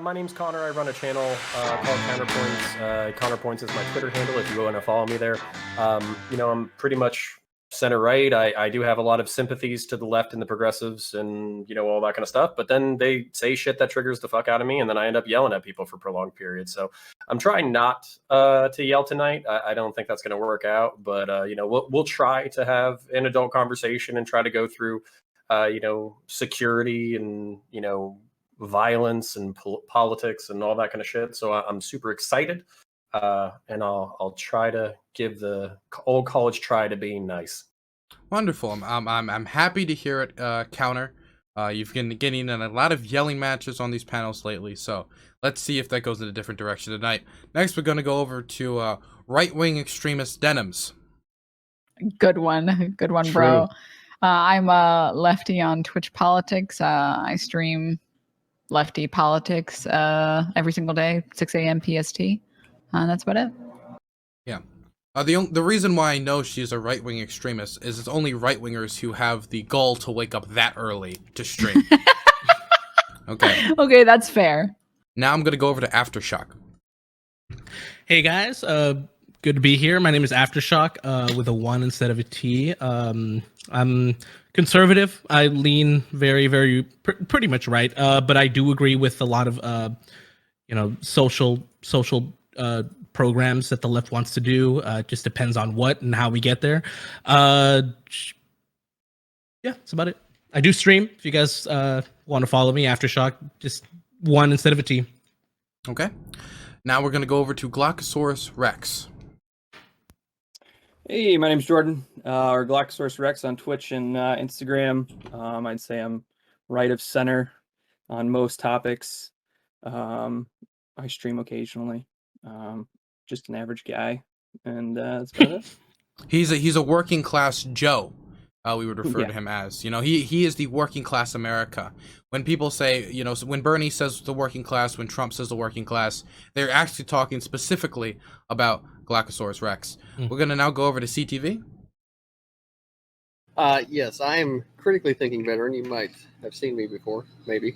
my name's Connor. I run a channel called CounterPoints. CounterPoints is my Twitter handle if you want to follow me there. I'm pretty much center-right. I do have a lot of sympathies to the left and the progressives and, all that kind of stuff. But then they say shit that triggers the fuck out of me, and then I end up yelling at people for prolonged periods. So I'm trying not to yell tonight. I don't think that's going to work out. But, we'll try to have an adult conversation and try to go through, security and, violence and politics and all that kind of shit. So I'm super excited, and I'll try to give the old college try to being nice. Wonderful. I'm happy to hear it, Counter. You've been getting in a lot of yelling matches on these panels lately, so let's see if that goes in a different direction tonight. Next, we're going to go over to right-wing extremist Denims. Good one, bro. I'm a lefty on Twitch Politics. I stream lefty politics every single day, 6 a.m. PST. That's about it. Yeah. The reason why I know she's a right-wing extremist is it's only right-wingers who have the gall to wake up that early to stream. Okay. Okay, that's fair. Now I'm going to go over to Aftershock. Hey, guys. Good to be here. My name is Aftershock with a 1 instead of a T. I'm conservative. I lean very, very, pretty much right. But I do agree with a lot of, social programs that the left wants to do. It just depends on what and how we get there. Yeah, that's about it. I do stream. If you guys want to follow me, Aftershock, just 1 instead of a T. Okay. Now we're going to go over to Glockosaurus Rex. Hey, my name's Jordan, or Glockosaurus Rex on Twitch and Instagram. I'd say I'm right of center on most topics. I stream occasionally. Just an average guy, and that's about it. He's a working class Joe. We would refer to him as. He is the working class America. When people say, when Bernie says the working class, when Trump says the working class, they're actually talking specifically about Glockosaurus Rex. We're going to now go over to CTV. Yes, I am critically thinking veteran. You might have seen me before, maybe.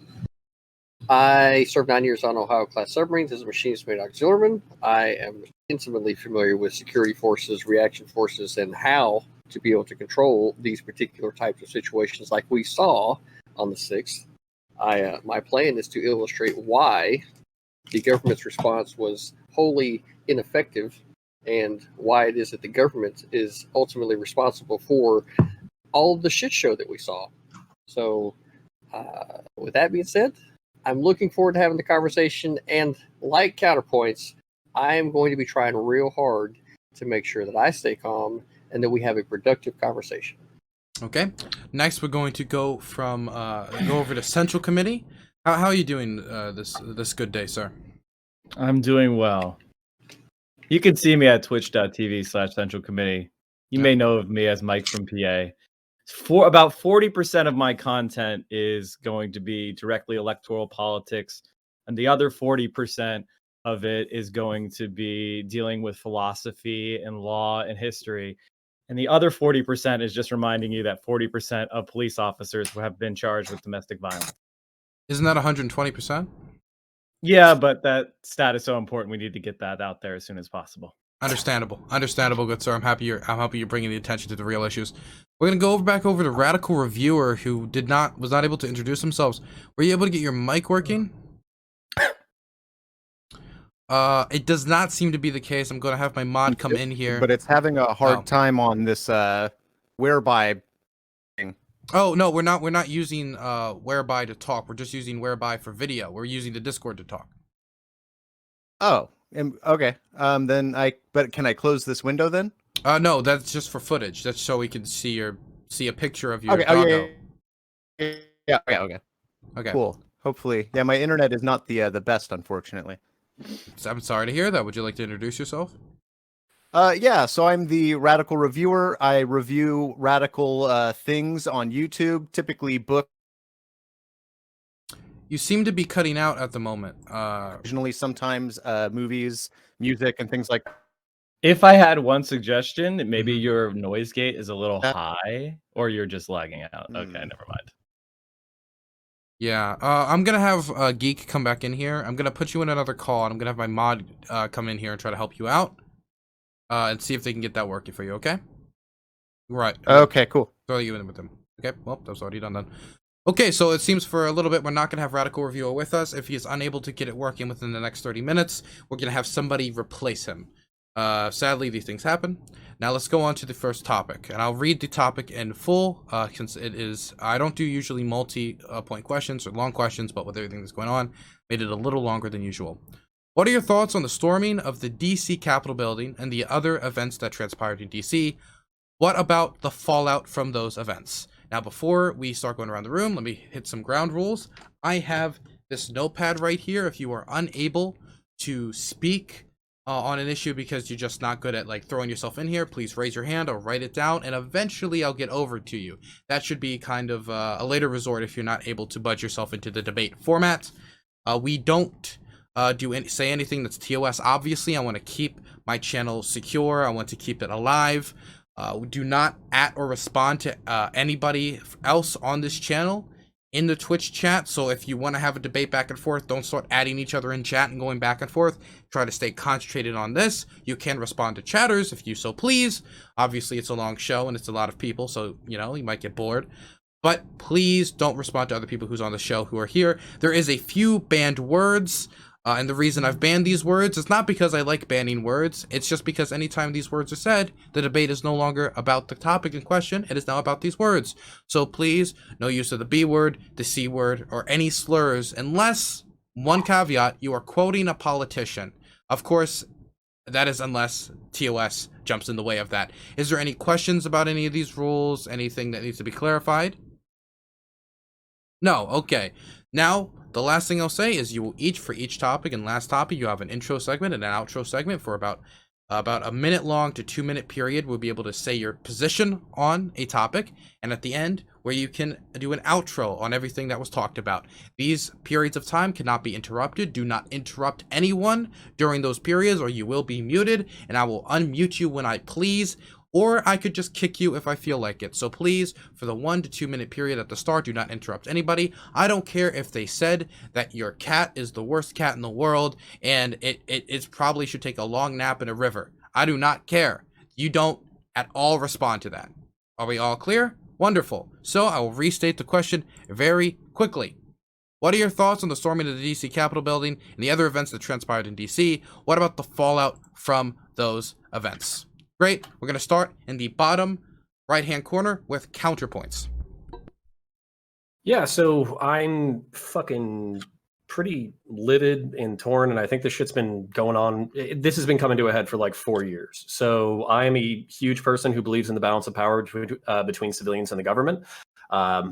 I served 9 years on Ohio class submarines as a machinist-made auxiliaryman. I am intimately familiar with security forces, reaction forces, and how to be able to control these particular types of situations like we saw on the 6th. My plan is to illustrate why the government's response was wholly ineffective and why it is that the government is ultimately responsible for all of the shit show that we saw. So, with that being said, I'm looking forward to having the conversation, and like CounterPoints, I am going to be trying real hard to make sure that I stay calm and that we have a productive conversation. Okay. Next, we're going to go over to Central Committee. How are you doing this good day, sir? I'm doing well. You can see me at twitch.tv/Central Committee. You may know of me as Mike from PA. About 40% of my content is going to be directly electoral politics, and the other 40% of it is going to be dealing with philosophy and law and history. And the other 40% is just reminding you that 40% of police officers have been charged with domestic violence. Isn't that 120%? Yeah, but that stat is so important. We need to get that out there as soon as possible. Understandable, good sir. I'm happy you're bringing the attention to the real issues. We're gonna go back over to Radical Reviewer, who was not able to introduce themselves. Were you able to get your mic working? It does not seem to be the case. I'm gonna have my mod come in here, but it's having a hard time on this whereby thing. Oh no, we're not using whereby to talk. We're just using whereby for video. We're using the Discord to talk. Oh, okay. But can I close this window then? No, that's just for footage. That's so we can see a picture of your okay, doggo. Yeah, okay. Cool. Hopefully. Yeah, my internet is not the best, unfortunately. So I'm sorry to hear that. Would you like to introduce yourself? Yeah, so I'm the Radical Reviewer. I review radical things on YouTube, typically books. You seem to be cutting out at the moment. Occasionally, sometimes movies, music, and things like that. If I had one suggestion, maybe your noise gate is a little high, or you're just lagging out. Okay, never mind. Yeah, I'm gonna have Geek come back in here. I'm gonna put you in another call, and I'm gonna have my mod come in here and try to help you out, and see if they can get that working for you. Okay? Right. Okay, cool. Throw you in with them. Okay. Well, that's already done then. Okay, so it seems for a little bit we're not gonna have Radical Reviewer with us. If he is unable to get it working within the next 30 minutes, we're gonna have somebody replace him. Sadly, these things happen. Now let's go on to the first topic, and I'll read the topic in full, since it is, I don't do usually multi-point questions or long questions, but with everything that's going on, made it a little longer than usual. What are your thoughts on the storming of the DC Capitol building and the other events that transpired in DC? What about the fallout from those events? Now, before we start going around the room, let me hit some ground rules. I have this notepad right here. If you are unable to speak on an issue because you're just not good at like throwing yourself in here, please raise your hand or write it down, and eventually I'll get over to you. That should be kind of a later resort if you're not able to budge yourself into the debate format. We don't say anything that's TOS. Obviously, I want to keep my channel secure. I want to keep it alive. We do not at or respond to anybody else on this channel in the Twitch chat. So if you want to have a debate back and forth, don't start adding each other in chat and going back and forth. Try to stay concentrated on this. You can respond to chatters if you so please. Obviously, it's a long show and it's a lot of people, so you know you might get bored. But please don't respond to other people who's on the show who are here. There is a few banned words. And the reason I've banned these words is not because I like banning words. It's just because anytime these words are said, the debate is no longer about the topic in question. It is now about these words. So please, no use of the B word, the C word, or any slurs, unless, one caveat, you are quoting a politician. Of course, that is unless TOS jumps in the way of that. Is there any questions about any of these rules? Anything that needs to be clarified? No, okay. Now, the last thing I'll say is you will each, for each topic and last topic, you have an intro segment and an outro segment for about a minute long to 2 minute period. We'll be able to say your position on a topic, and at the end, where you can do an outro on everything that was talked about. These periods of time cannot be interrupted. Do not interrupt anyone during those periods, or you will be muted, and I will unmute you when I please. Or I could just kick you if I feel like it. So please, for the 1 to 2 minute period at the start, do not interrupt anybody. I don't care if they said that your cat is the worst cat in the world and it probably should take a long nap in a river. I do not care. You don't at all respond to that. Are we all clear? Wonderful. So I will restate the question very quickly. What are your thoughts on the storming of the DC Capitol building and the other events that transpired in DC? What about the fallout from those events? Great. We're going to start in the bottom right-hand corner with CounterPoints. Yeah, so I'm fucking pretty livid and torn, and I think this shit's been going on. This has been coming to a head for like 4 years. So I am a huge person who believes in the balance of power between civilians and the government.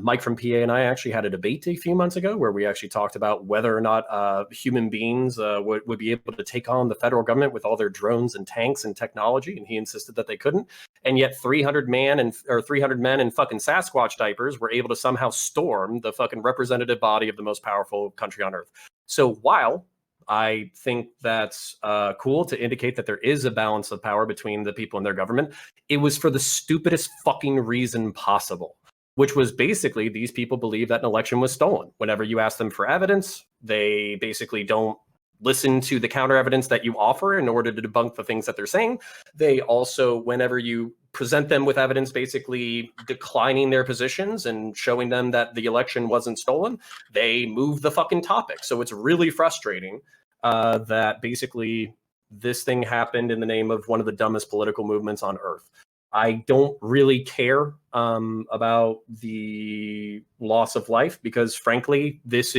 Mike from PA and I actually had a debate a few months ago where we actually talked about whether or not human beings would be able to take on the federal government with all their drones and tanks and technology, and he insisted that they couldn't. And yet 300 men in fucking Sasquatch diapers were able to somehow storm the fucking representative body of the most powerful country on earth. So while I think that's cool to indicate that there is a balance of power between the people and their government, it was for the stupidest fucking reason possible, which was basically these people believe that an election was stolen. Whenever you ask them for evidence, they basically don't listen to the counter evidence that you offer in order to debunk the things that they're saying. They also, whenever you present them with evidence, basically declining their positions and showing them that the election wasn't stolen, they move the fucking topic. So it's really frustrating that basically this thing happened in the name of one of the dumbest political movements on earth. I don't really care about the loss of life because, frankly, this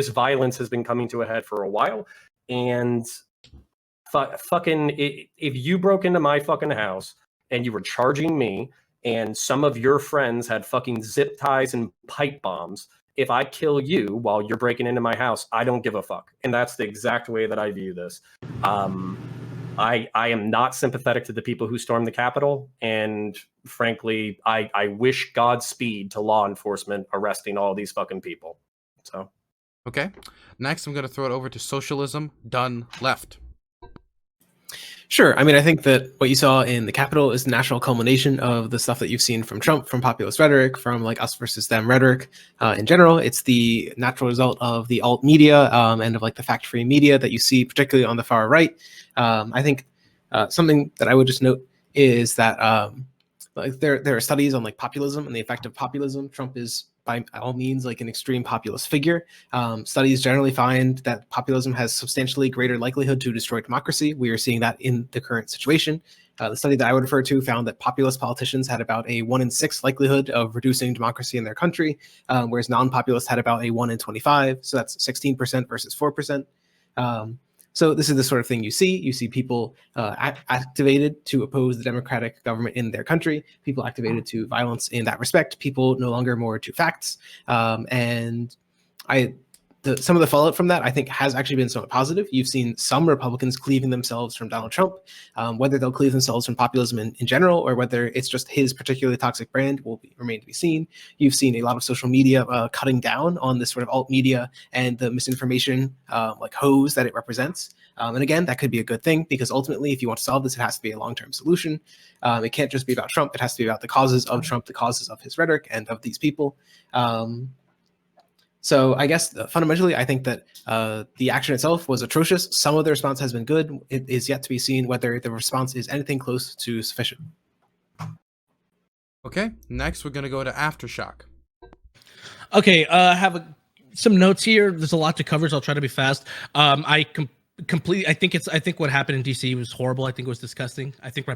violence has been coming to a head for a while. And if you broke into my fucking house and you were charging me, and some of your friends had fucking zip ties and pipe bombs, if I kill you while you're breaking into my house, I don't give a fuck. And that's the exact way that I view this. I am not sympathetic to the people who stormed the Capitol, and frankly, I wish Godspeed to law enforcement arresting all these fucking people. So, okay. Next, I'm going to throw it over to SocialismDoneLeft. Sure. I mean, I think that what you saw in the Capitol is the natural culmination of the stuff that you've seen from Trump, from populist rhetoric, from like us versus them rhetoric in general. It's the natural result of the alt media and of like the fact-free media that you see, particularly on the far right. I think something that I would just note is that like there are studies on like populism and the effect of populism. Trump is by all means like an extreme populist figure. Studies generally find that populism has substantially greater likelihood to destroy democracy. We are seeing that in the current situation. The study that I would refer to found that populist politicians had about a 1 in 6 likelihood of reducing democracy in their country, whereas non-populists had about a 1 in 25. So that's 16% versus 4%. So this is the sort of thing you see. You see people activated to oppose the democratic government in their country, people activated to violence in that respect, people no longer more to facts. And some of the fallout from that, I think, has actually been somewhat positive. You've seen some Republicans cleaving themselves from Donald Trump. Whether they'll cleave themselves from populism in general, or whether it's just his particularly toxic brand, will remain to be seen. You've seen a lot of social media cutting down on this sort of alt media and the misinformation like hose that it represents. And again, that could be a good thing, because ultimately, if you want to solve this, it has to be a long-term solution. It can't just be about Trump. It has to be about the causes of Trump, the causes of his rhetoric, and of these people. So I guess fundamentally, I think that the action itself was atrocious. Some of the response has been good. It is yet to be seen whether the response is anything close to sufficient. Okay, next we're going to go to Aftershock. Okay, I have some notes here. There's a lot to cover, so I'll try to be fast. I think what happened in DC was horrible. I think it was disgusting. I think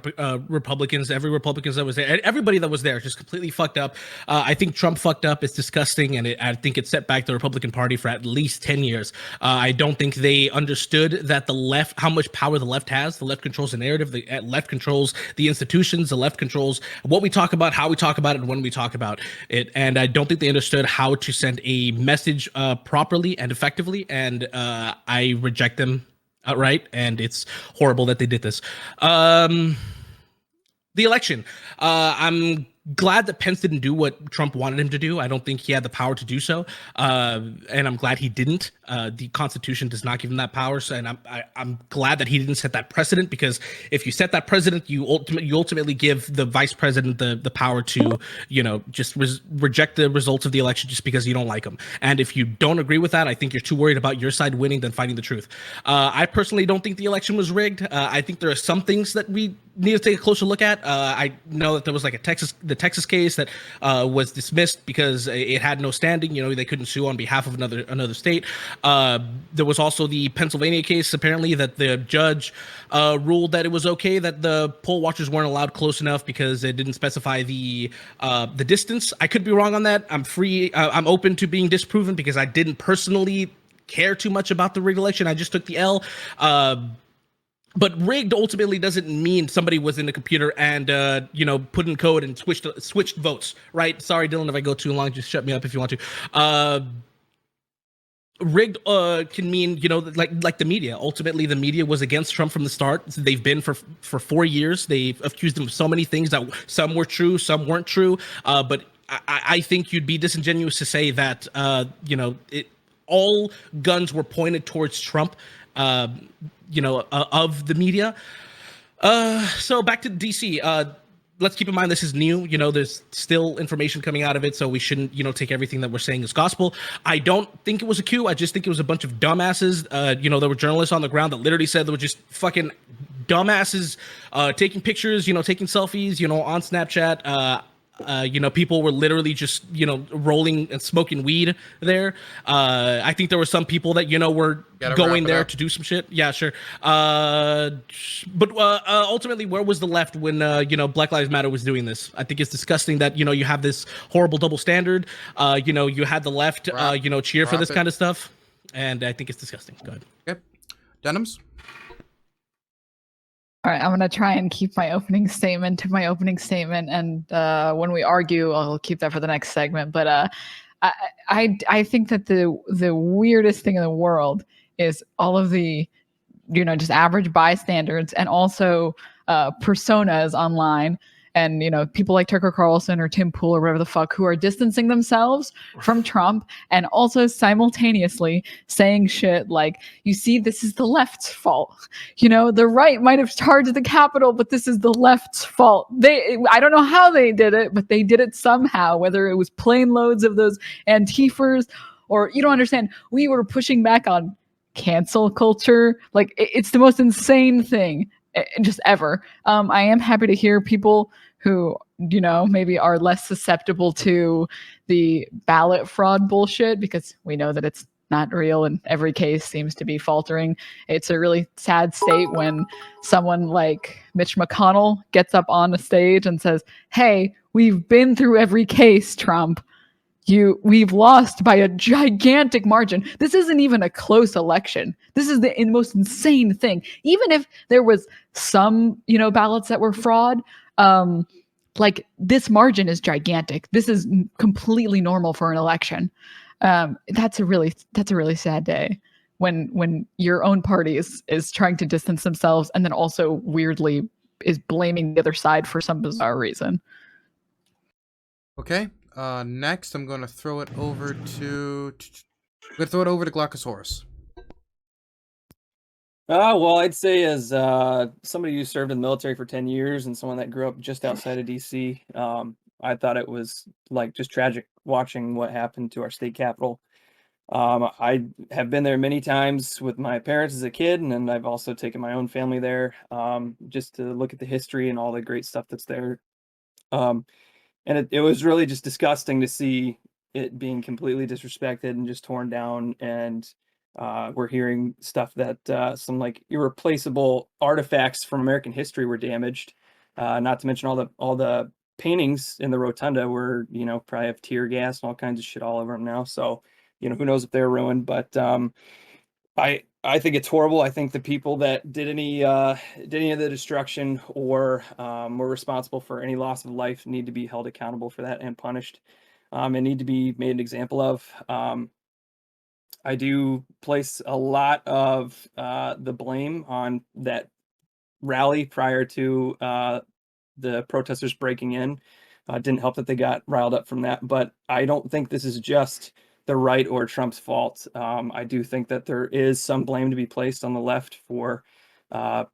Republicans, every Republican that was there, everybody that was there just completely fucked up. I think Trump fucked up. It's disgusting, and I think it set back the Republican Party for at least 10 years. I don't think they understood that the left, how much power the left has. The left controls the narrative. The left controls the institutions. The left controls what we talk about, how we talk about it, and when we talk about it. And I don't think they understood how to send a message properly and effectively. And I reject them outright, and it's horrible that they did this. The election. I'm glad that Pence didn't do what Trump wanted him to do. I don't think he had the power to do so, and I'm glad he didn't. The Constitution does not give him that power, so, and I'm glad that he didn't set that precedent, because if you set that precedent, you ultimately give the vice president the power to, just reject the results of the election just because you don't like them. And if you don't agree with that, I think you're too worried about your side winning than fighting the truth. I personally don't think the election was rigged. I think there are some things that we need to take a closer look at. I know that there was like the Texas case that was dismissed because it had no standing. They couldn't sue on behalf of another state. There was also the Pennsylvania case, apparently, that the judge ruled that it was okay that the poll watchers weren't allowed close enough because it didn't specify the distance. I could be wrong on that. I'm open to being disproven, because I didn't personally care too much about the rigged election. I just took the L. But rigged ultimately doesn't mean somebody was in the computer and put in code and switched votes, right? Sorry, Dylan, if I go too long, just shut me up if you want to. Rigged can mean, like the media. Ultimately, the media was against Trump from the start. They've been for 4 years. They've accused him of so many things that some were true, some weren't true. But I think you'd be disingenuous to say that all guns were pointed towards Trump. Of the media. So back to DC. Let's keep in mind this is new. There's still information coming out of it, so we shouldn't, take everything that we're saying as gospel. I don't think it was a coup. I just think it was a bunch of dumbasses. There were journalists on the ground that literally said they were just fucking dumbasses taking pictures, taking selfies, on Snapchat. People were literally just, rolling and smoking weed there. I think there were some people that, were going there to do some shit. Yeah, sure. But ultimately, where was the left when, Black Lives Matter was doing this? I think it's disgusting that, you have this horrible double standard. You had the left, cheer for this kind of stuff. And I think it's disgusting. Go ahead. Okay. Denims? All right, I'm going to try and keep my opening statement to my opening statement, and when we argue, I'll keep that for the next segment. But I think that the weirdest thing in the world is all of the, just average bystanders and also personas online and people like Tucker Carlson or Tim Pool or whatever the fuck, who are distancing themselves from Trump and also simultaneously saying shit like, you see, this is the left's fault. The right might have charged the Capitol, but this is the left's fault. I don't know how they did it, but they did it somehow, whether it was plane loads of those Antifers, or you don't understand. We were pushing back on cancel culture. Like, it's the most insane thing just ever. I am happy to hear people who, maybe are less susceptible to the ballot fraud bullshit, because we know that it's not real and every case seems to be faltering. It's a really sad state when someone like Mitch McConnell gets up on a stage and says, hey, we've been through every case, Trump. We've lost by a gigantic margin. This isn't even a close election. This is the most insane thing. Even if there was some, ballots that were fraud, like, this margin is gigantic. This is completely normal for an election. That's a really sad day when your own party is trying to distance themselves and then also weirdly is blaming the other side for some bizarre reason. Okay. Next, I'm going to throw it over to Glockosaurus. Well, I'd say as somebody who served in the military for 10 years and someone that grew up just outside of DC, I thought it was like just tragic watching what happened to our state capitol. I have been there many times with my parents as a kid, and then I've also taken my own family there just to look at the history and all the great stuff that's there. And it was really just disgusting to see it being completely disrespected and just torn down. And we're hearing stuff that some like irreplaceable artifacts from American history were damaged. Not to mention all the paintings in the rotunda were, probably have tear gas and all kinds of shit all over them now. So, who knows if they're ruined, but I think it's horrible. I think the people that did any of the destruction or were responsible for any loss of life need to be held accountable for that and punished, and need to be made an example of. I do place a lot of the blame on that rally prior to the protesters breaking in. Didn't help that they got riled up from that, but I don't think this is just the right or Trump's fault. I do think that there is some blame to be placed on the left for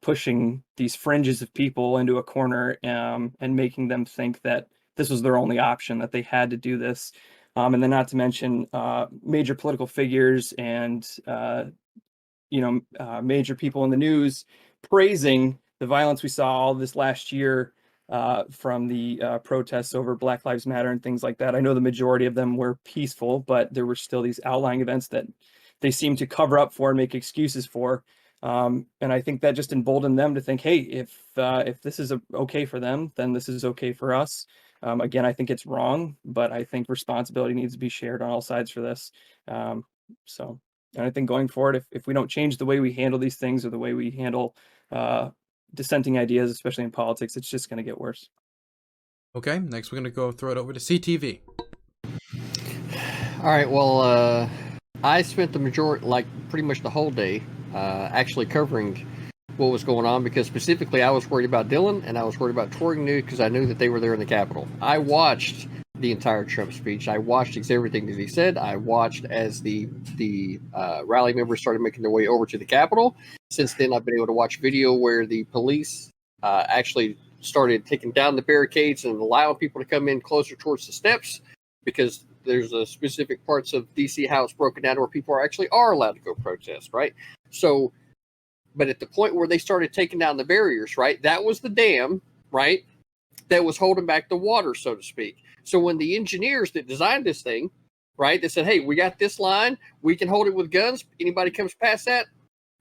pushing these fringes of people into a corner and making them think that this was their only option, that they had to do this. And then not to mention major political figures and major people in the news praising the violence we saw all this last year from the protests over Black Lives Matter and things like that. I know the majority of them were peaceful, but there were still these outlying events that they seem to cover up for and make excuses for. And I think that just emboldened them to think, hey, if this is okay for them, then this is okay for us. Again, I think it's wrong, but I think responsibility needs to be shared on all sides for this. And I think going forward, if we don't change the way we handle these things or the way we handle dissenting ideas, especially in politics, it's just going to get worse. Okay, next we're going to go throw it over to CTV. All right, well, I spent the majority, like pretty much the whole day, actually covering what was going on, because specifically I was worried about Dylan and I was worried about Touring News because I knew that they were there in the Capitol. I watched the entire Trump speech. I watched everything that he said. I watched as the rally members started making their way over to the Capitol. Since then, I've been able to watch video where the police actually started taking down the barricades and allowing people to come in closer towards the steps, because there's a specific parts of DC how it's broken down where people are allowed to go protest, right? So, but at the point where they started taking down the barriers, right, that was the dam, right, that was holding back the water, so to speak. So when the engineers that designed this thing, right, they said, hey, we got this line, we can hold it with guns. Anybody comes past that,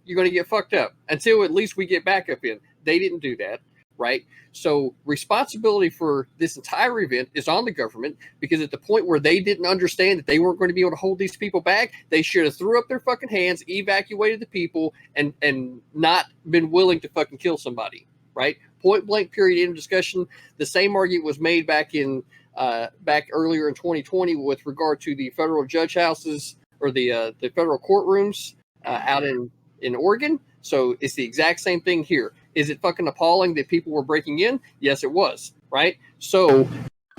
you're going to get fucked up until at least we get back up in. They didn't do that, right? So responsibility for this entire event is on the government, because at the point where they didn't understand that they weren't going to be able to hold these people back, they should have threw up their fucking hands, evacuated the people, and not been willing to fucking kill somebody, right? Point blank, period, end of discussion. The same argument was made back earlier in 2020 with regard to the federal judge houses or the federal courtrooms out in Oregon. So it's the exact same thing here. Is it fucking appalling that people were breaking in? Yes, it was, right? So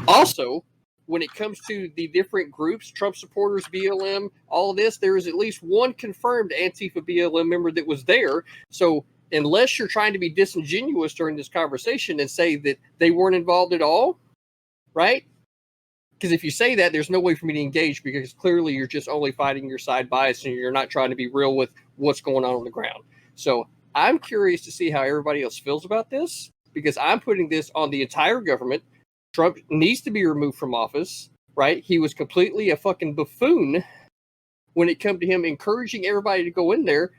also, when it comes to the different groups, Trump supporters, BLM, all of this, there is at least one confirmed Antifa BLM member that was there. So unless you're trying to be disingenuous during this conversation and say that they weren't involved at all, right? Because if you say that, there's no way for me to engage, because clearly you're just only fighting your side bias and you're not trying to be real with what's going on the ground. So I'm curious to see how everybody else feels about this, because I'm putting this on the entire government. Trump needs to be removed from office, right? He was completely a fucking buffoon when it came to him encouraging everybody to go in there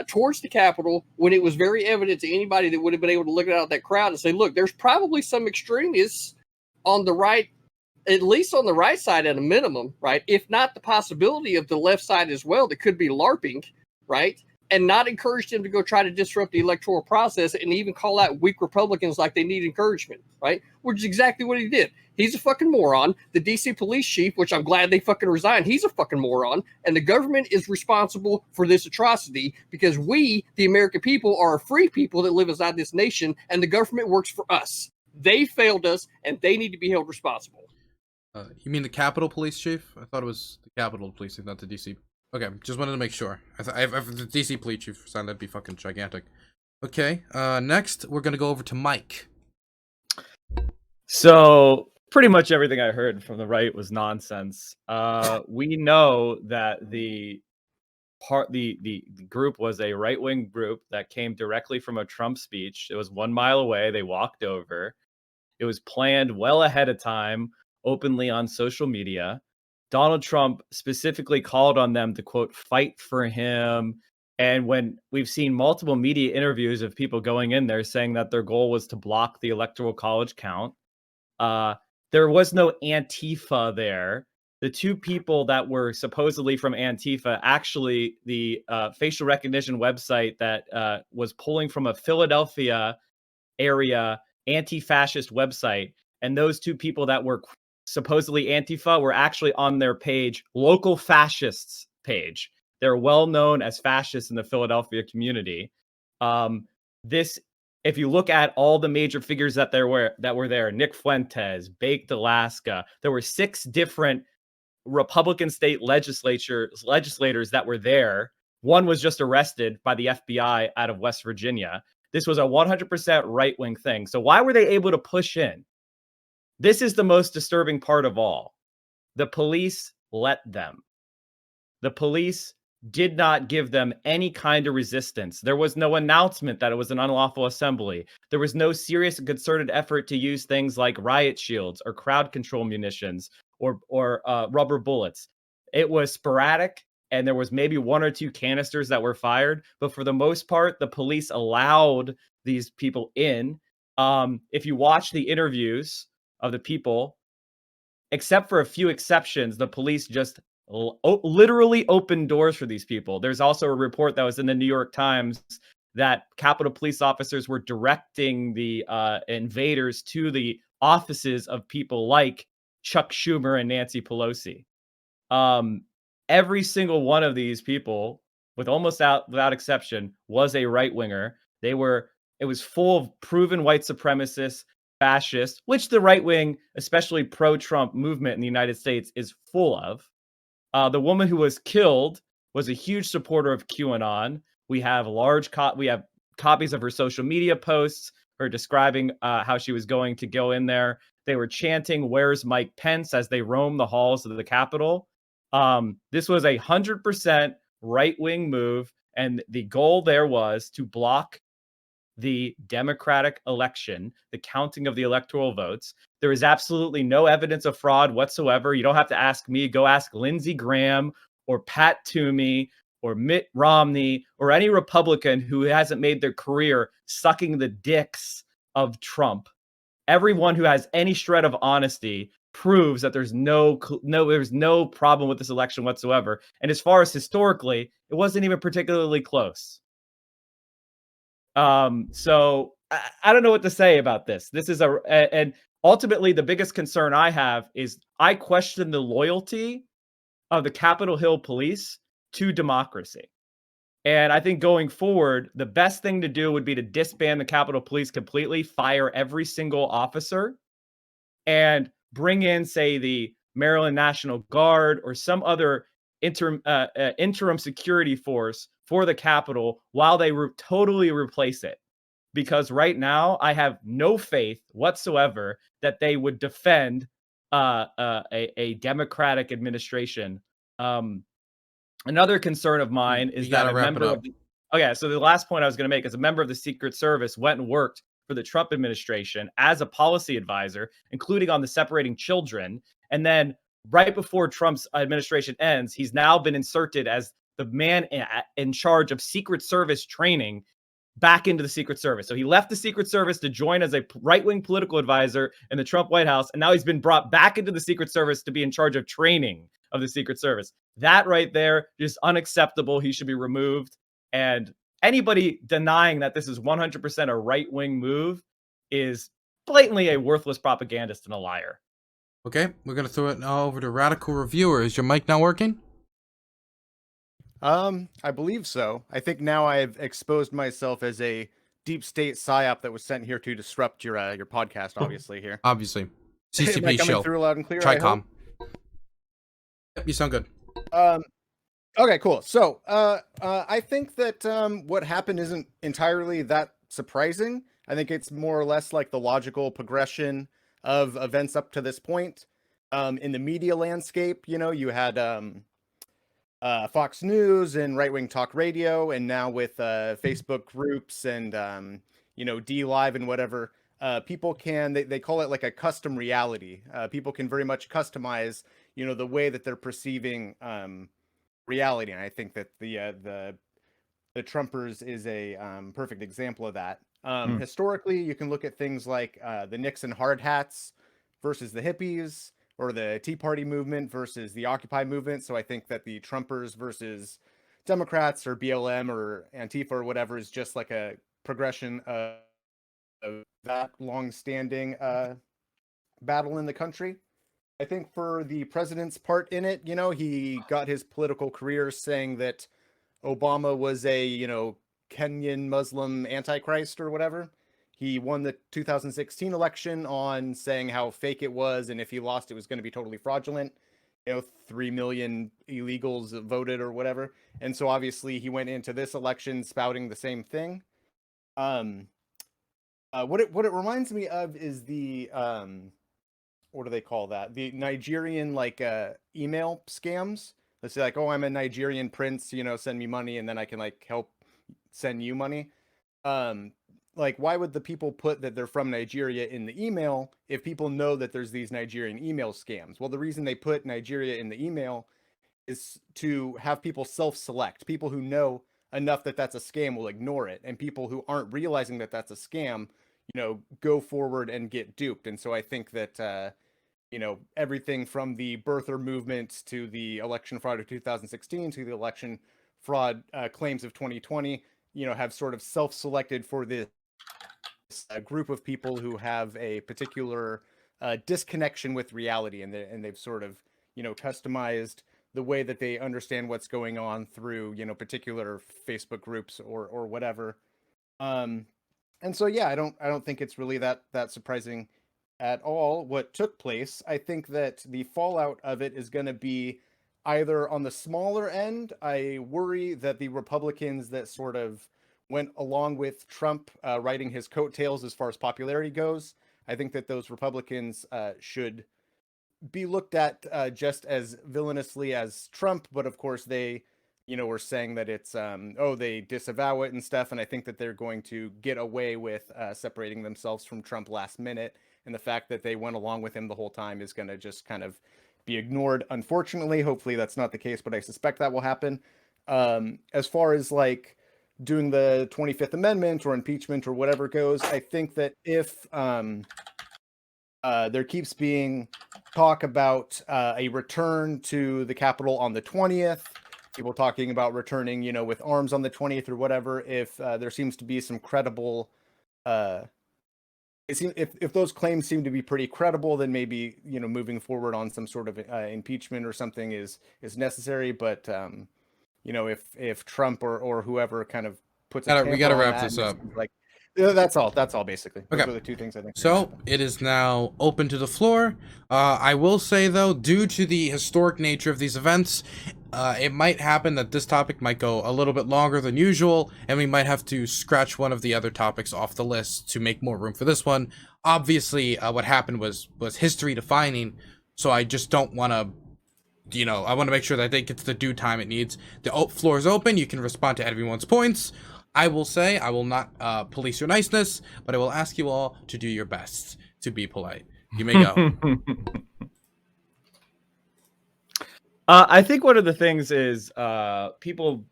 towards the Capitol, when it was very evident to anybody that would have been able to look out that crowd and say, look, there's probably some extremists on the right, at least on the right side at a minimum, right? If not the possibility of the left side as well, that could be LARPing, right? And not encourage them to go try to disrupt the electoral process and even call out weak Republicans like they need encouragement, right? Which is exactly what he did. He's a fucking moron. The DC police chief, which I'm glad they fucking resigned, he's a fucking moron. And the government is responsible for this atrocity, because we, the American people, are a free people that live inside this nation, and the government works for us. They failed us, and they need to be held responsible. You mean the Capitol Police Chief? I thought it was the Capitol Police Chief, not the DC. Okay, just wanted to make sure. If the DC Police Chief sound, that'd be fucking gigantic. Okay, next we're gonna go over to Mike. So pretty much everything I heard from the right was nonsense. We know that the group was a right-wing group that came directly from a Trump speech. It was 1 mile away. They walked over. It was planned well ahead of time, openly on social media. Donald Trump specifically called on them to, quote, fight for him. And when we've seen multiple media interviews of people going in there saying that their goal was to block the Electoral College count, there was no Antifa there. The two people that were supposedly from Antifa, actually the facial recognition website that was pulling from a Philadelphia area anti-fascist website, and those two people that were supposedly Antifa were actually on their page, local fascists page. They're well known as fascists in the Philadelphia community. If you look at all the major figures that were there, Nick Fuentes, Baked Alaska, there were 6 different Republican state legislators that were there. One was just arrested by the FBI out of West Virginia. This was a 100% right-wing thing. So why were they able to push in? This is the most disturbing part of all. The police let them. The police did not give them any kind of resistance. There was no announcement that it was an unlawful assembly. There was no serious and concerted effort to use things like riot shields or crowd control munitions or rubber bullets. It was sporadic, and there was maybe 1 or 2 canisters that were fired. But for the most part, the police allowed these people in. If you watch the interviews of the people, except for a few exceptions, the police just literally opened doors for these people. There's also a report that was in the New York Times that Capitol police officers were directing the invaders to the offices of people like Chuck Schumer and Nancy Pelosi. Every single one of these people, without exception, was a right-winger. It was full of proven white supremacists, fascists, which the right wing, especially pro-Trump movement in the United States, is full of. The woman who was killed was a huge supporter of QAnon. We have copies of her social media posts, her describing how she was going to go in there. They were chanting, "Where's Mike Pence?" as they roamed the halls of the Capitol. This was 100% right-wing move, and the goal there was to block the Democratic election, the counting of the electoral votes. There is absolutely no evidence of fraud whatsoever. You don't have to ask me. Go ask Lindsey Graham or Pat Toomey or Mitt Romney or any Republican who hasn't made their career sucking the dicks of Trump. Everyone who has any shred of honesty proves that there's no problem with this election whatsoever. And as far as historically, it wasn't even particularly close. So I don't know what to say about this. This is and ultimately the biggest concern I have is I question the loyalty of the Capitol Hill police to democracy. And I think going forward, the best thing to do would be to disband the Capitol Police completely, fire every single officer, and bring in, say, the Maryland National Guard or some other interim security force for the Capitol while they totally replace it. Because right now, I have no faith whatsoever that they would defend a Democratic administration. Another concern of mine is You that gotta a wrap it member up. of the, okay, so the last point I was going to make is a member of the Secret Service went and worked for the Trump administration as a policy advisor, including on the separating children. And then right before Trump's administration ends, he's now been inserted as the man in charge of Secret Service training back into the Secret Service. So he left the Secret Service to join as a right-wing political advisor in the Trump White House, and now he's been brought back into the Secret Service to be in charge of training of the Secret Service. That right there is unacceptable. He should be removed. And anybody denying that this is 100% a right-wing move is blatantly a worthless propagandist and a liar. Okay, we're gonna throw it now over to Radical Reviewer. Is your mic not working? I believe so. I think now I've exposed myself as a deep state psyop that was sent here to disrupt your podcast, obviously here. Obviously. Am I CCP coming show. through loud and clear? I hope? Tricom. Yep, you sound good. Okay, cool. So, I think that what happened isn't entirely that surprising. I think it's more or less like the logical progression of events up to this point. In the media landscape, you had Fox News and right-wing talk radio, and now with Facebook groups and D Live and whatever, people can they call it like a custom reality. People can very much customize, the way that they're perceiving reality, and I think that the Trumpers is a perfect example of that. Historically, you can look at things like the Nixon hard hats versus the hippies, or the Tea Party movement versus the Occupy movement. So I think that the Trumpers versus Democrats or BLM or Antifa or whatever is just like a progression of that long-standing battle in the country. I think for the president's part in it, he got his political career saying that Obama was a, Kenyan Muslim antichrist or whatever. He won the 2016 election on saying how fake it was, and if he lost, it was going to be totally fraudulent. 3 million illegals voted or whatever. And so obviously he went into this election spouting the same thing. What it reminds me of is the what do they call that? The Nigerian email scams. Let's say oh, I'm a Nigerian prince, send me money, and then I can help send you money. Why would the people put that they're from Nigeria in the email if people know that there's these Nigerian email scams? Well, the reason they put Nigeria in the email is to have people self-select. People who know enough that that's a scam will ignore it, and people who aren't realizing that that's a scam, go forward and get duped. And so I think that everything from the birther movement to the election fraud of 2016 to the election fraud claims of 2020, have sort of self-selected for this group of people who have a particular disconnection with reality, and they've sort of customized the way that they understand what's going on through particular Facebook groups or whatever. And so yeah, I don't think it's really that surprising at all what took place. I think that the fallout of it is going to be either on the smaller end. I worry that the Republicans that sort of went along with Trump riding his coattails as far as popularity goes, I think that those Republicans should be looked at just as villainously as Trump. But of course they, were saying that it's, they disavow it and stuff. And I think that they're going to get away with separating themselves from Trump last minute. And the fact that they went along with him the whole time is going to just kind of be ignored. Unfortunately, hopefully that's not the case, but I suspect that will happen. As far as doing the 25th Amendment or impeachment or whatever goes, I think that if there keeps being talk about a return to the Capitol on the 20th, people talking about returning, with arms on the 20th or whatever, if there seems to be some credible, if those claims seem to be pretty credible, then maybe, moving forward on some sort of impeachment or something is necessary. But you know, if Trump or whoever kind of puts a We gotta tamper on wrap that this and up. it's like, yeah, that's all basically. Those Okay. are the two things I think. So it is now open to the floor. I will say though, due to the historic nature of these events, it might happen that this topic might go a little bit longer than usual, and we might have to scratch one of the other topics off the list to make more room for this one. Obviously, what happened was history defining, so I just don't want to. I want to make sure that it gets the due time it needs. The floor is open. You can respond to everyone's points. I will say I will not police your niceness, but I will ask you all to do your best to be polite. You may go. I think one of the things is people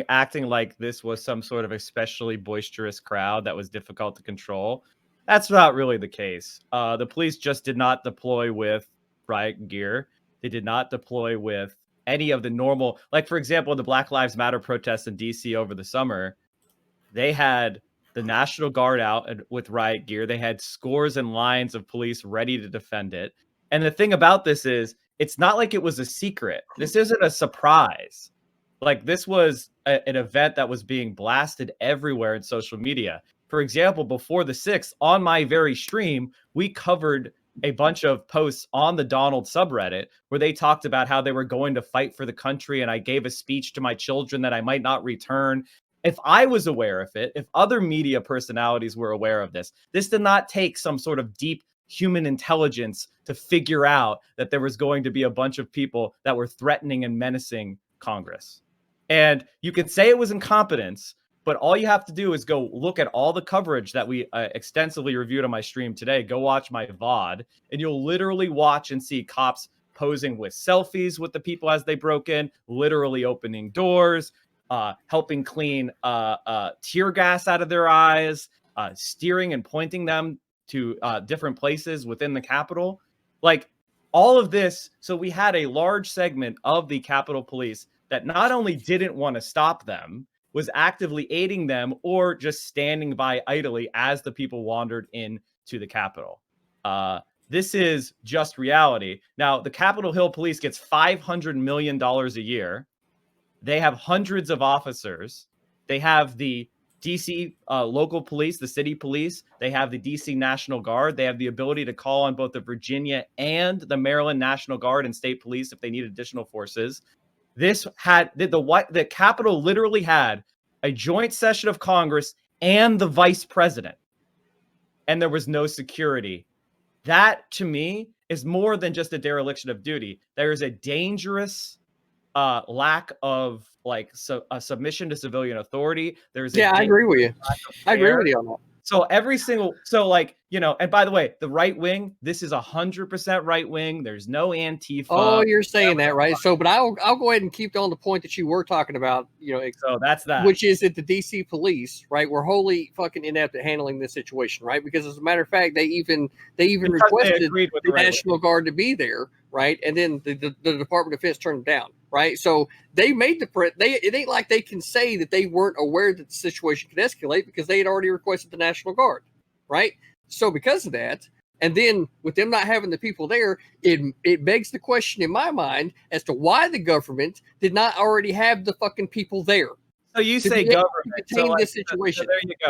acting like this was some sort of especially boisterous crowd that was difficult to control. That's not really the case. The police just did not deploy with riot gear. They did not deploy with any of the normal, like for example, the Black Lives Matter protests in DC over the summer. They had the National Guard out with riot gear. They had scores and lines of police ready to defend it. And the thing about this is, it's not like it was a secret. This isn't a surprise. Like, this was an event that was being blasted everywhere in social media. For example, before the 6th, on my very stream, we covered a bunch of posts on the Donald subreddit where they talked about how they were going to fight for the country, and I gave a speech to my children that I might not return. If I was aware of it, if other media personalities were aware of this did not take some sort of deep human intelligence to figure out that there was going to be a bunch of people that were threatening and menacing Congress. And you could say it was incompetence, but all you have to do is go look at all the coverage that we extensively reviewed on my stream today. Go watch my VOD, and you'll literally watch and see cops posing with selfies with the people as they broke in, literally opening doors, helping clean tear gas out of their eyes, steering and pointing them to different places within the Capitol. Like, all of this. So we had a large segment of the Capitol Police that not only didn't want to stop them, was actively aiding them or just standing by idly as the people wandered into the Capitol. This is just reality. Now, the Capitol Hill Police gets $500 million a year. They have hundreds of officers. They have the DC local police, the city police. They have the DC National Guard. They have the ability to call on both the Virginia and the Maryland National Guard and state police if they need additional forces. This had the Capitol literally had a joint session of Congress and the vice president, and there was no security. That, to me, is more than just a dereliction of duty. There is a dangerous lack of a submission to civilian authority. There's I agree with you. I agree with you on that. So and by the way, the right wing, this is 100% right wing. There's no Antifa. Oh, you're saying that, right? So, but I'll go ahead and keep on the point that you were talking about, so that's that. Which is that the DC police, right, were wholly fucking inept at handling this situation, right? Because as a matter of fact, they even requested the National Guard to be there, right? And then the Department of Defense turned them down, right? So they made it ain't like they can say that they weren't aware that the situation could escalate because they had already requested the National Guard, right? So because of that, and then with them not having the people there, it begs the question in my mind as to why the government did not already have the fucking people there. So you say government to contain this situation.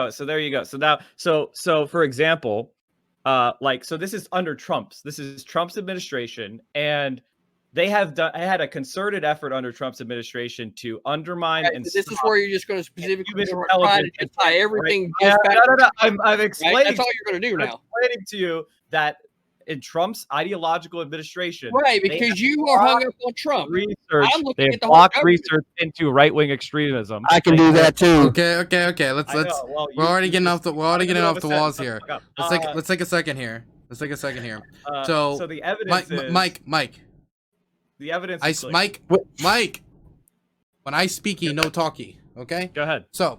So there you go. So now, so for example, so this is under Trump's. This is Trump's administration, and they have had a concerted effort under Trump's administration to undermine and this is where you're just going to specifically try to tie everything. Right? No. I'm explaining. Right? That's all you're going to do now. I'm explaining to you that in Trump's ideological administration, right? Because you are hung up on Trump. Research. They have blocked research into right-wing extremism. I can do that too. Okay. Let's. We're already getting off the walls here. Let's take a second here. So the evidence is Mike. The evidence is Mike. When I speaky, no talkie. Okay. Go ahead. So,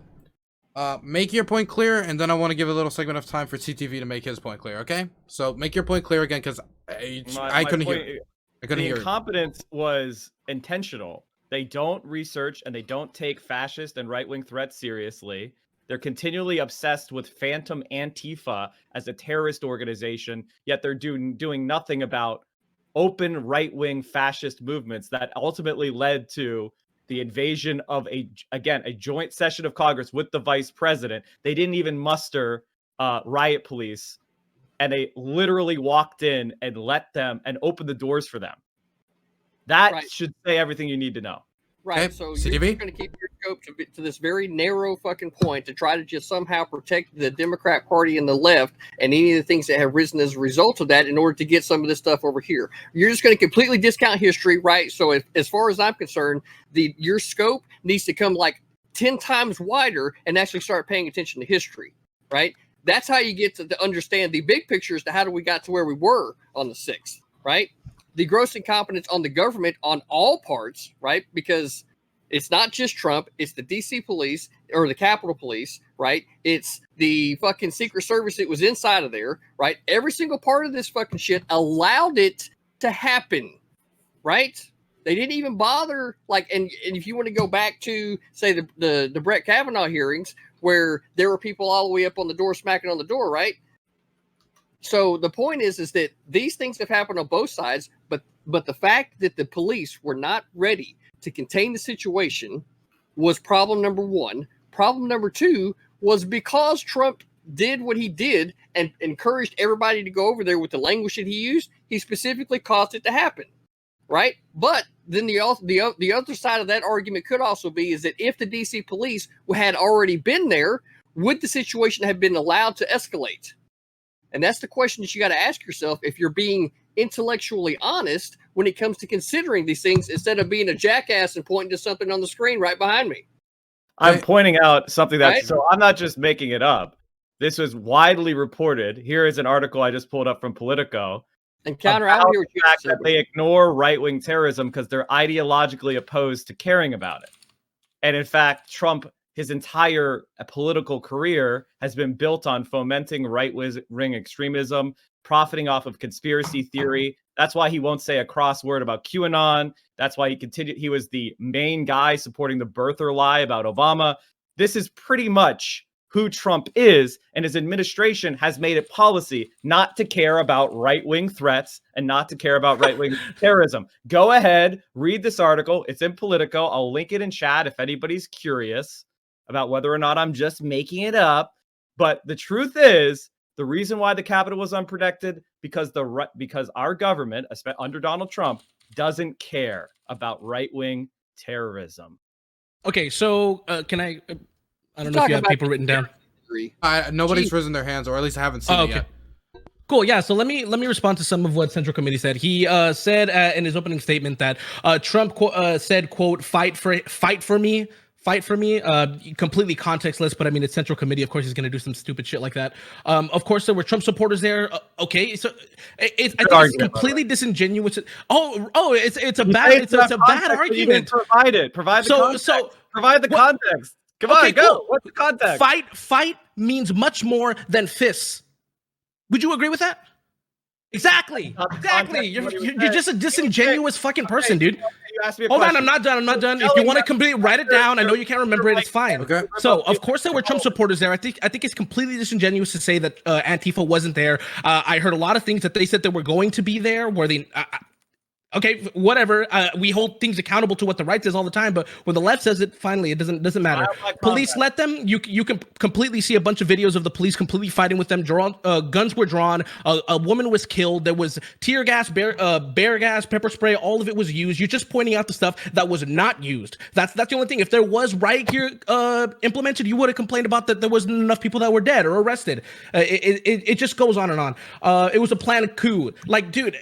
make your point clear, and then I want to give a little segment of time for CTV to make his point clear. Okay. So make your point clear again, because I couldn't hear. I couldn't hear. The incompetence was intentional. They don't research and they don't take fascist and right-wing threats seriously. They're continually obsessed with phantom Antifa as a terrorist organization, yet they're doing nothing about open right-wing fascist movements that ultimately led to the invasion of a joint session of Congress with the vice president. They didn't even muster riot police, and they literally walked in and let them and opened the doors for them. That should say everything you need to know. Right. Okay, So CDB? you're going to keep your scope to this very narrow fucking point to try to just somehow protect the Democrat Party and the left and any of the things that have risen as a result of that in order to get some of this stuff over here. You're just going to completely discount history, right? So as far as I'm concerned, your scope needs to come like 10 times wider and actually start paying attention to history, right? That's how you get to understand the big picture as to how we got to where we were on the 6th, right? The gross incompetence on the government on all parts, right? Because it's not just Trump, it's the DC police or the Capitol Police, right? It's the fucking Secret Service that was inside of there, right? Every single part of this fucking shit allowed it to happen, right? They didn't even bother, and if you want to go back to, say, the Brett Kavanaugh hearings, where there were people all the way up on the door smacking on the door, right? So the point is that these things have happened on both sides, but the fact that the police were not ready to contain the situation was problem number one. Problem number two was because Trump did what he did and encouraged everybody to go over there with the language that he used, he specifically caused it to happen, right? But then the other side of that argument could also be is that if the DC police had already been there, would the situation have been allowed to escalate? And that's the question that you got to ask yourself if you're being intellectually honest when it comes to considering these things instead of being a jackass and pointing to something on the screen right behind me. I'm pointing out something so I'm not just making it up. This was widely reported. Here is an article I just pulled up from Politico. And counter out here the fact that they ignore right-wing terrorism because they're ideologically opposed to caring about it. And in fact, Trump, his entire political career has been built on fomenting right-wing extremism, profiting off of conspiracy theory. That's why he won't say a cross word about QAnon. That's why he was the main guy supporting the birther lie about Obama. This is pretty much who Trump is, and his administration has made it policy not to care about right-wing threats and not to care about right-wing terrorism. Go ahead, read this article. It's in Politico. I'll link it in chat if anybody's curious about whether or not I'm just making it up. But the truth is, the reason why the Capitol was unprotected because our government, under Donald Trump, doesn't care about right-wing terrorism. Okay, so can I don't know if you have people written down. Nobody's risen their hands, or at least I haven't seen it yet. Cool. Yeah. So let me respond to some of what Central Committee said. He said in his opening statement that Trump said, "quote fight for me." Completely contextless, but I mean, it's Central Committee. Of course, he's going to do some stupid shit like that. Of course, there were Trump supporters there. Okay, so I think it's completely disingenuous. It's a bad argument. Provide the context. Come on, go. Cool. What's the context? Fight means much more than fists. Would you agree with that? Exactly. You're just a disingenuous fucking person, dude. Hold on, I'm not done. If you want to completely write it down, I know you can't remember it. It's fine. Okay. So, of course, there were Trump supporters there. I think it's completely disingenuous to say that Antifa wasn't there. I heard a lot of things that they said they were going to be there, where they. Okay, whatever. We hold things accountable to what the right says all the time, but when the left says it, finally, it doesn't matter. Police let them. You can completely see a bunch of videos of the police completely fighting with them. Guns were drawn. A woman was killed. There was tear gas, bear gas, pepper spray. All of it was used. You're just pointing out the stuff that was not used. That's the only thing. If there was riot gear implemented, you would have complained about that there wasn't enough people that were dead or arrested. It just goes on and on. It was a planned coup. Like, dude,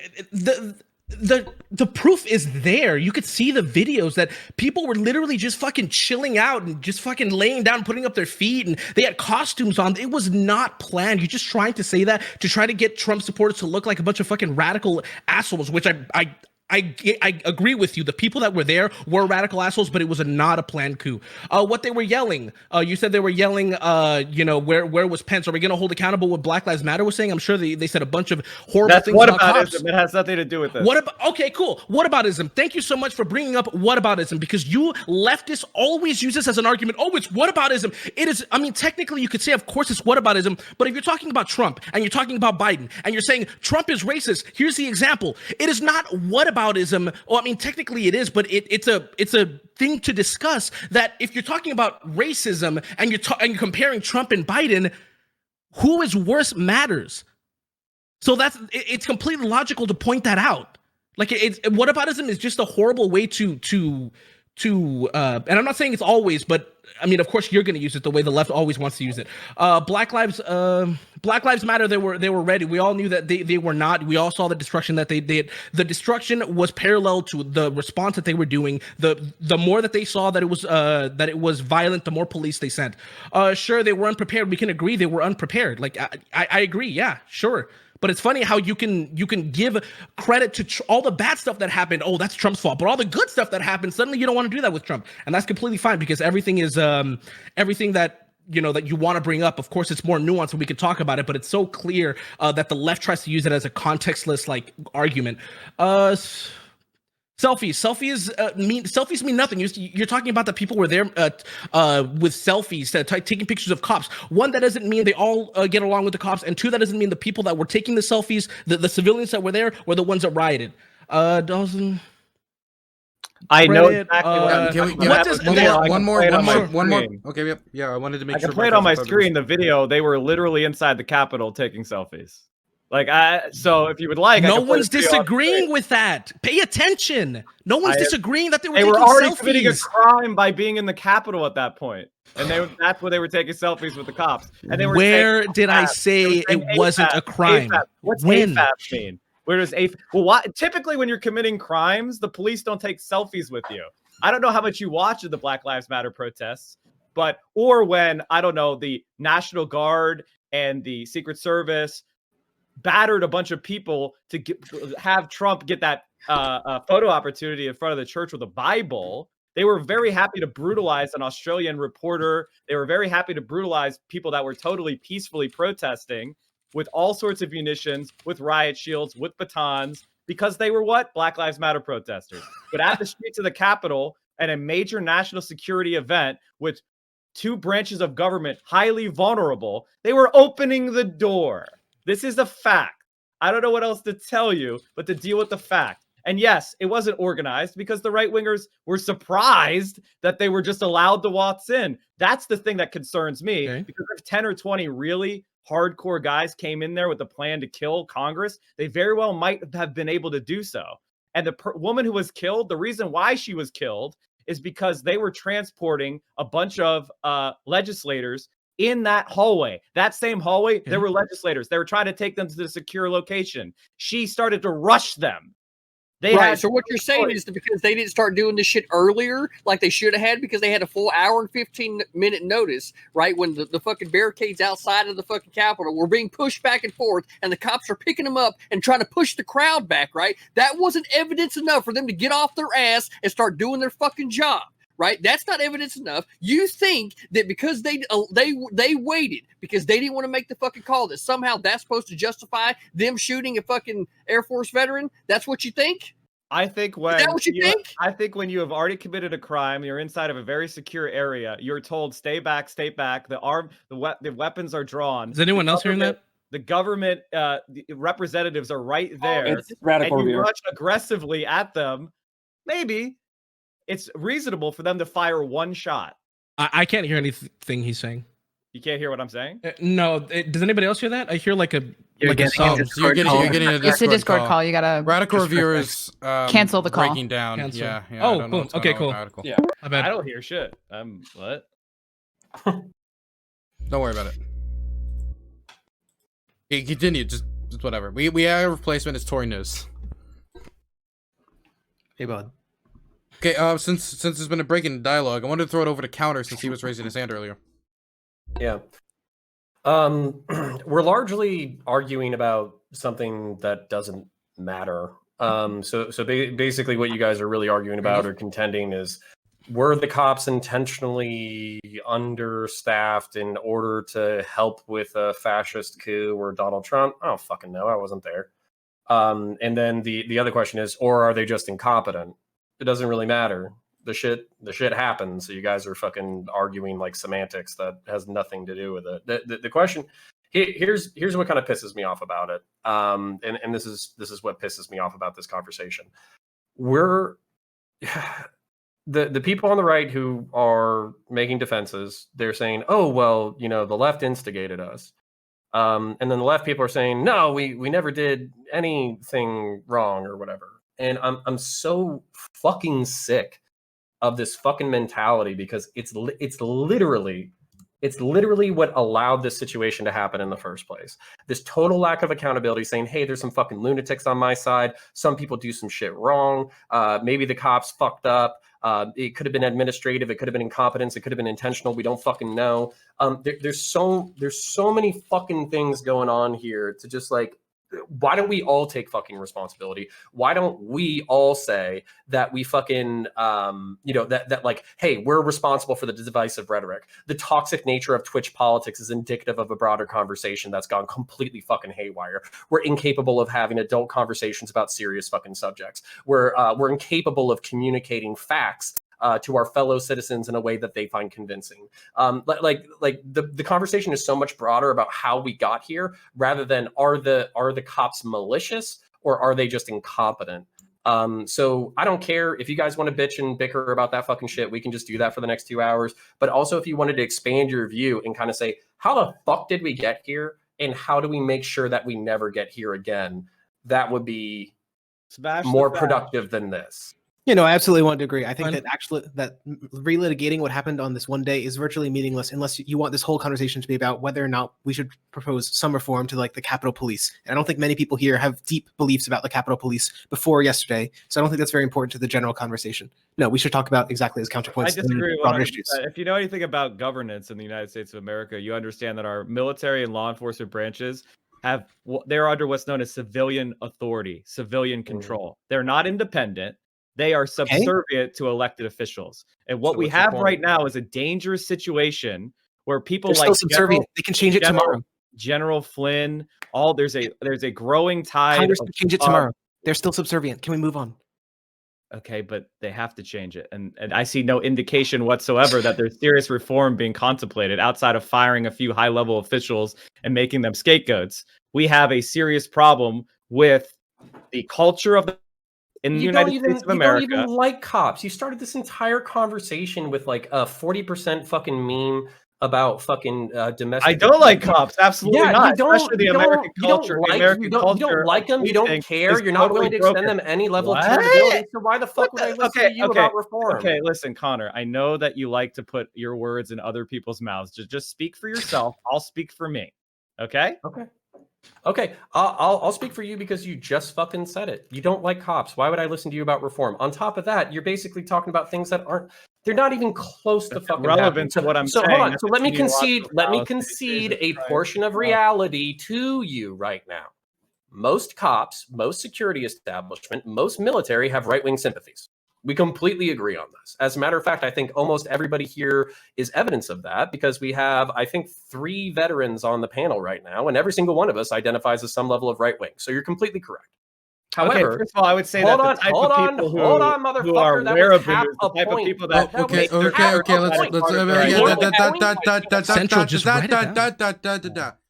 the proof is there. You could see the videos that people were literally just fucking chilling out and just fucking laying down, putting up their feet, and they had costumes on. It was not planned. You're just trying to say that to try to get Trump supporters to look like a bunch of fucking radical assholes, which I agree with you. The people that were there were radical assholes, but it was not a planned coup. What they were yelling, you said they were yelling, where was Pence? Are we going to hold accountable what Black Lives Matter was saying? I'm sure they said a bunch of horrible things about cops. It has nothing to do with this. Okay, cool. Whataboutism. Thank you so much for bringing up whataboutism, because you leftists always use this as an argument. Oh, it's whataboutism. It is. I mean, technically, you could say, of course, it's whataboutism. But if you're talking about Trump and you're talking about Biden and you're saying Trump is racist, here's the example. It is not whataboutism whataboutism. Well, I mean, technically it is, but it's a thing to discuss. That if you're talking about racism and you're comparing Trump and Biden, who is worse matters. So it's completely logical to point that out. Like whataboutism is just a horrible way to and I'm not saying it's always, but I mean, of course you're going to use it the way the left always wants to use it. Black Lives Matter. They were ready. We all knew that they were not. We all saw the destruction that they did. The destruction was parallel to the response that they were doing. The more that they saw that it was violent, the more police they sent. Sure, they were unprepared. We can agree they were unprepared. Like I agree. Yeah, sure. But it's funny how you can give credit to all the bad stuff that happened. Oh, that's Trump's fault. But all the good stuff that happened, suddenly you don't want to do that with Trump, and that's completely fine because everything is everything that that you want to bring up. Of course, it's more nuanced, and we can talk about it. But it's so clear that the left tries to use it as a contextless argument. Selfies mean nothing. You're talking about the people who were there with selfies, taking pictures of cops. One, that doesn't mean they all get along with the cops, and two, that doesn't mean the people that were taking the selfies, the civilians that were there, were the ones that rioted. Dawson. I know exactly one more? Okay, yeah. I wanted to make sure. I can play it on my screen. The video, they were literally inside the Capitol taking selfies. So if you would like, no one's disagreeing with that. Pay attention. No one's disagreeing that they were already selfies. Committing a crime by being in the Capitol at that point, and that's where they were taking selfies with the cops. And they were where did I say it wasn't a crime? What's AFAB mean? Where does AFAB? Well, typically when you're committing crimes, the police don't take selfies with you. I don't know how much you watch of the Black Lives Matter protests, or when the National Guard and the Secret Service battered a bunch of people to have Trump get that photo opportunity in front of the church with a Bible. They were very happy to brutalize an Australian reporter. They were very happy to brutalize people that were totally peacefully protesting with all sorts of munitions, with riot shields, with batons, because they were Black Lives Matter protesters. But at the streets of the Capitol and a major national security event with two branches of government highly vulnerable, they were opening the door. This is a fact. I don't know what else to tell you, but to deal with the fact. And yes, it wasn't organized because the right-wingers were surprised that they were just allowed to waltz in. That's the thing that concerns me. Okay. Because if 10 or 20 really hardcore guys came in there with a plan to kill Congress, they very well might have been able to do so. And the woman who was killed, the reason why she was killed is because they were transporting a bunch of legislators in that hallway. That same hallway, there were legislators. They were trying to take them to the secure location. She started to rush them. So what you're saying is that because they didn't start doing this shit earlier, like they should have had, because they had a full hour and 15-minute notice, right? When the fucking barricades outside of the fucking Capitol were being pushed back and forth, and the cops are picking them up and trying to push the crowd back, right? That wasn't evidence enough for them to get off their ass and start doing their fucking job. Right, that's not evidence enough. You think that because they waited because they didn't want to make the fucking call, that somehow that's supposed to justify them shooting a fucking Air Force veteran? That's what you think? I think is that what you think? I think when you have already committed a crime, you're inside of a very secure area. You're told stay back, stay back. The weapons are drawn. Is anyone else hearing that? The government the representatives are right there. It's radical and you rush aggressively at them. Maybe it's reasonable for them to fire one shot. I can't hear anything he's saying. You can't hear what I'm saying? No. Does anybody else hear that? I hear like a You're getting a Discord it's a Discord call. You gotta radical reviewers cancel the call. Breaking down. Cancel. Yeah. Oh, boom. Okay, cool. Yeah. I don't hear shit. What? Don't worry about it. Okay, continue. Just whatever. We have a replacement. It's Tory News. Hey, bud. Okay, since there's been a break in dialogue, I wanted to throw it over to Counter since he was raising his hand earlier. Yeah. We're largely arguing about something that doesn't matter. Basically what you guys are really arguing about or contending is, were the cops intentionally understaffed in order to help with a fascist coup or Donald Trump? I don't fucking know. I wasn't there. And then the other question is, or are they just incompetent? It doesn't really matter. The shit happens. So you guys are fucking arguing like semantics that has nothing to do with it. The question here's what kind of pisses me off about it. And this is what pisses me off about this conversation. we're the people on the right who are making defenses, they're saying, oh, well, you know, the left instigated us. And then the left people are saying, no, we never did anything wrong or whatever. And I'm so fucking sick of this fucking mentality, because it's literally what allowed this situation to happen in the first place. This total lack of accountability, saying, hey, there's some fucking lunatics on my side. Some people do some shit wrong. Maybe the cops fucked up. It could have been administrative. It could have been incompetence. It could have been intentional. We don't fucking know. There's so many fucking things going on here to just like, why don't we all take fucking responsibility? Why don't we all say that we fucking, that like, hey, we're responsible for the divisive rhetoric. The toxic nature of Twitch politics is indicative of a broader conversation that's gone completely fucking haywire. We're incapable of having adult conversations about serious fucking subjects. We're incapable of communicating facts to our fellow citizens in a way that they find convincing. The conversation is so much broader about how we got here, rather than are the cops malicious or are they just incompetent? So I don't care if you guys want to bitch and bicker about that fucking shit. We can just do that for the next 2 hours. But also, if you wanted to expand your view and kind of say, how the fuck did we get here, and how do we make sure that we never get here again? That would be more productive than this. You know, I absolutely want to agree. I think that relitigating what happened on this one day is virtually meaningless unless you want this whole conversation to be about whether or not we should propose some reform to like the Capitol Police. And I don't think many people here have deep beliefs about the Capitol Police before yesterday. So I don't think that's very important to the general conversation. No, we should talk about exactly as counterpoints. I disagree with broader issues. If you know anything about governance in the United States of America, you understand that our military and law enforcement branches they're under what's known as civilian authority, civilian control. They're not independent. They are subservient to elected officials. And what we have right now is a dangerous situation where people like subservient. They can change it tomorrow. General Flynn, there's a growing tide. Congress can change it tomorrow. They're still subservient. Can we move on? Okay, but they have to change it. And I see no indication whatsoever that there's serious reform being contemplated outside of firing a few high-level officials and making them scapegoats. We have a serious problem with the culture of in the United States of America. You don't even like cops. You started this entire conversation with like a 40% fucking meme about fucking domestic. I don't like cops. Absolutely not. You don't, especially the American culture. You don't like them. You don't care. You're not willing to extend them any level of accountability. So why the fuck would I listen to you about reform? Okay, listen, Connor. I know that you like to put your words in other people's mouths. Just speak for yourself. I'll speak for me. Okay. Okay, I'll speak for you because you just fucking said it. You don't like cops. Why would I listen to you about reform? On top of that, you're basically talking about things that they're not even close to fucking relevant to what I'm saying. Hold on. So let me concede a portion of reality to you right now. Most cops, most security establishment, most military have right-wing sympathies. We completely agree on this. As a matter of fact, I think almost everybody here is evidence of that, because we have, I think, 3 veterans on the panel right now, and every single one of us identifies as some level of right wing. So you're completely correct. However, first of all, I would say that the type of people who are aware of the news, the type of people that Central just I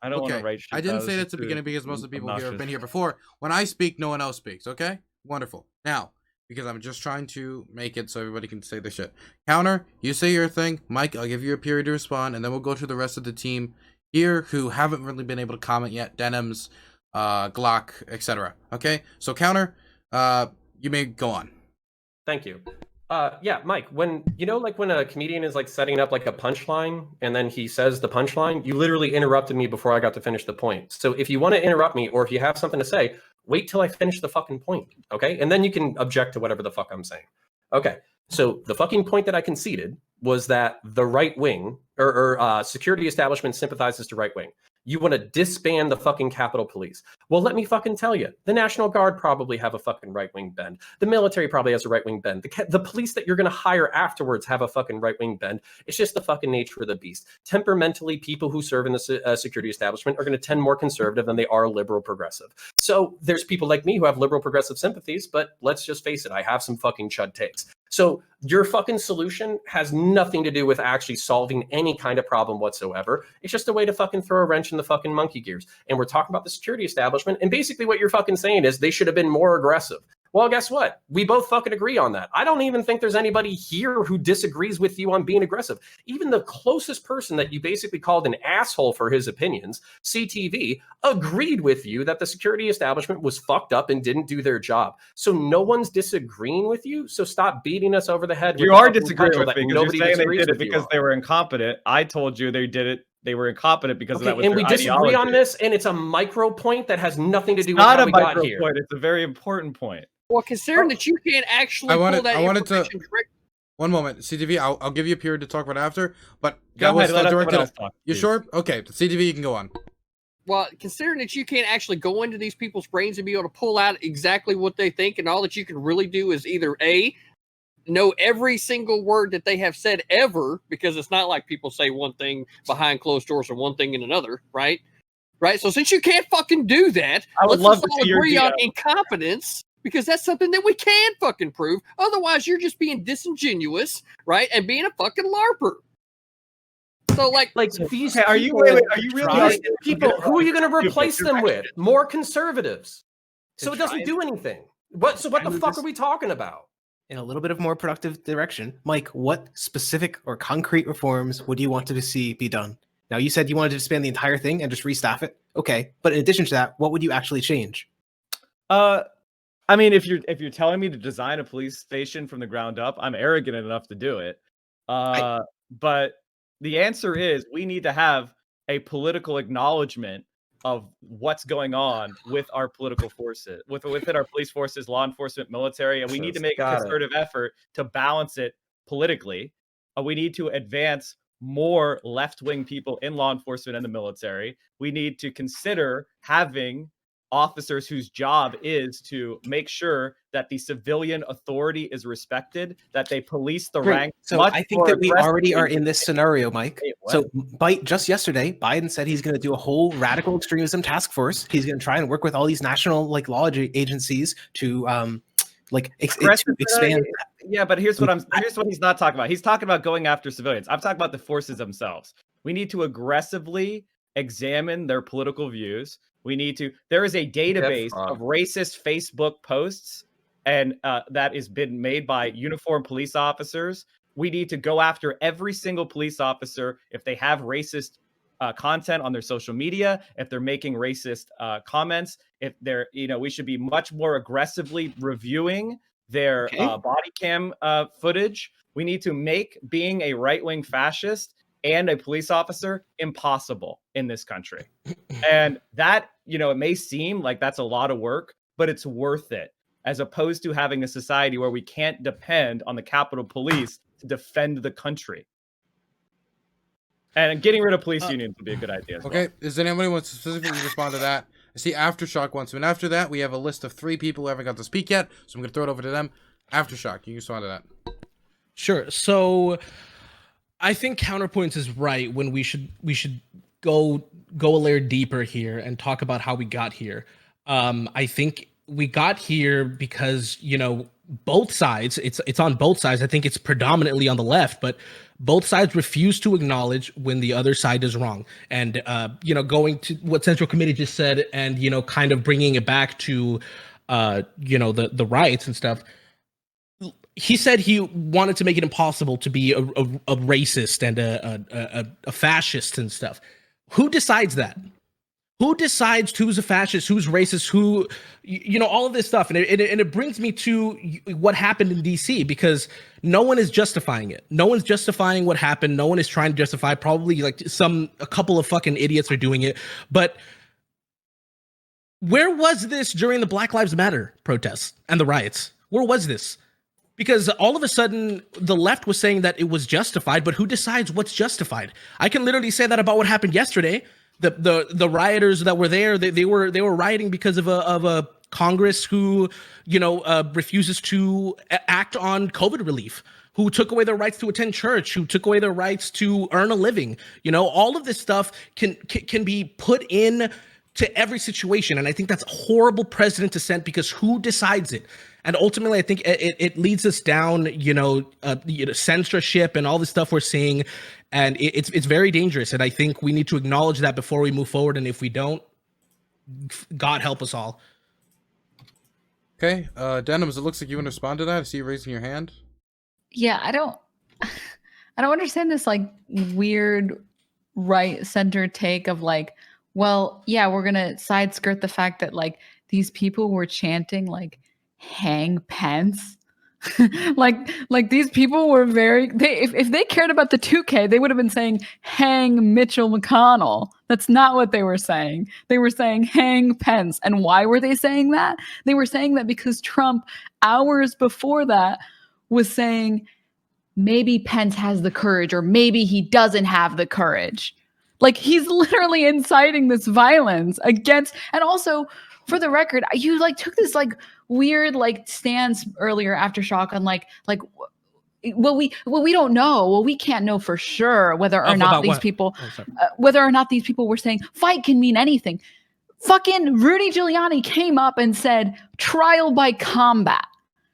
don't want to write shit. I didn't say that at the beginning because most of the people here have been here before. When I speak, no one else speaks. Okay, wonderful. Now, because I'm just trying to make it so everybody can say their shit. Counter, you say your thing. Mike, I'll give you a period to respond, and then we'll go to the rest of the team here who haven't really been able to comment yet. Denims, Glock, etc. Okay, so Counter, you may go on. Thank you. Yeah, Mike, when a comedian is like setting up like a punchline and then he says the punchline, you literally interrupted me before I got to finish the point. So if you want to interrupt me, or if you have something to say, wait till I finish the fucking point, okay? And then you can object to whatever the fuck I'm saying. Okay, so the fucking point that I conceded was that the right wing or security establishment sympathizes to right wing. You want to disband the fucking Capitol Police. Well, let me fucking tell you, the National Guard probably have a fucking right-wing bend. The military probably has a right-wing bend. The police that you're going to hire afterwards have a fucking right-wing bend. It's just the fucking nature of the beast. Temperamentally, people who serve in the security establishment are going to tend more conservative than they are liberal progressive. So there's people like me who have liberal progressive sympathies, but let's just face it, I have some fucking chud takes. So your fucking solution has nothing to do with actually solving any kind of problem whatsoever. It's just a way to fucking throw a wrench in the fucking monkey gears. And we're talking about the security establishment. And basically what you're fucking saying is they should have been more aggressive. Well, guess what? We both fucking agree on that. I don't even think there's anybody here who disagrees with you on being aggressive. Even the closest person that you basically called an asshole for his opinions, CTV, agreed with you that the security establishment was fucked up and didn't do their job. So no one's disagreeing with you. So stop beating us over the head. You with are the fucking disagreeing cudgel with that me because nobody you're saying they disagrees did it with you because on. they were incompetent. I told you they did it. They were incompetent because of that was and their we disagree ideology. on this, and it's a micro point that has nothing to do with Not how a we got micro here. point. It's a very important point. Well, considering that you can't actually pull that information direct. One moment, CTV. I'll give you a period to talk about after, but Go ahead, let everyone else talk, You please. sure? Okay, CTV, you can go on. Well, considering that you can't actually go into these people's brains and be able to pull out exactly what they think, and all that you can really do is either A, know every single word that they have said ever, because it's not like people say one thing behind closed doors and one thing in another, right? Right. So since you can't fucking do that, let's just all agree on incompetence, because that's something that we can fucking prove. Otherwise, you're just being disingenuous, right? And being a fucking LARPer. So like these are you really people? Who are you going to replace them with? More conservatives. So it doesn't do anything. What the fuck are we talking about? In a little bit of more productive direction, Mike, what specific or concrete reforms would you want to see be done? Now, you said you wanted to expand the entire thing and just restaff it. Okay, but in addition to that, what would you actually change? I mean, if you're telling me to design a police station from the ground up, I'm arrogant enough to do it. But the answer is we need to have a political acknowledgement of what's going on with our political forces, within our police forces, law enforcement, military, and we need to make a concerted effort to balance it politically. We need to advance more left-wing people in law enforcement and the military. We need to consider having officers whose job is to make sure that the civilian authority is respected, that they police the ranks. So I think that we already are in this scenario, Mike. So just yesterday, Biden said he's going to do a whole radical extremism task force. He's going to try and work with all these national law agencies to expand. Yeah, but here's what he's not talking about. He's talking about going after civilians. I'm talking about the forces themselves. We need to aggressively examine their political views. There is a database of racist Facebook posts, and that has been made by uniformed police officers. We need to go after every single police officer if they have racist content on their social media, if they're making racist comments, if they're, we should be much more aggressively reviewing their body cam footage. We need to make being a right-wing fascist and a police officer impossible in this country. And that, it may seem like that's a lot of work, but it's worth it, as opposed to having a society where we can't depend on the Capitol Police to defend the country. And getting rid of police unions would be a good idea as well. Does anybody want to specifically respond to that? I see Aftershock wants to. And after that, we have a list of 3 people who haven't got to speak yet, so I'm going to throw it over to them. Aftershock, you can respond to that. Sure. So I think CounterPoints is right when we should go a layer deeper here and talk about how we got here. I think we got here because, both sides, it's on both sides. I think it's predominantly on the left, but both sides refuse to acknowledge when the other side is wrong. And, going to what Central Committee just said and, kind of bringing it back to, the riots and stuff. He said he wanted to make it impossible to be a racist and a fascist and stuff. Who decides that? Who decides who's a fascist, who's racist, who, all of this stuff. And it brings me to what happened in DC, because no one is justifying it. No one's justifying what happened. No one is trying to justify. Probably a couple of fucking idiots are doing it. But where was this during the Black Lives Matter protests and the riots? Where was this? Because all of a sudden, the left was saying that it was justified, but who decides what's justified? I can literally say that about what happened yesterday. The rioters that were there, they were rioting because of a Congress who, refuses to act on COVID relief, who took away their rights to attend church, who took away their rights to earn a living. All of this stuff can be put in to every situation, and I think that's a horrible precedent to set, because who decides it? And ultimately, I think it leads us down, censorship and all the stuff we're seeing, and it's very dangerous. And I think we need to acknowledge that before we move forward. And if we don't, God help us all. Okay, Denims, it looks like you want to respond to that. I see you raising your hand. Yeah, I don't understand this like weird right center take of like, well, yeah, we're gonna side skirt the fact that like these people were chanting like hang Pence. like these people were if they cared about the 2K, they would have been saying hang Mitchell McConnell. That's not what they were saying. They were saying hang Pence. And why were they saying that? They were saying that because Trump hours before that was saying maybe Pence has the courage or maybe he doesn't have the courage. Like he's literally inciting this violence against, and also for the record, you like took this like weird like stance earlier Aftershock on like well we don't know. Well, we can't know for sure whether or not these people were saying fight can mean anything. Fucking Rudy Giuliani came up and said trial by combat.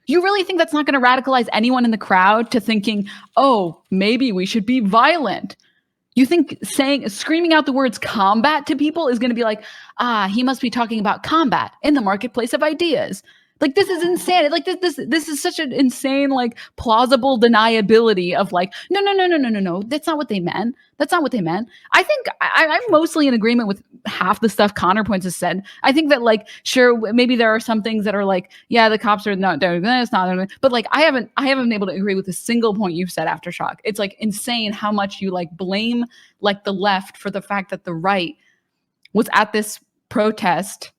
You really think that's not going to radicalize anyone in the crowd to thinking, oh, maybe we should be violent? You think screaming out the words combat to people is going to be like, he must be talking about combat in the marketplace of ideas. Like, this is insane. Like, this is such an insane, like, plausible deniability of like, no. That's not what they meant. That's not what they meant. I think I'm mostly in agreement with half the stuff CounterPoints has said. I think that, like, sure, maybe there are some things that are like, yeah, the cops are not doing this, but like, I haven't been able to agree with a single point you've said, Aftershock. It's like insane how much you like blame like the left for the fact that the right was at this protest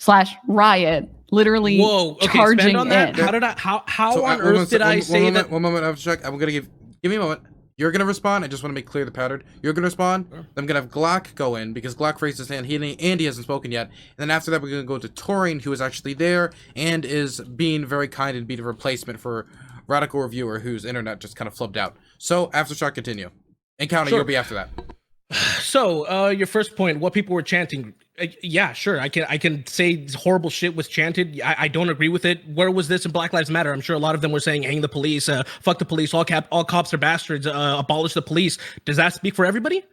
/ riot literally charging on that. in. How on earth did I say that? One moment, Aftershock. I'm gonna give me a moment. You're gonna respond. I just want to make clear the pattern. You're gonna respond. Sure. I'm gonna have Glock go in because Glock raised his hand. He hasn't spoken yet. And then after that, we're gonna go to Taurine, who is actually there and is being very kind and being a replacement for Radical Reviewer, whose internet just kind of flubbed out. So Aftershock, continue. And Counter, sure. You'll be after that. So, your first point, what people were chanting. Yeah, sure. I can say horrible shit was chanted. I don't agree with it. Where was this in Black Lives Matter? I'm sure a lot of them were saying, hang the police, fuck the police, all cops are bastards, abolish the police. Does that speak for everybody?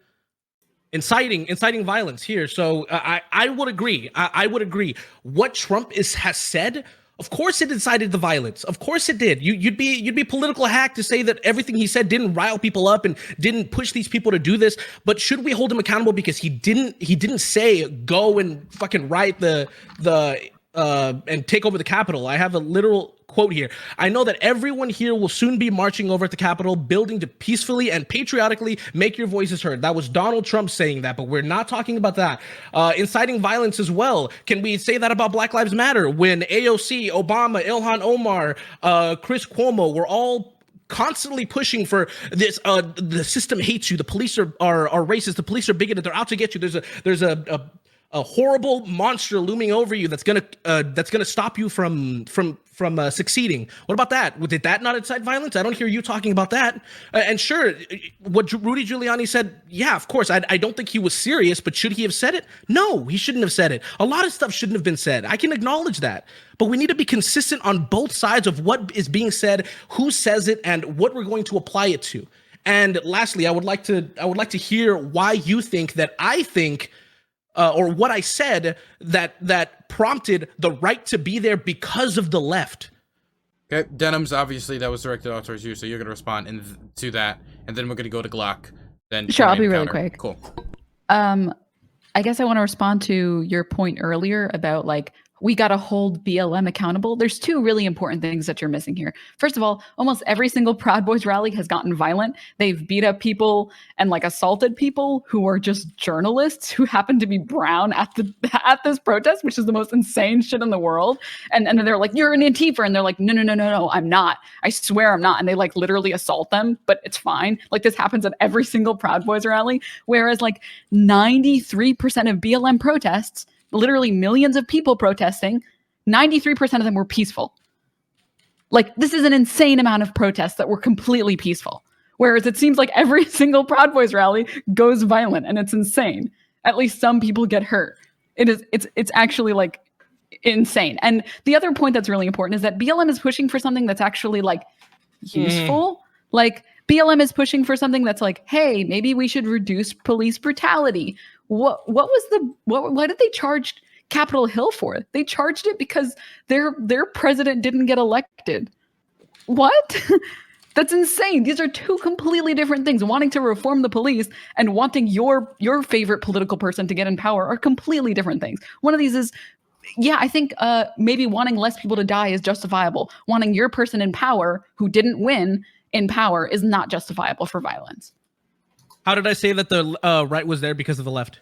Inciting violence here. So I would agree. I would agree. What Trump has said, of course it incited the violence. Of course it did. You'd be political hack to say that everything he said didn't rile people up and didn't push these people to do this. But should we hold him accountable because he didn't say go and fucking riot the and take over the Capitol? I have a literal quote here. I know that everyone here will soon be marching over at the Capitol building to peacefully and patriotically make your voices heard. That was Donald Trump saying that, but we're not talking about that. Inciting violence as well. Can we say that about Black Lives Matter? When AOC, Obama, Ilhan Omar, Chris Cuomo were all constantly pushing for this, the system hates you, the police are racist, the police are bigoted, they're out to get you. There's a horrible monster looming over you that's gonna stop you from succeeding. What about that? Did that not incite violence? I don't hear you talking about that. And sure, what Rudy Giuliani said, yeah, of course. I don't think he was serious, but should he have said it? No, he shouldn't have said it. A lot of stuff shouldn't have been said. I can acknowledge that. But we need to be consistent on both sides of what is being said, who says it, and what we're going to apply it to. And lastly, I would like to hear why you think that I think or what I said that prompted the right to be there because of the left. Okay, Denims, obviously that was directed out towards you, so you're going to respond to that, and then we're going to go to Glock. Then sure, I'll be really quick. Cool. I guess I want to respond to your point earlier about like we got to hold BLM accountable. There's two really important things that you're missing here. First of all, almost every single Proud Boys rally has gotten violent. They've beat up people and like assaulted people who are just journalists who happen to be brown at this protest, which is the most insane shit in the world. And then they're like, you're an Antifa. And they're like, no, I'm not. I swear I'm not. And they like literally assault them, but it's fine. Like this happens at every single Proud Boys rally. Whereas like 93% of BLM protests, literally millions of people protesting, 93% of them were peaceful. Like, this is an insane amount of protests that were completely peaceful. Whereas it seems like every single Proud Boys rally goes violent, and it's insane. At least some people get hurt. It's actually like insane. And the other point that's really important is that BLM is pushing for something that's actually like useful. Like BLM is pushing for something that's like, hey, maybe we should reduce police brutality. What did they charge Capitol Hill for? They charged it because their president didn't get elected. What? That's insane. These are two completely different things. Wanting to reform the police and wanting your favorite political person to get in power are completely different things. One of these is, yeah, I think maybe wanting less people to die is justifiable. Wanting your person in power who didn't win in power is not justifiable for violence. How did I say that the right was there because of the left?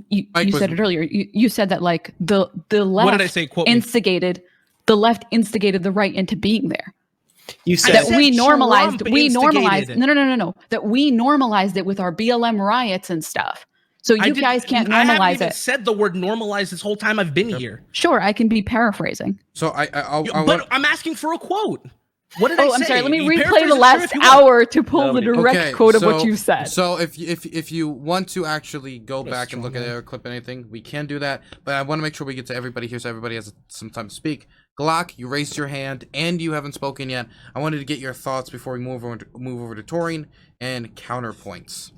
You said it earlier. You said that like the left What did I say? Quote instigated the left instigated the right into being there. You said that we normalized. Trump We normalized. instigated No. That we normalized it with our BLM riots and stuff. So you guys can't I haven't normalize even it. said the word normalize this whole time I've been here. Sure, I can be paraphrasing. So But I'm asking for a quote. What did I say? I'm sorry. Let me You replay paraphrase the it, last sure, if you want. hour to pull the direct quote of what you said. So if you want to actually go back and look at it or clip anything, we can do that. But I want to make sure we get to everybody here so everybody has some time to speak. Glock, you raised your hand and you haven't spoken yet. I wanted to get your thoughts before we move over to Taurine and CounterPoints.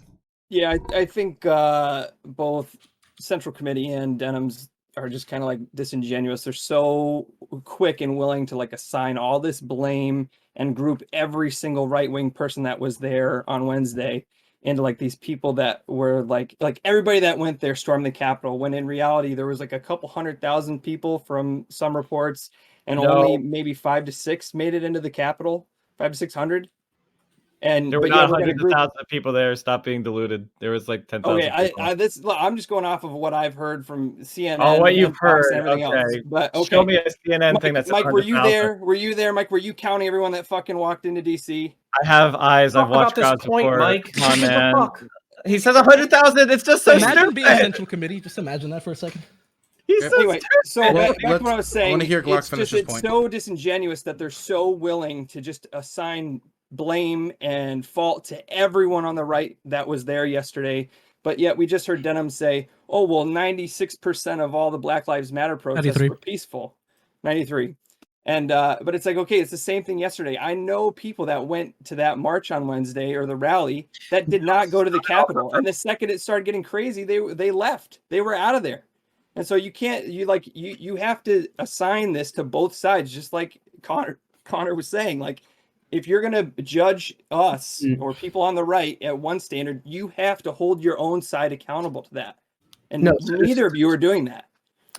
Yeah, I think both Central Committee and Denims are just kind of like disingenuous. They're so quick and willing to like assign all this blame and group every single right-wing person that was there on Wednesday into like these people that were like everybody that went there stormed the Capitol, when in reality there was like a couple 100,000 people from some reports, and only maybe 5 to 6 made it into the Capitol, 500 to 600. And there were not hundreds of thousands of people there. Stop being deluded. There was like 10,000. Okay, I'm just going off of what I've heard from CNN. Oh, what you've heard, and everything else. But okay, show me a CNN Mike, thing that's Mike. Were you 100,000. there? Were you there, Mike? Were you counting everyone that fucking walked into DC? I have eyes. I've watched crowds before. Mike. Come on, man. He says 100,000. It's just so Imagine stupid. being a Central Committee. Just imagine that for a second. He's so Anyway, so stupid. back to what I was saying. I want to hear Glock finish his It's point. so disingenuous that they're so willing to just assign blame and fault to everyone on the right that was there yesterday. But yet we just heard Denham say, oh, well, 96% of all the Black Lives Matter protests 93. were peaceful. 93. And but it's like, okay, it's the same thing yesterday. I know people that went to that march on Wednesday or the rally that did not go to the Capitol. And the second it started getting crazy, they left. They were out of there. And so you can't, you have to assign this to both sides, just like Connor was saying. Like, if you're going to judge us or people on the right at one standard, you have to hold your own side accountable to that. And neither of you are doing that.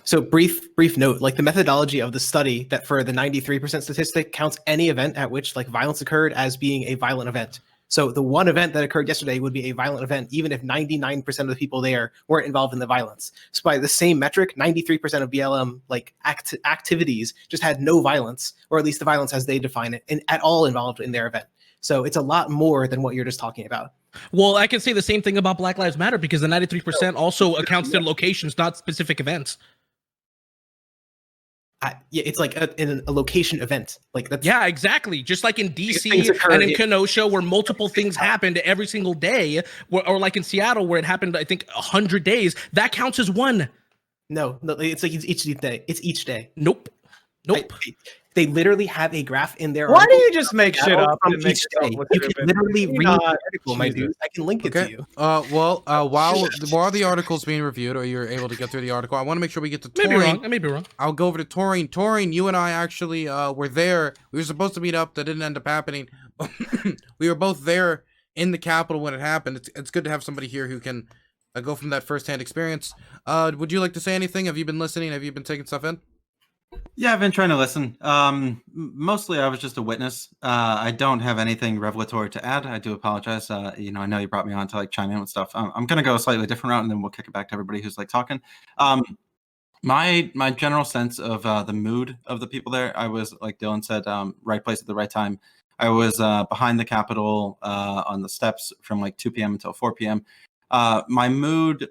So brief note, like the methodology of the study that for the 93% statistic counts any event at which like violence occurred as being a violent event. So the one event that occurred yesterday would be a violent event, even if 99% of the people there weren't involved in the violence. So by the same metric, 93% of BLM like activities just had no violence, or at least the violence as they define it, and at all involved in their event. So it's a lot more than what you're just talking about. Well, I can say the same thing about Black Lives Matter because the 93% also accounts to locations, not specific events. Yeah, it's like a location event. Like that's yeah, exactly. Just like in DC and in Kenosha, where multiple things happened every single day, or like in Seattle, where it happened, I think 100 days. That counts as one. No, it's like each day. It's each day. Nope. They literally have a graph in there. Why do you just make shit up? From each day. You can literally read the article, my dude. I can link it to you. While the article's being reviewed, or you're able to get through the article, I want to make sure we get to Taurine. I may be wrong. I'll go over to Taurine. Taurine, you and I actually were there. We were supposed to meet up. That didn't end up happening. We were both there in the Capitol when it happened. It's good to have somebody here who can go from that firsthand experience. Would you like to say anything? Have you been listening? Have you been taking stuff in? Yeah, I've been trying to listen. Mostly I was just a witness. I don't have anything revelatory to add. I do apologize. I know you brought me on to like chime in with stuff. I'm going to go a slightly different route and then we'll kick it back to everybody who's like talking. My general sense of the mood of the people there, I was, like Dylan said, right place at the right time. I was behind the Capitol on the steps from like 2 p.m. until 4 p.m. My mood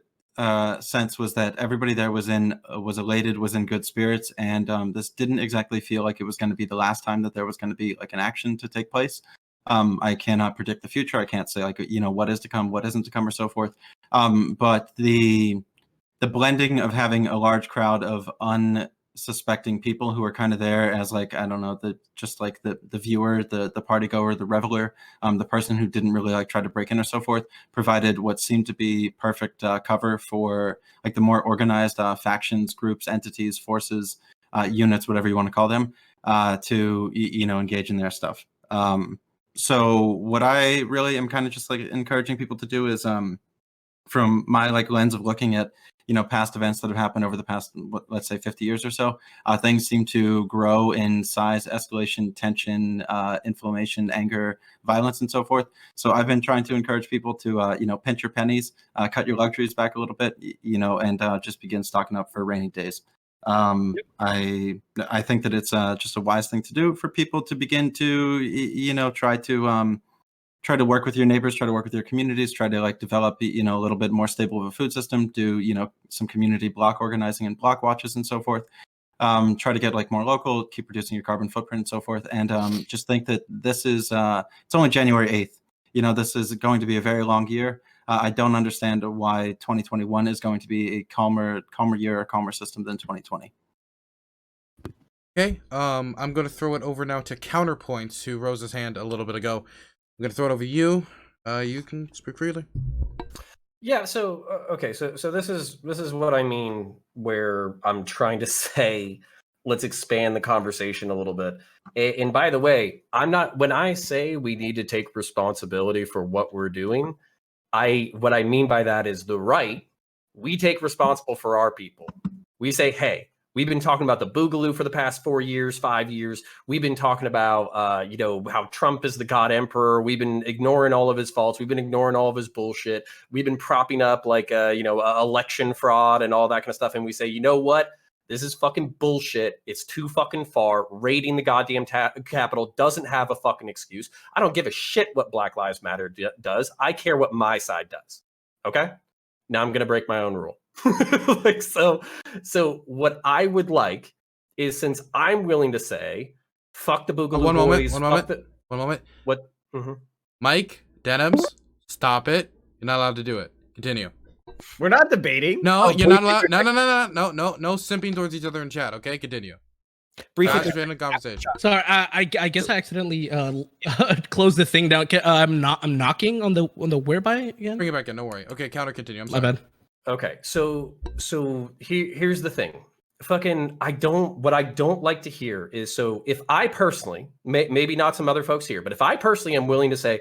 sense was that everybody there was elated, was in good spirits, and this didn't exactly feel like it was going to be the last time that there was going to be like an action to take place. I cannot predict the future. I can't say like what is to come, what isn't to come, or so forth. But the blending of having a large crowd of suspecting people who are kind of there as like, I don't know, the viewer, the party goer, the reveler, the person who didn't really like try to break in or so forth, provided what seemed to be perfect cover for like the more organized factions, groups, entities, forces, units, whatever you want to call them, to engage in their stuff. So what I really am kind of just like encouraging people to do is, from my like lens of looking at past events that have happened over the past, let's say 50 years or so, things seem to grow in size, escalation, tension, inflammation, anger, violence, and so forth. So I've been trying to encourage people to pinch your pennies, cut your luxuries back a little bit, and just begin stocking up for rainy days. I think that it's just a wise thing to do for people to begin to try to work with your neighbors, try to work with your communities, try to like develop a little bit more stable of a food system, do some community block organizing and block watches and so forth. Try to get like more local, keep reducing your carbon footprint and so forth, and just think that this is it's only January 8th. This is going to be a very long year. I don't understand why 2021 is going to be a calmer year, a calmer system than 2020. Okay, I'm going to throw it over now to CounterPoints, who rose his hand a little bit ago. I'm going to throw it over to you. You can speak freely. Yeah. So okay. So this is what I mean, where I'm trying to say, let's expand the conversation a little bit. And by the way, when I say we need to take responsibility for what we're doing, what I mean by that is the right. We take responsible for our people. We say, hey, we've been talking about the boogaloo for the past 4 years, 5 years. We've been talking about, how Trump is the God Emperor. We've been ignoring all of his faults. We've been ignoring all of his bullshit. We've been propping up like, election fraud and all that kind of stuff. And we say, you know what? This is fucking bullshit. It's too fucking far. Raiding the goddamn Capitol doesn't have a fucking excuse. I don't give a shit what Black Lives Matter does. I care what my side does. Okay? Now I'm going to break my own rule. So what I would like is, since I'm willing to say, fuck the Boogaloo boys. One moment. What? Mm-hmm. Mike, Denims, stop it. You're not allowed to do it. Continue. We're not debating. No, you're not allowed. No simping towards each other in chat. Okay, continue. Briefly, conversation. Sorry, I guess I accidentally closed the thing down. I'm knocking on the whereby again. Bring it back in. Don't worry. Okay, continue. I'm sorry. My bad. Okay, so here's the thing. What I don't like to hear is, so if I personally, maybe not some other folks here, but if I personally am willing to say,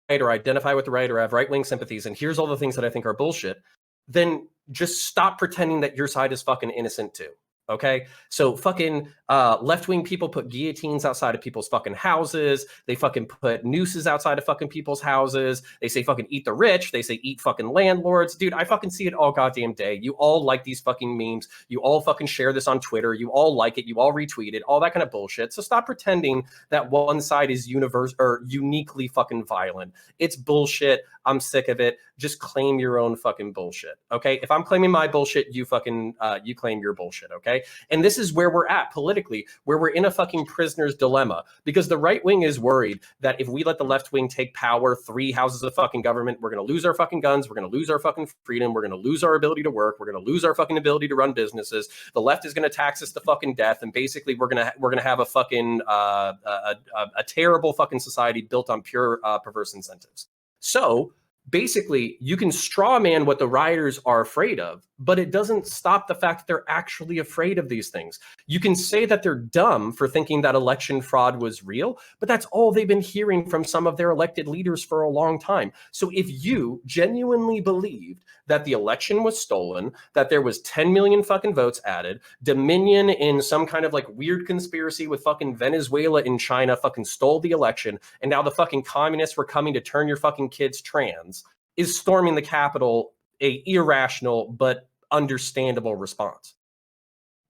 right, or identify with the right, or have right-wing sympathies, and here's all the things that I think are bullshit, then just stop pretending that your side is fucking innocent too. Okay, so fucking left-wing people put guillotines outside of people's fucking houses. They fucking put nooses outside of fucking people's houses. They say fucking eat the rich. They say eat fucking landlords. Dude, I fucking see it all goddamn day. You all like these fucking memes. You all fucking share this on Twitter. You all like it. You all retweet it. All that kind of bullshit. So stop pretending that one side is uniquely fucking violent. It's bullshit. I'm sick of it. Just claim your own fucking bullshit. Okay, if I'm claiming my bullshit, you fucking you claim your bullshit. Okay. And this is where we're at politically, where we're in a fucking prisoner's dilemma, because the right wing is worried that if we let the left wing take power, 3 houses of fucking government, we're going to lose our fucking guns. We're going to lose our fucking freedom. We're going to lose our ability to work. We're going to lose our fucking ability to run businesses. The left is going to tax us to fucking death. And basically we're going to have a fucking a terrible fucking society built on pure perverse incentives. So basically, you can straw man what the rioters are afraid of, but it doesn't stop the fact that they're actually afraid of these things. You can say that they're dumb for thinking that election fraud was real, but that's all they've been hearing from some of their elected leaders for a long time. So if you genuinely believed that the election was stolen, that there was 10 million fucking votes added, Dominion in some kind of like weird conspiracy with fucking Venezuela and China fucking stole the election, and now the fucking communists were coming to turn your fucking kids trans, is storming the Capitol a irrational but understandable response?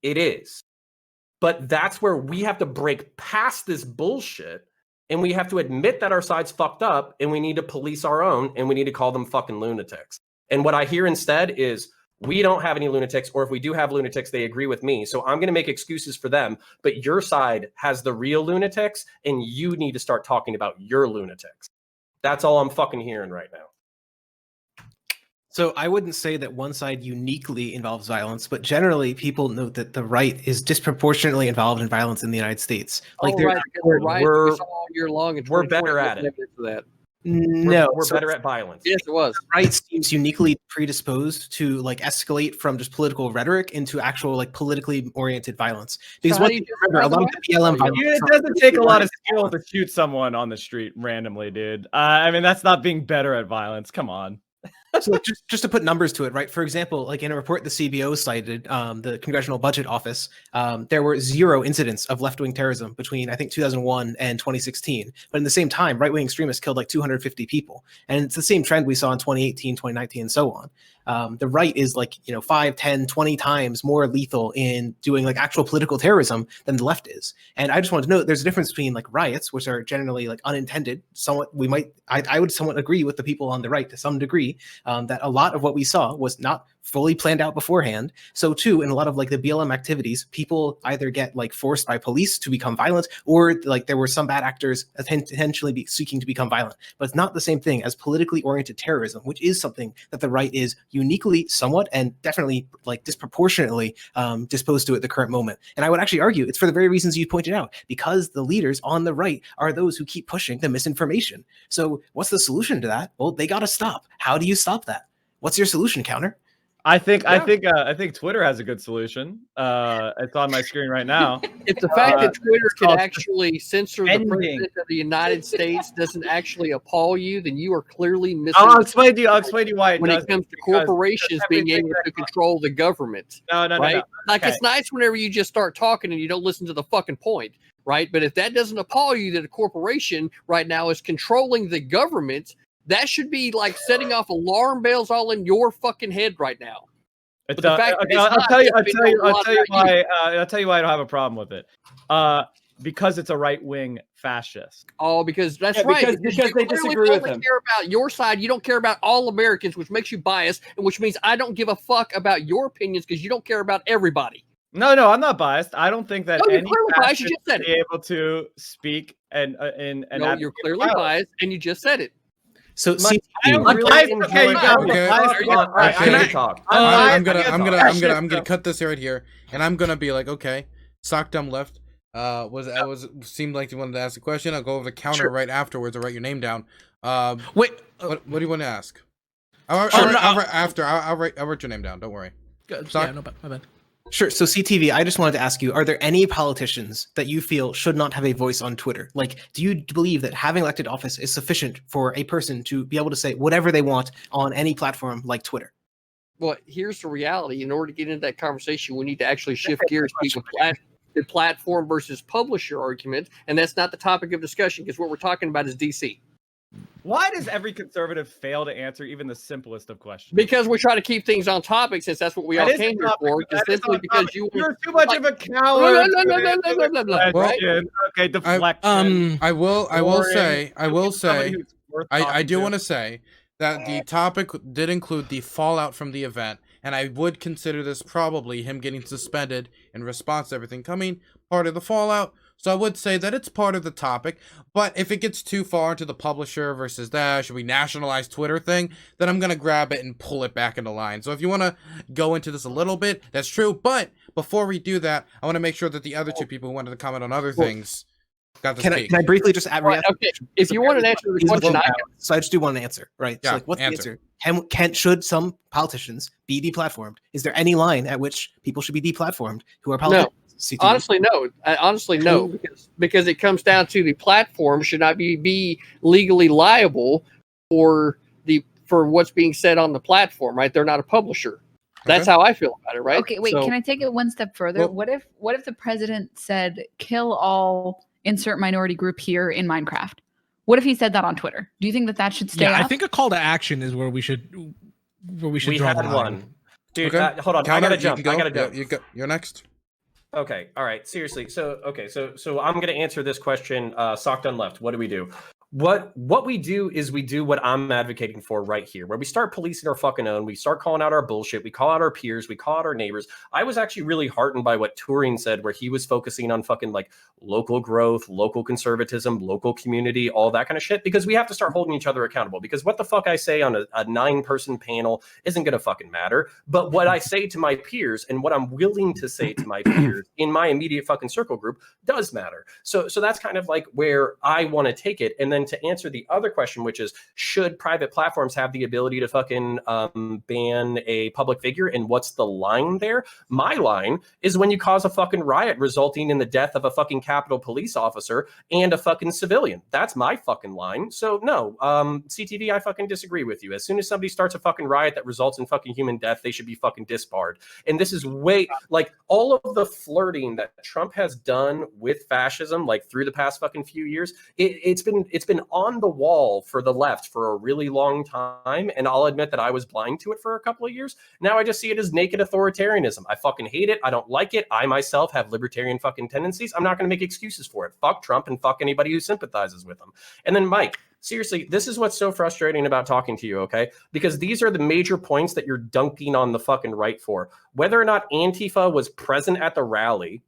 It is. But that's where we have to break past this bullshit, and we have to admit that our side's fucked up, and we need to police our own, and we need to call them fucking lunatics. And what I hear instead is, we don't have any lunatics, or if we do have lunatics, they agree with me. So I'm going to make excuses for them, but your side has the real lunatics, and you need to start talking about your lunatics. That's all I'm fucking hearing right now. So I wouldn't say that one side uniquely involves violence, but generally people note that the right is disproportionately involved in violence in the United States. Like All right, because the riots that we saw all year long in we're 2020 better at was it. evidence of that. No, we're so better at violence. Yes, it was. the right seems uniquely predisposed to like escalate from just political rhetoric into actual like politically oriented violence. Because how what do you remember, a lot of the BLM violence. It doesn't take a lot of skill to shoot someone on the street randomly, dude. I mean, that's not being better at violence. Come on. So just to put numbers to it, right? For example, like in a report the CBO cited, the Congressional Budget Office, there were 0 incidents of left-wing terrorism between I think 2001 and 2016. But in the same time, right-wing extremists killed like 250 people, and it's the same trend we saw in 2018, 2019, and so on. The right is like 5, 10, 20 times more lethal in doing like actual political terrorism than the left is. And I just want to note there's a difference between like riots, which are generally like unintended. Somewhat I would somewhat agree with the people on the right to some degree. That a lot of what we saw was not fully planned out beforehand. So too, in a lot of like the BLM activities, people either get like forced by police to become violent, or like there were some bad actors intentionally seeking to become violent. But it's not the same thing as politically oriented terrorism, which is something that the right is uniquely, somewhat, and definitely like disproportionately disposed to at the current moment. And I would actually argue it's for the very reasons you pointed out, because the leaders on the right are those who keep pushing the misinformation. So what's the solution to that? Well, they got to stop. How do you stop that? What's your solution, Counter? I think Twitter has a good solution. It's on my screen right now. If the fact that Twitter can called actually censor the ending. president of the United States doesn't actually appall you, then you are clearly missing. I'll explain to you why it when does. it comes to because corporations being able to control the government. No. Right? Like Okay. it's nice whenever you just start talking and you don't listen to the fucking point, right? But if that doesn't appall you that a corporation right now is controlling the government, that should be like setting off alarm bells all in your fucking head right now. It's, But the fact that it's I'll not, tell you doesn't mean a lot about why. I'll tell you why I don't have a problem with it. Because it's a right-wing fascist. Oh, because that's Yeah, right. because you they clearly disagree with only him. care about your side. You don't care about all Americans, which makes you biased, and which means I don't give a fuck about your opinions because you don't care about everybody. No, I'm not biased. I don't think that No, you're any clearly biased. You fascist just said should be it. able to speak and No, you're advocate clearly violence. biased, and you just said it. So I am really Okay, enjoying you got okay. it. All right, Can I I- can talk. I'm biased. gonna cut this right here, and I'm gonna be like, okay, SocialismDoneLeft. Seemed like you wanted to ask a question. I'll go over the Counter right afterwards. I'll write your name down. Wait. What do you want to ask? I'll write your name down. Don't worry. Yeah, no, my bad. Sure. So CTV, I just wanted to ask you, are there any politicians that you feel should not have a voice on Twitter? Like, do you believe that having elected office is sufficient for a person to be able to say whatever they want on any platform like Twitter? Well, here's the reality. In order to get into that conversation, we need to actually shift gears to the platform versus publisher argument, and that's not the topic of discussion because what we're talking about is DC. Why does every conservative fail to answer even the simplest of questions? Because we try to keep things on topic, since that's what we all That is came a here topic, for. that is Simply a because topic. you You're too much of a coward. No, Deflection. right? Okay, deflection. I will say, Somebody who's worth I talking do to. want to say that the topic did include the fallout from the event, and I would consider this probably him getting suspended in response to everything coming part of the fallout. So I would say that it's part of the topic, but if it gets too far into the publisher versus that, should we nationalize Twitter thing, then I'm going to grab it and pull it back into line. So if you want to go into this a little bit, that's true. But before we do that, I want to make sure that the other two people who wanted to comment on other things got to speak. Can I briefly just add? Right, okay. If you want an answer to the question, so I just do want an answer, right? Yeah, so like, what's answer. the answer? Should some politicians be deplatformed? Is there any line at which people should be deplatformed who are politicians? CTV? honestly, no. Honestly, no. Because it comes down to the platform should not be legally liable for what's being said on the platform, right? They're not a publisher. That's how I feel about it, right? Okay, wait. So- Can I take it one step further? Well- what if the president said, "Kill all insert minority group here in Minecraft"? What if he said that on Twitter? Do you think that should stay? Yeah, I up? think a call to action is where we should We draw had the line. one. Dude, Okay. hold on. Counter, I gotta you jump. can go. I gotta jump. Yeah, you're next. Okay. All right. Seriously. So I'm going to answer this question. SocialismDoneLeft. What do we do? what we do is we do what I'm advocating for right here, where we start policing our fucking own. We start calling out our bullshit. We call out our peers. We call out our neighbors. I was actually really heartened by what Turing said, where he was focusing on fucking like local growth, local conservatism, local community, all that kind of shit, because we have to start holding each other accountable. Because what the fuck I say on a 9-person panel isn't going to fucking matter. But what I say to my peers and what I'm willing to say to my peers in my immediate fucking circle group does matter. So that's kind of like where I want to take it. And then to answer the other question, which is, should private platforms have the ability to fucking ban a public figure? And what's the line there? My line is when you cause a fucking riot resulting in the death of a fucking Capitol police officer and a fucking civilian. That's my fucking line. So no, CTV, I fucking disagree with you. As soon as somebody starts a fucking riot that results in fucking human death, they should be fucking disbarred. And this is way, like, all of the flirting that Trump has done with fascism, like through the past fucking few years, it's been on the wall for the left for a really long time. And I'll admit that I was blind to it for a couple of years. Now I just see it as naked authoritarianism. I fucking hate it. I don't like it. I myself have libertarian fucking tendencies. I'm not going to make excuses for it. Fuck Trump and fuck anybody who sympathizes with him. And then Mike, seriously, this is what's so frustrating about talking to you, okay? Because these are the major points that you're dunking on the fucking right for. Whether or not Antifa was present at the rally,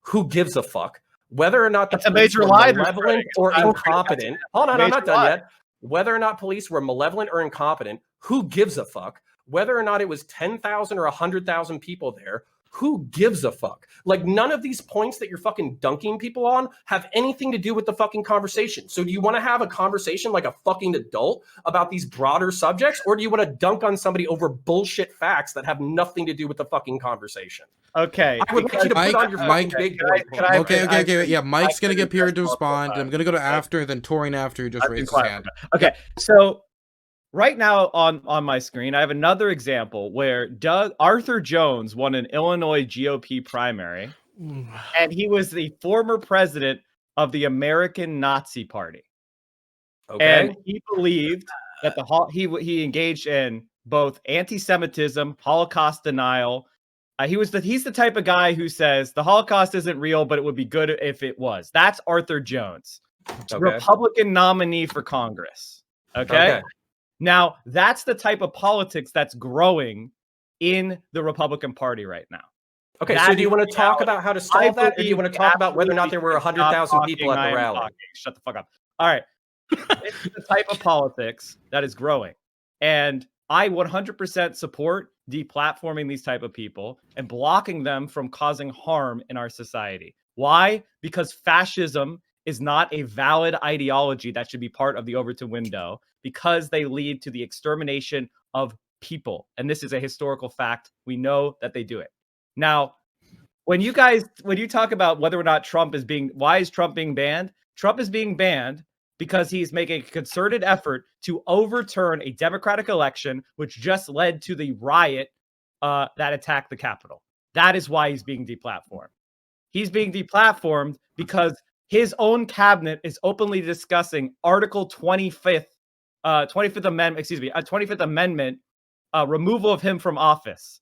who gives a fuck? Whether or not the police were malevolent or incompetent. Hold on, I'm not done yet. Whether or not police were malevolent or incompetent, who gives a fuck? Whether or not it was 10,000 or 100,000 people there, who gives a fuck? Like, none of these points that you're fucking dunking people on have anything to do with the fucking conversation. So do you want to have a conversation like a fucking adult about these broader subjects? Or do you want to dunk on somebody over bullshit facts that have nothing to do with the fucking conversation? Okay. I would like you to put on your fucking big boy. Okay. Yeah, Mike's going to get period to respond. I'm going to go to after, then Torin after, who just raised his hand. Okay, so right now on my screen, I have another example where Arthur Jones won an Illinois GOP primary, and he was the former president of the American Nazi Party. Okay, and he believed that he engaged in both anti-Semitism, Holocaust denial. He's the type of guy who says the Holocaust isn't real, but it would be good if it was. That's Arthur Jones, Republican nominee for Congress. Okay. Now, that's the type of politics that's growing in the Republican Party right now. Okay, so do you want to talk about how to solve that, or do you want to talk about whether or not there were 100,000 people at the rally? Shut the fuck up. All right. It's the type of politics that is growing. And I 100% support deplatforming these type of people and blocking them from causing harm in our society. Why? Because fascism is not a valid ideology that should be part of the Overton window, because they lead to the extermination of people. And this is a historical fact. We know that they do it. Now, when you talk about whether or not why is Trump being banned? Trump is being banned because he's making a concerted effort to overturn a democratic election, which just led to the riot that attacked the Capitol. That is why he's being deplatformed. He's being deplatformed because his own cabinet is openly discussing Article 25th Amendment, removal of him from office.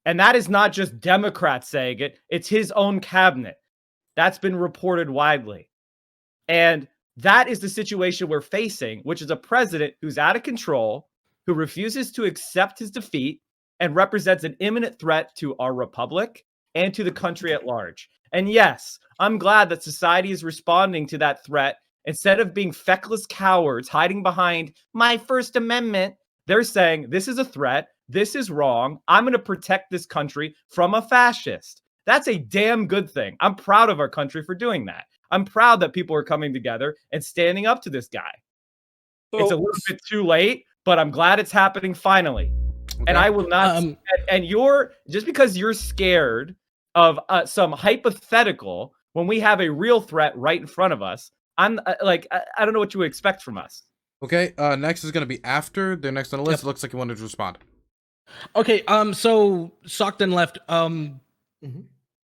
And that is not just Democrats saying it, it's his own cabinet. That's been reported widely. And that is the situation we're facing, which is a president who's out of control, who refuses to accept his defeat and represents an imminent threat to our republic and to the country at large. And yes, I'm glad that society is responding to that threat. Instead of being feckless cowards hiding behind my First Amendment, they're saying this is a threat. This is wrong. I'm going to protect this country from a fascist. That's a damn good thing. I'm proud of our country for doing that. I'm proud that people are coming together and standing up to this guy. It's a little bit too late, but I'm glad it's happening finally. Okay. And I will not. And you're just because you're scared of some hypothetical when we have a real threat right in front of us. I'm I don't know what you would expect from us. Okay. Next is going to be after. They're next on the list. It looks like you wanted to respond. Okay. So SocialismDoneLeft.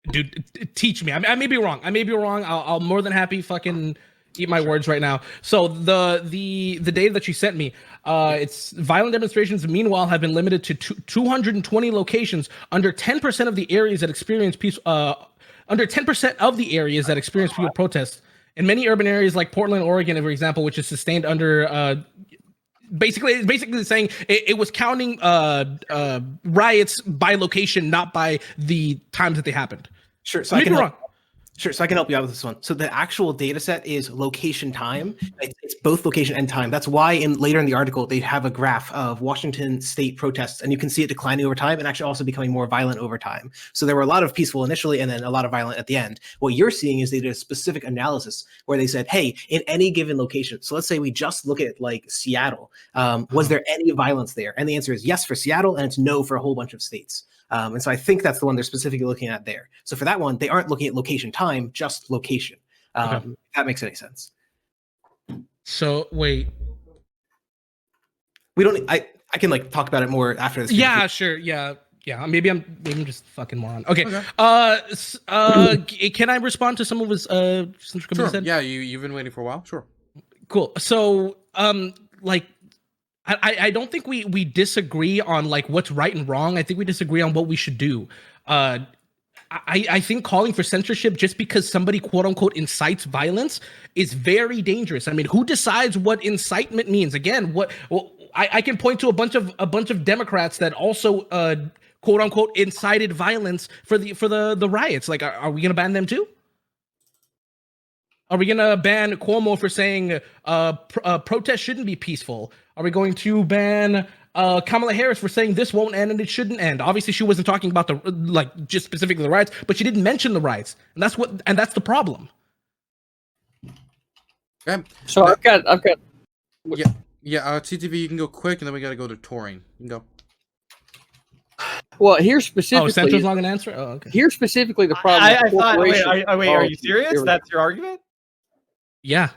Dude, teach me. I may be wrong. I'll more than happy fucking eat my words right now. So the data that you sent me, it's violent demonstrations. Meanwhile, have been limited to 220 locations under 10% of the areas that experience peace. Under 10% of the areas that experience peaceful protests in many urban areas like Portland, Oregon, for example, which is sustained under basically saying it was counting riots by location, not by the times that they happened. Sure. So I can wrong. Sure, so I can help you out with this one. So the actual data set is location time. It's both location and time. That's why later in the article, they have a graph of Washington state protests, and you can see it declining over time and actually also becoming more violent over time. So there were a lot of peaceful initially and then a lot of violent at the end. What you're seeing is they did a specific analysis where they said, hey, in any given location, so let's say we just look at like Seattle, was there any violence there? And the answer is yes for Seattle, and it's no for a whole bunch of states. And so I think that's the one they're specifically looking at there. So for that one, they aren't looking at location time, just location. If that makes any sense. So wait. We don't. I can like talk about it more after this. Yeah, sure. Yeah. Maybe I'm just fucking moron. Okay. Can I respond to some of his Central Committee said? Yeah, you've been waiting for a while. Sure. Cool. So like. I don't think we disagree on like what's right and wrong. I think we disagree on what we should do. I think calling for censorship just because somebody quote unquote incites violence is very dangerous. I mean, who decides what incitement means? Again, I can point to a bunch of Democrats that also quote unquote incited violence for the riots. Like, are we gonna ban them too? Are we going to ban Cuomo for saying protests shouldn't be peaceful? Are we going to ban Kamala Harris for saying this won't end and it shouldn't end? Obviously, she wasn't talking about just specifically the riots, but she didn't mention the riots, and that's the problem. Okay. So I've got. Yeah. TTV, you can go quick, and then we got to go to touring. You can go. Well, here's specifically. Oh, Central's not going to answer. Oh, okay. Here's specifically the problem. I thought. Wait, are you serious? That's your argument? Yeah.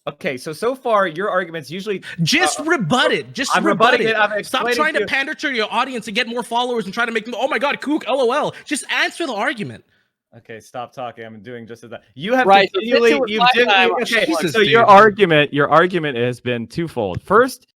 Okay, so far your arguments usually just rebut it. Just I'm rebut it. Stop trying to pander to your audience and get more followers and try to make them. Oh my God, kook, LOL. Just answer the argument. Okay, stop talking. I'm doing just that. You have right. continually. Okay, so your argument has been twofold. First,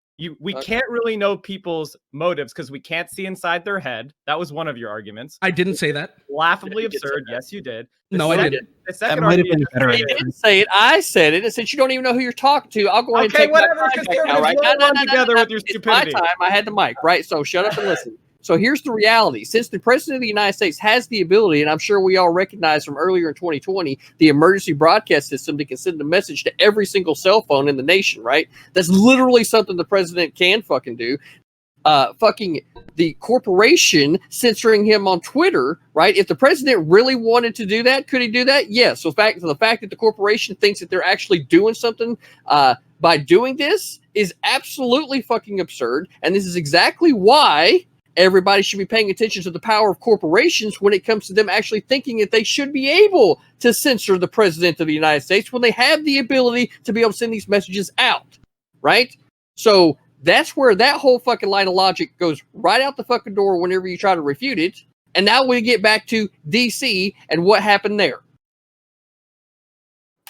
we can't really know people's motives because we can't see inside their head. That was one of your arguments. I didn't say that. Laughably absurd. Yes, you did. No, I didn't. The second argument. I didn't say it. I said it. It said you don't even know who you're talking to. I'll go ahead and take whatever. Now, right? Together with your stupidity. It's my time. I had the mic, right? So shut up and listen. So here's the reality. Since the president of the United States has the ability, and I'm sure we all recognize from earlier in 2020, the emergency broadcast system that can send a message to every single cell phone in the nation, right? That's literally something the president can fucking do. Fucking the corporation censoring him on Twitter, right? If the president really wanted to do that, could he do that? Yes. So the fact that the corporation thinks that they're actually doing something by doing this is absolutely fucking absurd. And this is exactly why everybody should be paying attention to the power of corporations when it comes to them actually thinking that they should be able to censor the president of the United States when they have the ability to be able to send these messages out, right? So that's where that whole fucking line of logic goes right out the fucking door whenever you try to refute it. And now we get back to DC and what happened there.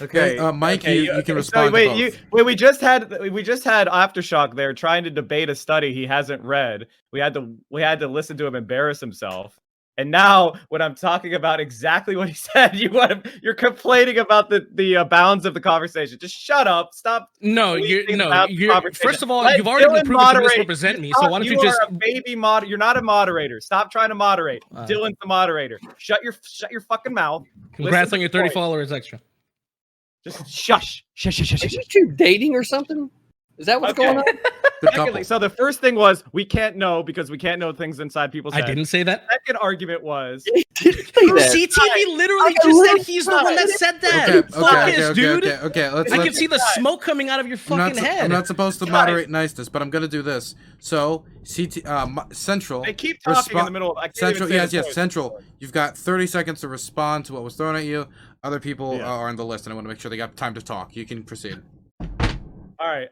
Okay, Mike, you can respond. We just had Aftershock there trying to debate a study he hasn't read. We had to listen to him embarrass himself. And now, when I'm talking about exactly what he said, you're complaining about the bounds of the conversation. Just shut up. Stop. First of all, you've already been proven to misrepresent me. So why don't you just a baby You're not a moderator. Stop trying to moderate. Dylan's the moderator. Shut your fucking mouth. Congrats on your 30 followers extra. Just shush. Are you two dating or something? Is that what's going on? Secondly, so the first thing was we can't know because we can't know things inside people's heads. I didn't say that. Second argument was CTV literally just said he's the one that said that. Dude. Okay. I can see the smoke coming out of your fucking head. I'm not supposed to moderate niceness, but I'm gonna do this. So Central. They keep talking in the middle of Central. Yes. Central. You've got 30 seconds to respond to what was thrown at you. Other people are on the list, and I want to make sure they got time to talk. You can proceed. All right.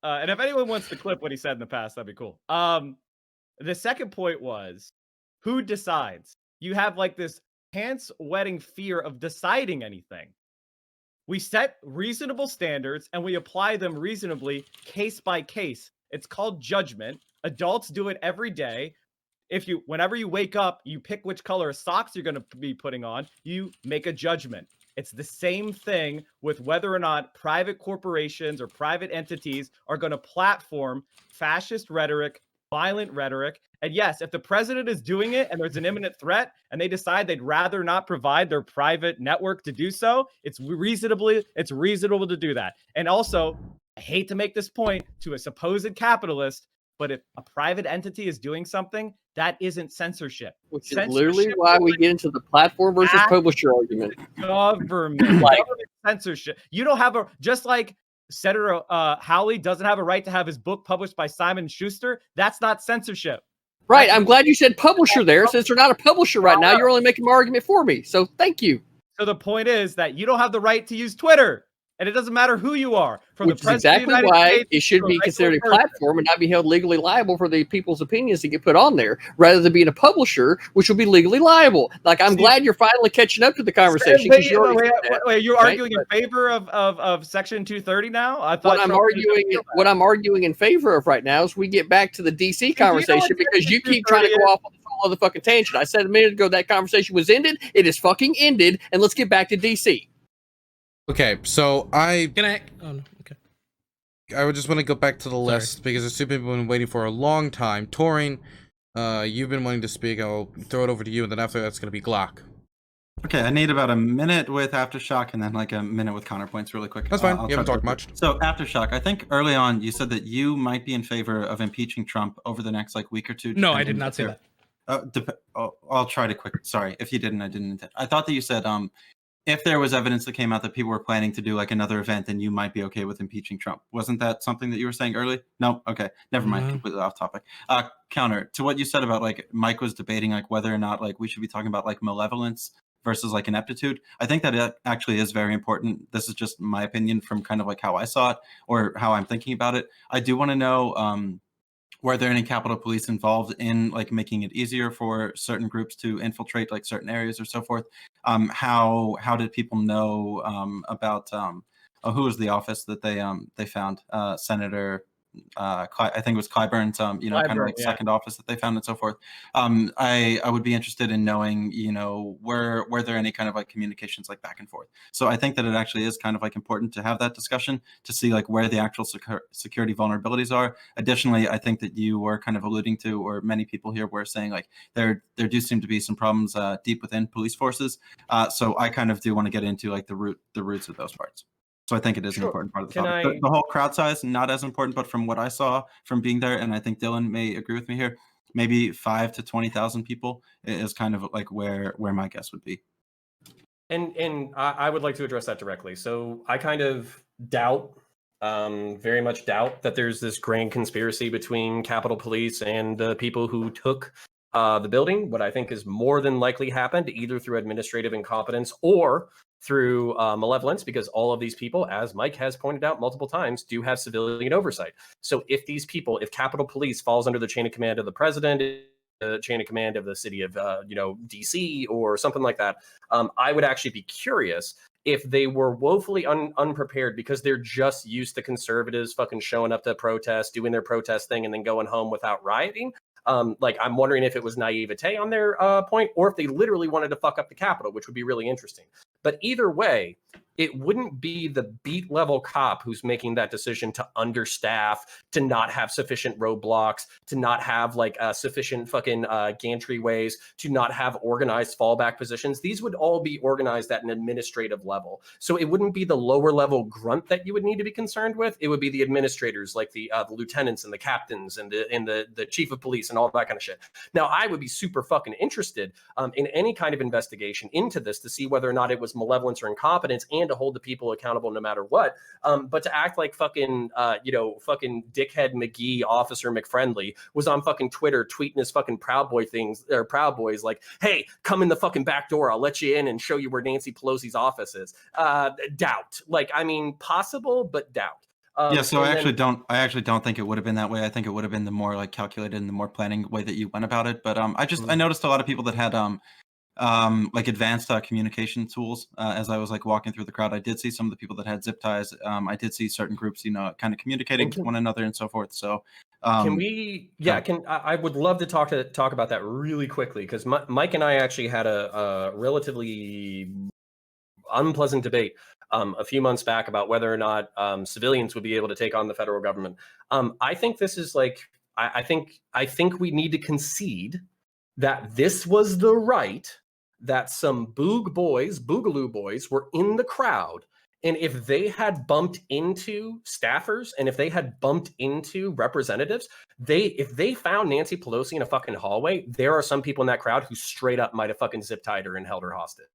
And if anyone wants to clip what he said in the past, that'd be cool. The second point was, who decides? You have like this pants-wetting fear of deciding anything. We set reasonable standards and we apply them reasonably, case by case. It's called judgment. Adults do it every day. Whenever you wake up, you pick which color of socks you're going to be putting on. You make a judgment. It's the same thing with whether or not private corporations or private entities are going to platform fascist rhetoric, violent rhetoric. And yes, if the president is doing it and there's an imminent threat and they decide they'd rather not provide their private network to do so, it's reasonable to do that. And also, I hate to make this point to a supposed capitalist, but if a private entity is doing something, that isn't censorship. Which is literally why we get into the platform versus publisher argument. Government censorship. You don't have just like Senator Howley doesn't have a right to have his book published by Simon & Schuster. That's not censorship. Right. I'm glad you said publisher there. Since you're not a publisher right now, you're only making my argument for me. So thank you. So the point is that you don't have the right to use Twitter. And it doesn't matter who you are. Which is exactly why it should be considered a platform and not be held legally liable for the people's opinions that get put on there, rather than being a publisher, which will be legally liable. Like, I'm glad you're finally catching up to the conversation. Wait, you're arguing in favor of Section 230 now? I thought what I'm arguing in favor of right now is we get back to the DC conversation, because you keep trying to go off on this whole other fucking tangent. I said a minute ago that conversation was ended. It is fucking ended, and let's get back to DC. Okay, so Oh no. Okay. I would just want to go back to the list because there's two people who've been waiting for a long time. Taurine, you've been wanting to speak. I'll throw it over to you, and then after that's going to be Glock. Okay, I need about a minute with Aftershock and then like a minute with Counterpoints really quick. That's fine. You haven't talked much. So Aftershock, I think early on you said that you might be in favor of impeaching Trump over the next like week or two. No, I did not say that. I'll try to quick. Sorry, if you didn't, I didn't intend. I thought that you said if there was evidence that came out that people were planning to do like another event, then you might be okay with impeaching Trump. Wasn't that something that you were saying early? No? Okay. Never mind. Completely off topic. Counter to what you said about like Mike was debating like whether or not like we should be talking about like malevolence versus like ineptitude. I think that it actually is very important. This is just my opinion from kind of like how I saw it or how I'm thinking about it. I do want to know were there any Capitol Police involved in like making it easier for certain groups to infiltrate like certain areas or so forth? How did people know about who was the office that they found? Senator I think it was Clyburn's kind of like second office that they found and so forth. I would be interested in knowing, were there any kind of like communications like back and forth? So I think that it actually is kind of like important to have that discussion to see like where the actual security vulnerabilities are. Additionally, I think that you were kind of alluding to, or many people here were saying like there do seem to be some problems deep within police forces. So I kind of do want to get into like the roots of those parts. So I think it is an important part of the topic. The whole crowd size, not as important, but from what I saw from being there, and I think Dylan may agree with me here, maybe 5,000 to 20,000 people is kind of like where my guess would be. And I would like to address that directly. So I kind of doubt, very much doubt, that there's this grand conspiracy between Capitol Police and the people who took the building. What I think is more than likely happened, either through administrative incompetence or through malevolence, because all of these people, as Mike has pointed out multiple times, do have civilian oversight. So if these people, if Capitol Police falls under the chain of command of the president, the chain of command of the city of, DC or something like that, I would actually be curious if they were woefully unprepared because they're just used to conservatives fucking showing up to protest, doing their protest thing, and then going home without rioting. Like, I'm wondering if it was naivete on their point, or if they literally wanted to fuck up the Capitol, which would be really interesting. But either way, it wouldn't be the beat level cop who's making that decision to understaff, to not have sufficient roadblocks, to not have like sufficient fucking gantry ways, to not have organized fallback positions. These would all be organized at an administrative level. So it wouldn't be the lower level grunt that you would need to be concerned with. It would be the administrators, like the lieutenants and the captains and the chief of police and all that kind of shit. Now, I would be super fucking interested in any kind of investigation into this to see whether or not it was malevolence or incompetence, and to hold the people accountable no matter what. But to act like fucking, fucking dickhead McGee, Officer McFriendly, was on fucking Twitter tweeting his fucking Proud Boy things, or Proud Boys, like, hey, come in the fucking back door, I'll let you in and show you where Nancy Pelosi's office is. Doubt. Like, I mean, possible, but doubt. So I actually don't think it would have been that way. I think it would have been the more like calculated and the more planning way that you went about it. But I noticed a lot of people that had like advanced communication tools as I was like walking through the crowd. I did see some of the people that had zip ties. I did see certain groups, kind of communicating to one another and so forth. So can we? Yeah, I would love to talk about that really quickly, because Mike and I actually had a relatively unpleasant debate a few months back about whether or not civilians would be able to take on the federal government. I think this is like, I think we need to concede that this was the right that some boogaloo boys were in the crowd. And if they had bumped into staffers and if they had bumped into representatives, if they found Nancy Pelosi in a fucking hallway, there are some people in that crowd who straight up might have fucking zip tied her and held her hostage.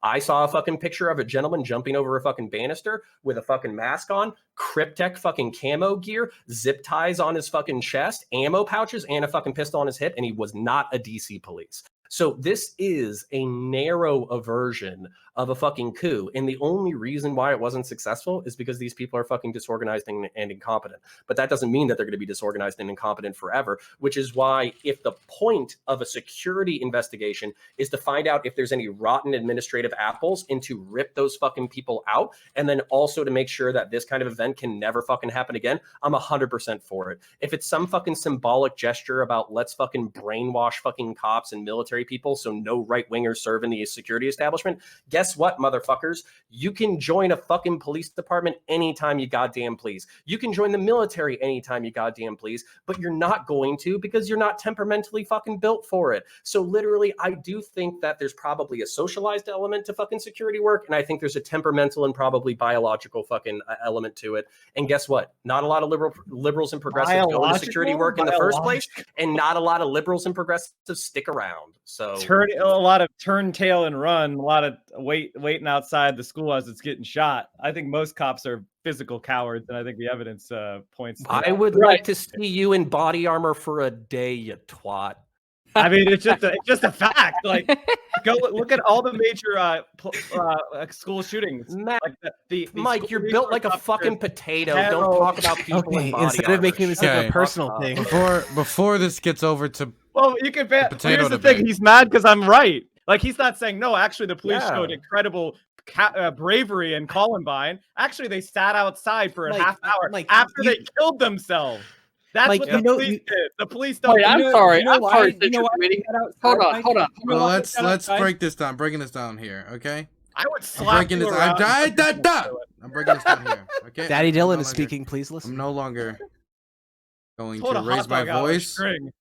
I saw a fucking picture of a gentleman jumping over a fucking banister with a fucking mask on, Cryptek fucking camo gear, zip ties on his fucking chest, ammo pouches, and a fucking pistol on his hip, and he was not a DC police. So this is a narrow aversion of a fucking coup. And the only reason why it wasn't successful is because these people are fucking disorganized and incompetent. But that doesn't mean that they're going to be disorganized and incompetent forever, which is why if the point of a security investigation is to find out if there's any rotten administrative apples and to rip those fucking people out, and then also to make sure that this kind of event can never fucking happen again, I'm 100% for it. If it's some fucking symbolic gesture about let's fucking brainwash fucking cops and military people so no right-wingers serve in the security establishment, guess what, motherfuckers? You can join a fucking police department anytime you goddamn please. You can join the military anytime you goddamn please, but you're not going to because you're not temperamentally fucking built for it. So literally, I do think that there's probably a socialized element to fucking security work, and I think there's a temperamental and probably biological fucking element to it. And guess what? Not a lot of liberals and progressives go into security work in the first place, and not a lot of liberals and progressives stick around. So A lot of turn tail and run, a lot of waiting outside the school as it's getting shot. I think most cops are physical cowards, and I think the evidence points to I that. would like to see you in body armor for a day, you twat. I mean, it's just a fact. Like, go look at all the major school shootings. Matt, the Mike, you're built like a fucking potato. Hell. Don't talk about people Okay, in body instead armor. of making this like Okay. a personal thing. Before this gets over to Well, you can bet. potato Here's the debate. thing: he's mad because I'm right. Like, he's not saying no. Actually, the police Yeah. showed incredible bravery in Columbine. Actually, they sat outside for a Mike, half hour Mike, after you- they killed themselves. That's Mike, what you the know- police you- did. The police don't. Wait, I'm do it. sorry. you know I'm why- sorry. you know Central why Committee. that outside, Hold on. Mike? Hold on. You know well, why let's that let's outside? break this down. Breaking this down here, okay? I would I'm slap breaking you this. around. I'm breaking this down here, okay? Daddy I'm no Dylan is longer- speaking. Please I'm listen. no longer going Pulled to a raise hot my dog out of a voice. string.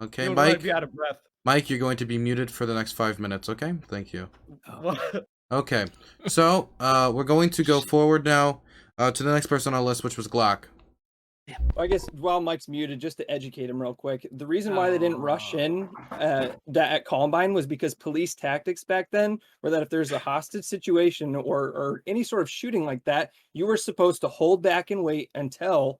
Okay, You would really Mike. be out of breath. Mike, you're going to be muted for the next 5 minutes, okay? Thank you. Well, Okay, so we're going to go forward now to the next person on our list, which was Glock. I guess while Mike's muted, just to educate him real quick, the reason why they didn't rush in that at Columbine was because police tactics back then were that if there's a hostage situation or any sort of shooting like that, you were supposed to hold back and wait until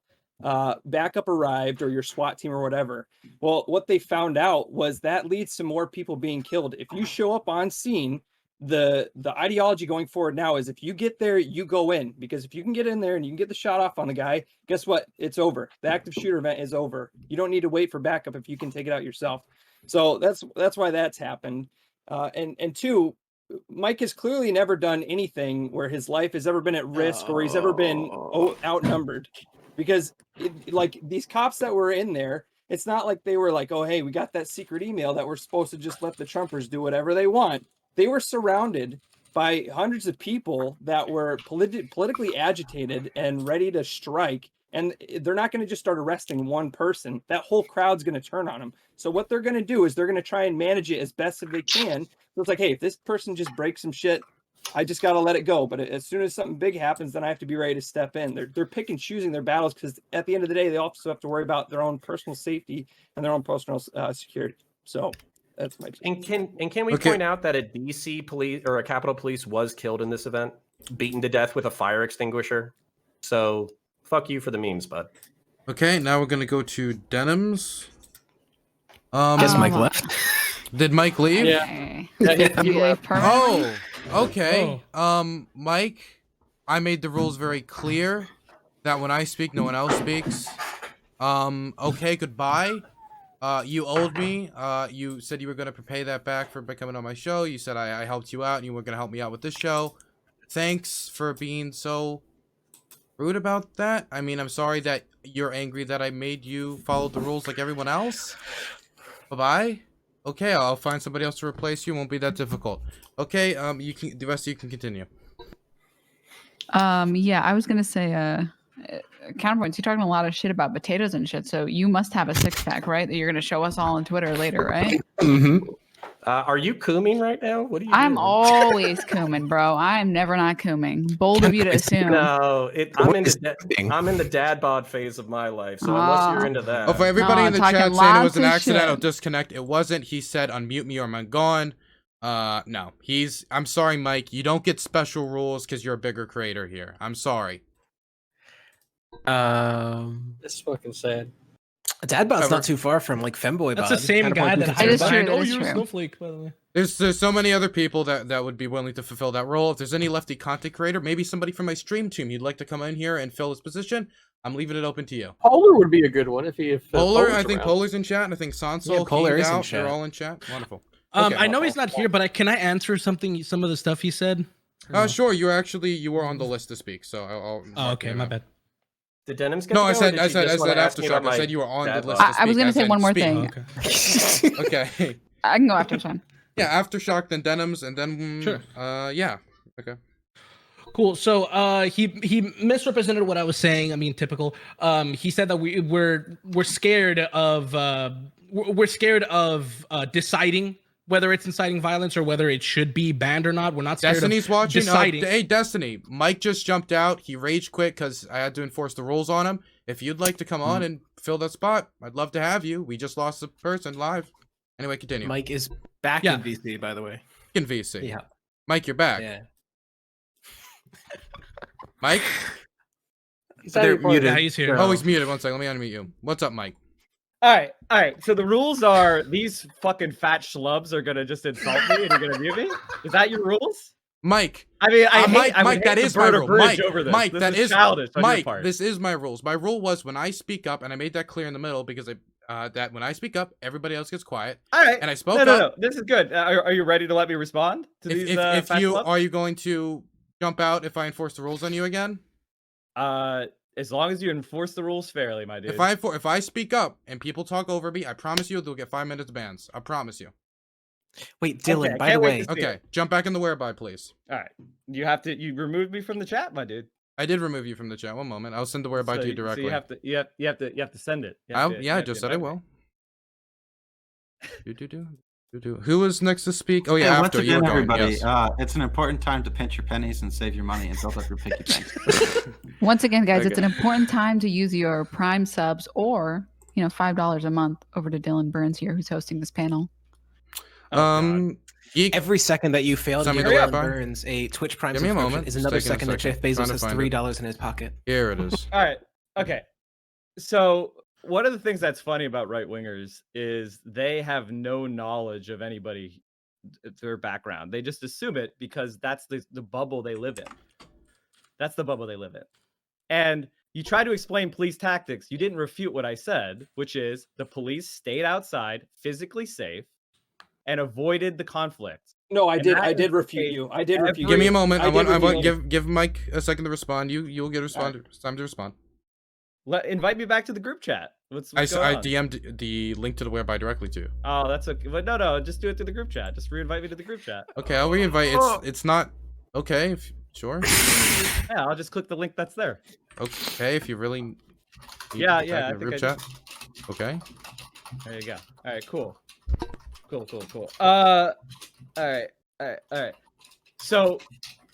backup arrived or your SWAT team or whatever. Well, what they found out was that leads to more people being killed. If you show up on scene, the ideology going forward now is if you get there, you go in, because if you can get in there and you can get the shot off on the guy, guess what? It's over. The active shooter event is over. You don't need to wait for backup if you can take it out yourself. So that's why that's happened. And two, Mike has clearly never done anything where his life has ever been at risk or he's ever been outnumbered, because like these cops that were in there, it's not like they were like, oh, hey, we got that secret email that we're supposed to just let the Trumpers do whatever they want. They were surrounded by hundreds of people that were politically agitated and ready to strike. And they're not going to just start arresting one person. That whole crowd's going to turn on them. So what they're going to do is they're going to try and manage it as best as they can. So it's like, hey, if this person just breaks some shit, I just got to let it go. But as soon as something big happens, then I have to be ready to step in. They're pick and choosing their battles because at the end of the day, they also have to worry about their own personal safety and their own personal security. So that's my. And can we point out that a DC police or a Capitol Police was killed in this event, beaten to death with a fire extinguisher? So fuck you for the memes, bud. Okay, now we're gonna go to Denims. Guess Mike left. Did Mike leave? Yeah. Yeah, You leave permanently? Oh, okay. Mike, I made the rules very clear that when I speak, no one else speaks. Okay, goodbye. You owed me. You said you were gonna pay that back for coming on my show. You said I helped you out and you were gonna help me out with this show. Thanks for being so rude about that. I mean, I'm sorry that you're angry that I made you follow the rules like everyone else. Bye-bye. Okay, I'll find somebody else to replace you. It won't be that difficult. Okay, the rest of you can continue. Yeah, I was gonna say, counterpoints. You're talking a lot of shit about potatoes and shit. So you must have a six pack, right? That you're gonna show us all on Twitter later, right? Mm-hmm. Are you cooming right now? What are you I'm doing? always cooming, bro. I am never not cooming. Bold of you to assume. No, I'm What in is the thing? I'm in the dad bod phase of my life. So unless you're Ah. into that, Oh, for everybody No, in the talking chat saying it was lots an of accidental shit. disconnect, it wasn't. He said unmute me or I'm gone. No, I'm sorry, Mike. You don't get special rules because you're a bigger creator here. I'm sorry. It's fucking sad. Dadbot's Whatever. not too far from like femboy. That's the bod. same guy that That hides is true, behind. that Oh, is you're a true. snowflake, by the way. There's so many other people that would be willing to fulfill that role. If there's any lefty content creator, maybe somebody from my stream team you'd like to come in here and fill this position, I'm leaving it open to you. Polar would be a good one if Polar, Polar's I think around. Polar's in chat, and I think Sansol, Yeah, Polar is in Out, chat. they're all in chat. Wonderful. I know he's not here, but can I answer some of the stuff he said? Sure. You were on the list to speak, so I'll Oh, okay, my bad. did Denims get No, to I go, or said did you just wanna ask me Aftershock. about I my said you were on the dad list bod? to speak. I was gonna as say in one more speak. thing. Okay. I can go after Sean. Yeah, Aftershock, then Denims, and then Sure. Yeah. Okay. Cool. So he misrepresented what I was saying. I mean, typical. He said that we're scared of deciding whether it's inciting violence or whether it should be banned or not. We're not scared Destiny's of watching. deciding. Hey, Destiny. Mike just jumped out. He rage quit because I had to enforce the rules on him. If you'd like to come on and fill that spot, I'd love to have you. We just lost a person live. Anyway, continue. Mike is back Yeah. in VC, by the way. In VC. Yeah. Mike, you're back. Yeah. Mike? They're muted. Yeah, he's here. Oh, he's muted. One second. Let me unmute you. What's up, Mike? All right. So the rules are these fucking fat schlubs are gonna just insult me and you're gonna mute me. Is that your rules? Mike. I mean, I Mike, that is my rule. Mike, over this. Mike, this that is childish on your Mike. part. This is my rules. My rule was when I speak up, and I made that clear in the middle because that when I speak up, everybody else gets quiet. All right. And I spoke No. up. This is good. Are you ready to let me respond to these? If fat you schlubs? are you going to jump out if I enforce the rules on you again? As long as you enforce the rules fairly, my dude. If I speak up and people talk over me, I promise you they'll get 5 minutes bans. I promise you. Wait, Dylan, Okay, by the can't wait way. to see Okay, it. jump back in the whereby, please. All right. You removed me from the chat, my dude. I did remove you from the chat. One moment. I'll send the whereby to you directly. So you have to send it. You have to- you I have to just said I invite me. will. Who was next to speak? Oh yeah, Hey, once after you again, were going. everybody, Yes. it's an important time to pinch your pennies and save your money and build up your piggy bank. Once again, guys, it's Okay. an important time to use your Prime subs or $5 a month over to Dylan Burns here, who's hosting this panel. Geek. Every second that you fail to Send me give the Dylan Wi-Fi. Burns a Twitch Prime Give me a subscription moment. is Just another taking a second that Jeff second. Trying Bezos to has find it. $3 in his pocket. Here it is. All right. Okay. So one of the things that's funny about right wingers is they have no knowledge of anybody, their background. They just assume it because that's the bubble they live in. That's the bubble they live in. And you try to explain police tactics. You didn't refute what I said, which is the police stayed outside, physically safe, and avoided the conflict. No, I And did. that I is did the refute case you. I did refute. Give me you. a moment. I did want refute you. give Mike a second to respond. You'll get a respond. It's time to respond. Invite me back to the group chat. What's I going on? DM'd the link to the whereby directly to you. Oh, that's okay. But no, just do it to the group chat. Just re-invite me to the group chat. Okay, I'll reinvite. It's not okay. Sure. Yeah, I'll just click the link that's there. Okay, if you really. need Yeah, to yeah, type I in the think group I chat. Okay. There you go. All right, cool. All right. So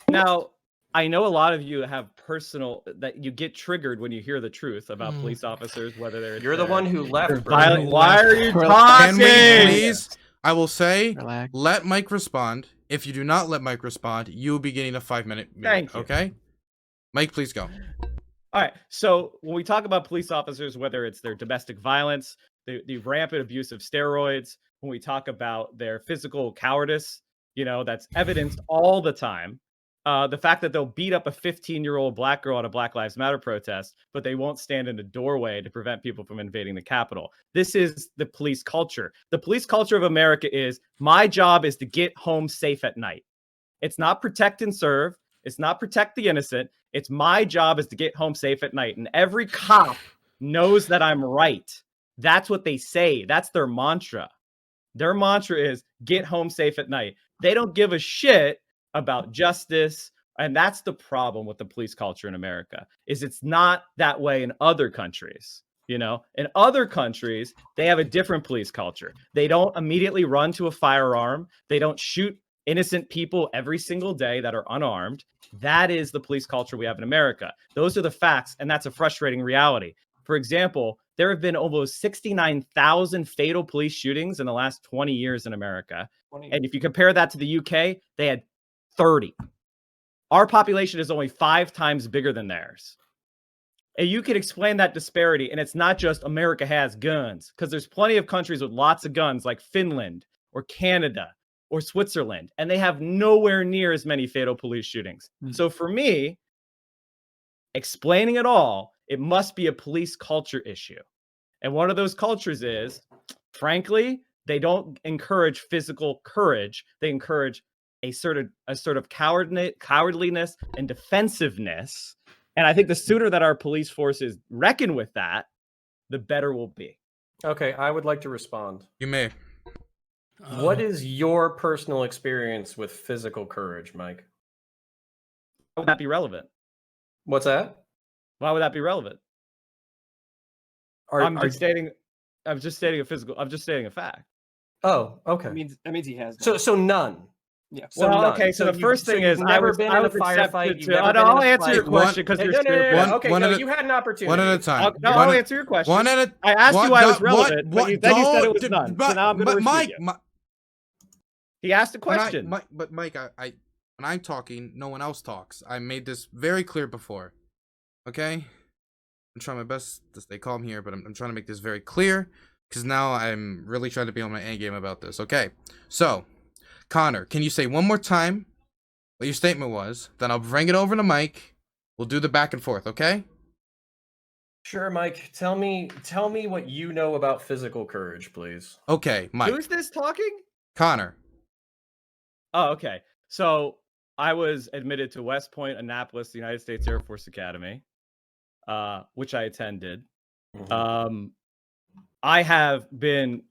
now I know a lot of you have personal that you get triggered when you hear the truth about police officers, whether they're You're the one who left. bro. violent. Why are you Can talking? we please? I will say, Relax. let Mike respond. If you do not let Mike respond, you will be getting a 5-minute. Thank you. Okay. Mike, please go. All right. So when we talk about police officers, whether it's their domestic violence, the rampant abuse of steroids, when we talk about their physical cowardice, that's evidenced all the time. The fact that they'll beat up a 15-year-old black girl at a Black Lives Matter protest, but they won't stand in a doorway to prevent people from invading the Capitol. This is the police culture. The police culture of America is, my job is to get home safe at night. It's not protect and serve. It's not protect the innocent. It's my job is to get home safe at night. And every cop knows that I'm right. That's what they say. That's their mantra. Their mantra is get home safe at night. They don't give a shit about justice. And that's the problem with the police culture in America, is it's not that way in other countries. You know, in other countries, they have a different police culture. They don't immediately run to a firearm. They don't shoot innocent people every single day that are unarmed. That is the police culture we have in America. Those are the facts, and that's a frustrating reality. For example, there have been almost 69,000 fatal police shootings in the last 20 years in America. And if you compare that to the UK, they had 30. Our population is only 5 times bigger than theirs. And you can explain that disparity, and it's not just America has guns, because there's plenty of countries with lots of guns like Finland or Canada or Switzerland, and they have nowhere near as many fatal police shootings. So for me, explaining it all, it must be a police culture issue. And one of those cultures is, frankly, they don't encourage physical courage. They encourage a sort of cowardliness and defensiveness. And I think the sooner that our police forces reckon with that, the better we'll be. Okay, I would like to respond. You may. What is your personal experience with physical courage, Mike? Why would that be relevant? What's that? Why would that be relevant? I'm just stating a fact. Oh, okay. That means he has none. So none. Yeah. So Well, none. okay, so the first thing is, never been in a firefight. I'll answer your question because you're stupid. Okay, no, you had an opportunity. One at a time. I'll answer your question. I asked you why it was relevant, but then you said it was none. So now I'm going to refute you. He asked a question. But Mike, I when I'm talking, no one else talks. I made this very clear before. Okay? I'm trying my best to stay calm here, but I'm trying to make this very clear, because now I'm really trying to be on my A game about this. Okay, so Connor, can you say one more time what your statement was? Then I'll bring it over to Mike. We'll do the back and forth, okay? Sure, Mike. Tell me what you know about physical courage, please. Okay, Mike. Who's this talking? Connor. Oh, okay. So I was admitted to West Point, Annapolis, the United States Air Force Academy, which I attended. Mm-hmm. I have been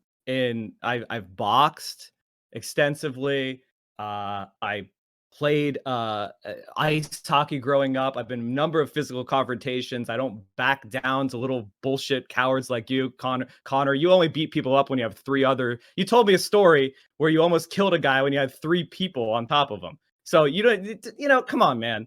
I've boxed extensively. I played ice hockey growing up. I've been in a number of physical confrontations. I don't back down to little bullshit cowards like you, Connor. Connor, you only beat people up when you have 3 other. You told me a story where you almost killed a guy when you had 3 people on top of him. So come on, man.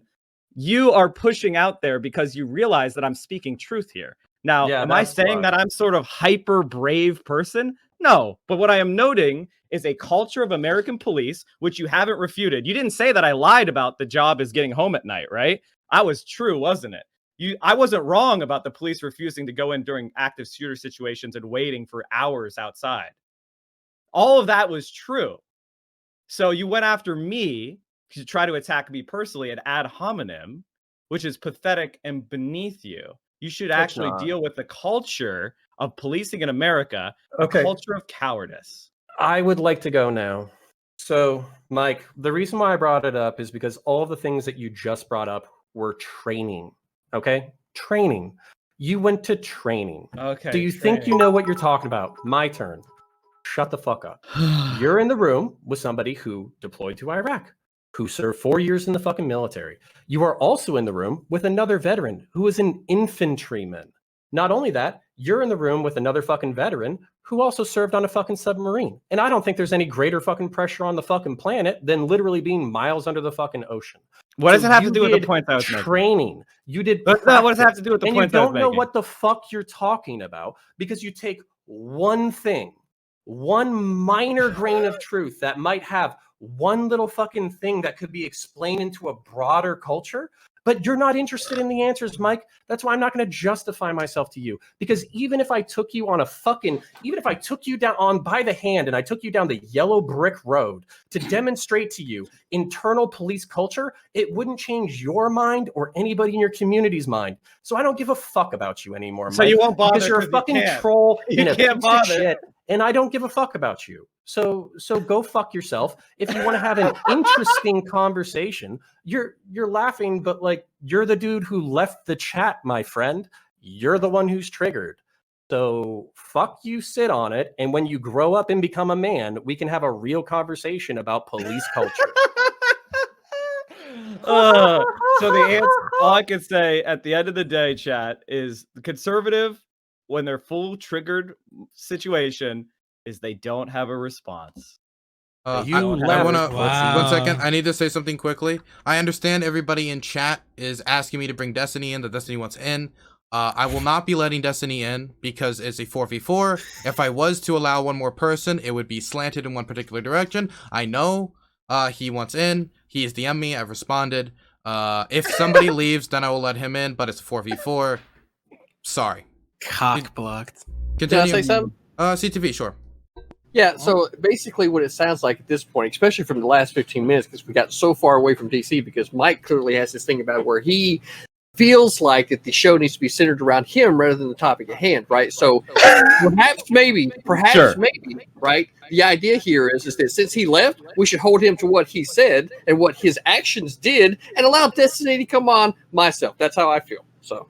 You are pushing out there because you realize that I'm speaking truth here. Now, am I saying that I'm sort of hyper brave person? No, but what I am noting is a culture of American police, which you haven't refuted. You didn't say that I lied about the job is getting home at night, right? I was true, wasn't it? I wasn't wrong about the police refusing to go in during active shooter situations and waiting for hours outside. All of that was true. So you went after me to try to attack me personally ad hominem, which is pathetic and beneath you. You should actually deal with the culture of policing in America, a culture of cowardice. I would like to go now. So, Mike, the reason why I brought it up is because all of the things that you just brought up were training. Okay? Training. You went to training. Okay. Do you think you know what you're talking about? My turn. Shut the fuck up. You're in the room with somebody who deployed to Iraq, who served 4 years in the fucking military. You are also in the room with another veteran who is an infantryman. Not only that, you're in the room with another fucking veteran who also served on a fucking submarine. And I don't think there's any greater fucking pressure on the fucking planet than literally being miles under the fucking ocean. What does it have to do with the point I was making? Training. You did. What does it have to do with the point I was making? And you don't know what the fuck you're talking about because you take one thing, one minor grain of truth that might have one little fucking thing that could be explained into a broader culture, but you're not interested in the answers, Mike. That's why I'm not going to justify myself to you, because even if I took you down on by the hand and I took you down the yellow brick road to demonstrate to you internal police culture, it wouldn't change your mind or anybody in your community's mind. So I don't give a fuck about you anymore, Mike. So you won't bother because you're a fucking troll. You can't bother. Shit, and I don't give a fuck about you. So go fuck yourself. If you want to have an interesting conversation, you're laughing, but like you're the dude who left the chat, my friend. You're the one who's triggered. So fuck you, sit on it. And when you grow up and become a man, we can have a real conversation about police culture. So the answer, all I can say at the end of the day, chat, is the conservative, when they're full triggered situation, is they don't have a response. I left. wanna Wow. 1 second. I need to say something quickly. I understand everybody in chat is asking me to bring Destiny in. That Destiny wants in. I will not be letting Destiny in because it's a 4v4. If I was to allow one more person, it would be slanted in one particular direction. I know he wants in. He has DM'd me. I've responded. If somebody leaves, then I will let him in. But it's 4v4. Sorry. Cock blocked. Can I Continue. say something? CTV, sure. Yeah, so basically what it sounds like at this point, especially from the last 15 minutes, because we got so far away from DC, because Mike clearly has this thing about where he feels like that the show needs to be centered around him rather than the topic at hand, right? So perhaps maybe, right? The idea here is that since he left, we should hold him to what he said and what his actions did and allow Destiny to come on myself. That's how I feel. So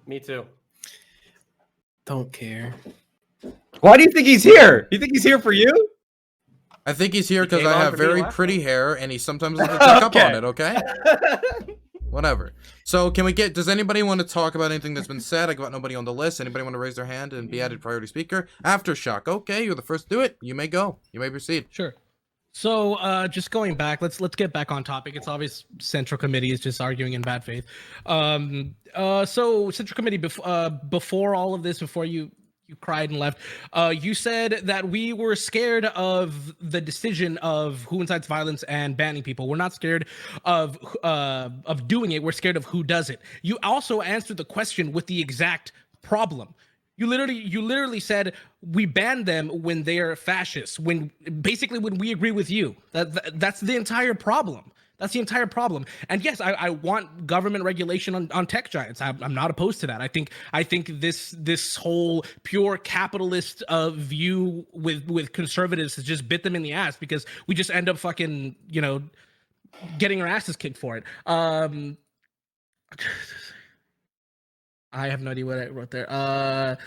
Me too. Don't care. Why do you think he's here? You think he's here for you? I think he's here He because came I on have for me very last pretty hair, and he sometimes doesn't check up on it. Okay. Whatever. So can we get? Does anybody want to talk about anything that's been said? I got nobody on the list. Anybody want to raise their hand and be added priority speaker? Aftershock. Okay, you're the first to do it. You may go. You may proceed. Sure. So just going back, let's get back on topic. It's obvious Central Committee is just arguing in bad faith. So Central Committee, before all of this, before you cried and left, you said that we were scared of the decision of who incites violence and banning people. We're not scared of doing it. We're scared of who does it. You also answered the question with the exact problem. You literally said we ban them when they're fascists. When we agree with you. That's the entire problem. That's the entire problem. And yes, I want government regulation on tech giants. I'm not opposed to that. I think this whole pure capitalist view with conservatives has just bit them in the ass, because we just end up fucking getting our asses kicked for it. I have no idea what I wrote there.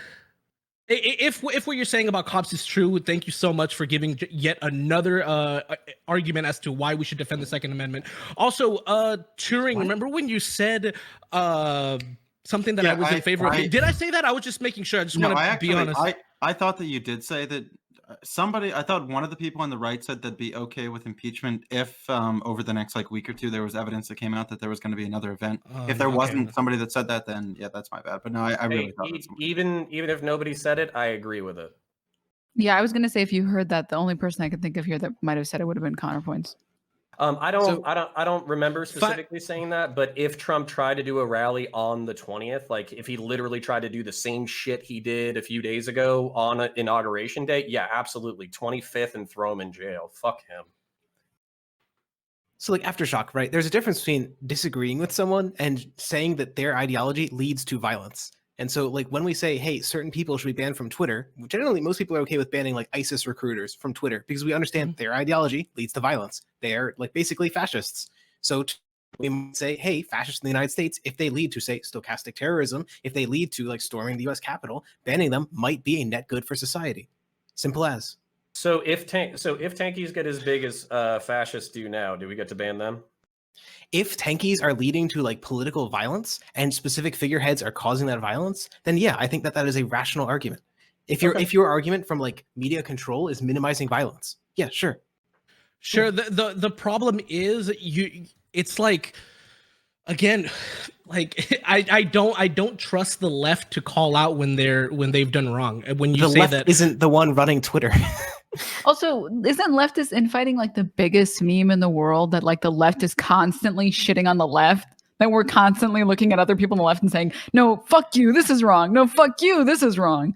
If what you're saying about cops is true, thank you so much for giving yet another argument as to why we should defend the Second Amendment. Also, Turing, remember when you said something that I was in favor of? Did I say that? I was just making sure. I just want to be honest. I thought that you did say that. I thought one of the people on the right said they'd be okay with impeachment if over the next week or two there was evidence that came out that there was going to be another event. If there wasn't somebody that said that, then yeah, that's my bad. But no, I really thought even if nobody said it, I agree with it. Yeah, I was gonna say, if you heard that, the only person I could think of here that might have said it would have been CounterPoints. I don't remember specifically saying that, but if Trump tried to do a rally on the 20th, like if he literally tried to do the same shit he did a few days ago on inauguration day, yeah, absolutely, 25th and throw him in jail. Fuck him. So Aftershock, right? There's a difference between disagreeing with someone and saying that their ideology leads to violence. And so when we say, hey, certain people should be banned from Twitter, generally most people are okay with banning ISIS recruiters from Twitter because we understand their ideology leads to violence. They are basically fascists. So we might say, hey, fascists in the United States, if they lead to, say, stochastic terrorism, if they lead to storming the US Capitol, banning them might be a net good for society. Simple as. So if tankies get as big as fascists do now, do we get to ban them? If tankies are leading to political violence and specific figureheads are causing that violence, then yeah, I think that is a rational argument. If your argument from media control is minimizing violence, yeah, sure. Sure. The problem is it's again, I don't trust the left to call out when they've done wrong. When you say left that isn't the one running Twitter. Also, isn't leftist infighting the biggest meme in the world, that the left is constantly shitting on the left? That we're constantly looking at other people on the left and saying, no, fuck you, this is wrong. No, fuck you, this is wrong.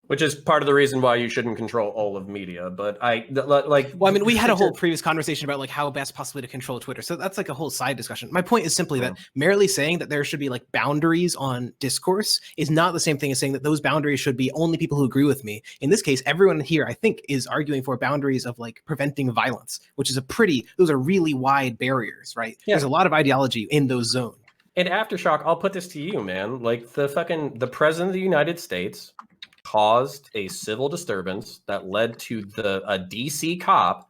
Which is part of the reason why you shouldn't control all of media. But we had a whole previous conversation about how best possibly to control Twitter. So that's a whole side discussion. My point is simply that merely saying that there should be boundaries on discourse is not the same thing as saying that those boundaries should be only people who agree with me. In this case, everyone here, I think, is arguing for boundaries of preventing violence, which is those are really wide barriers, right? Yeah. There's a lot of ideology in those zones. And Aftershock, I'll put this to you, man. Like the president of the United States caused a civil disturbance that led to a DC cop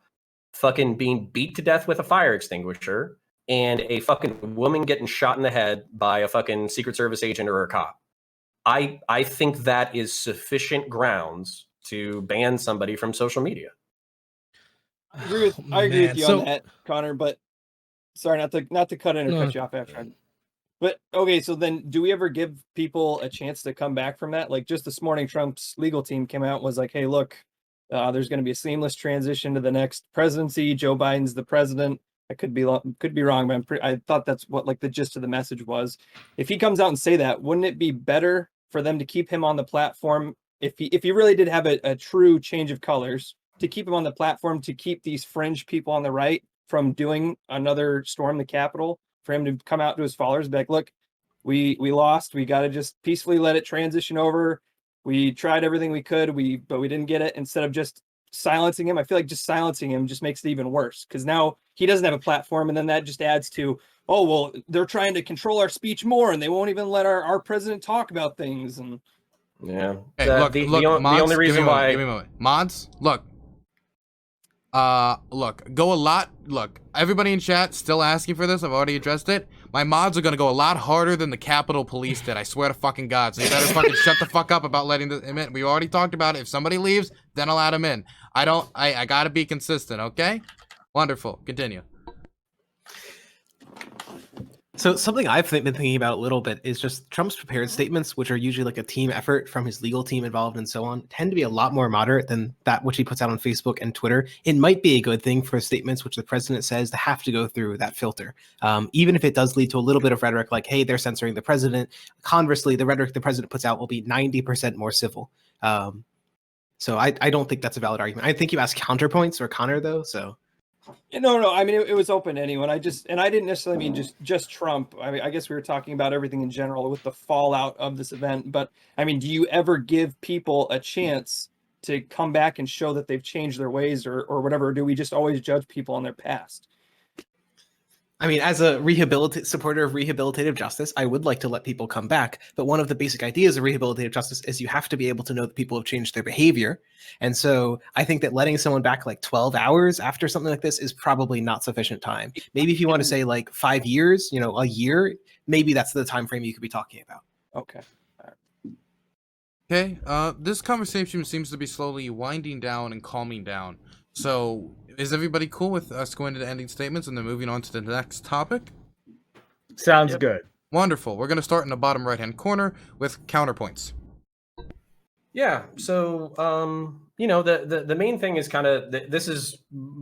fucking being beat to death with a fire extinguisher and a fucking woman getting shot in the head by a fucking Secret Service agent or a cop. I think that is sufficient grounds to ban somebody from social media. I agree with you on that, Connor, but sorry, not to cut in or cut you off after. But okay, so then do we ever give people a chance to come back from that? Like just this morning, Trump's legal team came out and was like, hey, look, there's going to be a seamless transition to the next presidency. Joe Biden's the president. I could be wrong, but I thought that's what like the gist of the message was. If he comes out and say that, wouldn't it be better for them to keep him on the platform if he really did have a true change of colors, to keep him on the platform, to keep these fringe people on the right from doing another storm the Capitol, for him to come out to his followers and be like, look, we lost. We got to just peacefully let it transition over. We tried everything we could, but we didn't get it. Instead of just silencing him, I feel like just silencing him just makes it even worse, because now he doesn't have a platform, and then that just adds to, oh, well, they're trying to control our speech more, and they won't even let our president talk about things. And yeah, hey, look, the mods, only reason why give me a moment. Mods, look, go a lot. Look, everybody in chat still asking for this. I've already addressed it. My mods are gonna go a lot harder than the Capitol Police did. I swear to fucking God. So you better fucking shut the fuck up about letting them in. We already talked about it. If somebody leaves, then I'll add them in. I gotta be consistent, okay? Wonderful. Continue. So something I've been thinking about a little bit is just Trump's prepared statements, which are usually like a team effort from his legal team involved and so on, tend to be a lot more moderate than that which he puts out on Facebook and Twitter. It might be a good thing for statements which the president says to have to go through that filter, even if it does lead to a little bit of rhetoric like, hey, they're censoring the president. Conversely, the rhetoric the president puts out will be 90% more civil. So I don't think that's a valid argument. I think you asked CounterPoints or Connor, though, so... No. I mean, it was open to anyone. I didn't necessarily mean just Trump. I mean, I guess we were talking about everything in general with the fallout of this event. But I mean, do you ever give people a chance to come back and show that they've changed their ways or whatever? Or do we just always judge people on their past? I mean, as a supporter of rehabilitative justice, I would like to let people come back. But one of the basic ideas of rehabilitative justice is you have to be able to know that people have changed their behavior. And so I think that letting someone back like 12 hours after something like this is probably not sufficient time. Maybe if you want to say like 5 years, a year, maybe that's the time frame you could be talking about. Okay. Okay, this conversation seems to be slowly winding down and calming down. So, is everybody cool with us going to the ending statements and then moving on to the next topic? Sounds good. Wonderful. We're going to start in the bottom right-hand corner with counterpoints. Yeah. So, the main thing is kind of this is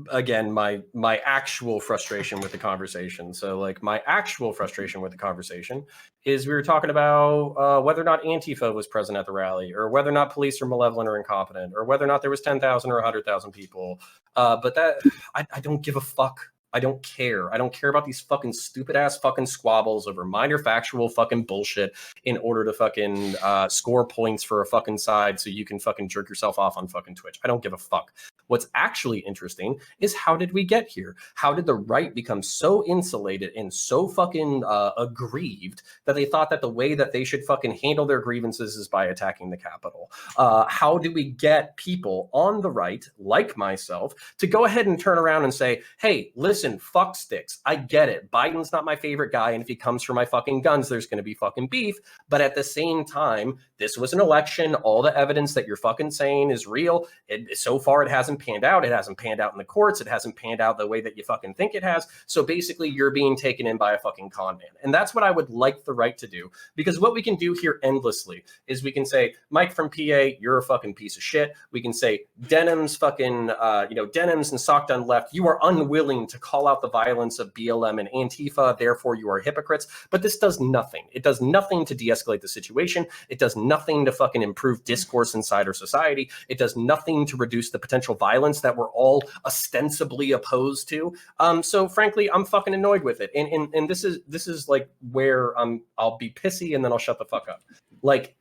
again my actual frustration with the conversation. So, like my actual frustration with the conversation is we were talking about whether or not Antifa was present at the rally, or whether or not police are malevolent or incompetent, or whether or not there was 10,000 or 100,000 people. But that I don't give a fuck. I don't care. I don't care about these fucking stupid ass fucking squabbles over minor factual fucking bullshit in order to fucking score points for a fucking side so you can fucking jerk yourself off on fucking Twitch. I don't give a fuck. What's actually interesting is how did we get here? How did the right become so insulated and so fucking aggrieved that they thought that the way that they should fucking handle their grievances is by attacking the Capitol? How did we get people on the right, like myself, to go ahead and turn around and say, hey, listen, fuck sticks. I get it. Biden's not my favorite guy, and if he comes for my fucking guns, there's going to be fucking beef. But at the same time, this was an election. All the evidence that you're fucking saying is real. So far, it hasn't panned out. It hasn't panned out in the courts. It hasn't panned out the way that you fucking think it has. So basically, you're being taken in by a fucking con man. And that's what I would like the right to do. Because what we can do here endlessly is we can say, Mike from PA, you're a fucking piece of shit. We can say, Denims fucking, Denims and SocialismDoneLeft, you are unwilling to call out the violence of BLM and Antifa. Therefore, you are hypocrites. But this does nothing. It does nothing to de-escalate the situation. It does nothing to fucking improve discourse inside our society. It does nothing to reduce the potential violence that we're all ostensibly opposed to. So frankly, I'm fucking annoyed with it. And this is like where I'll be pissy and then I'll shut the fuck up. Like,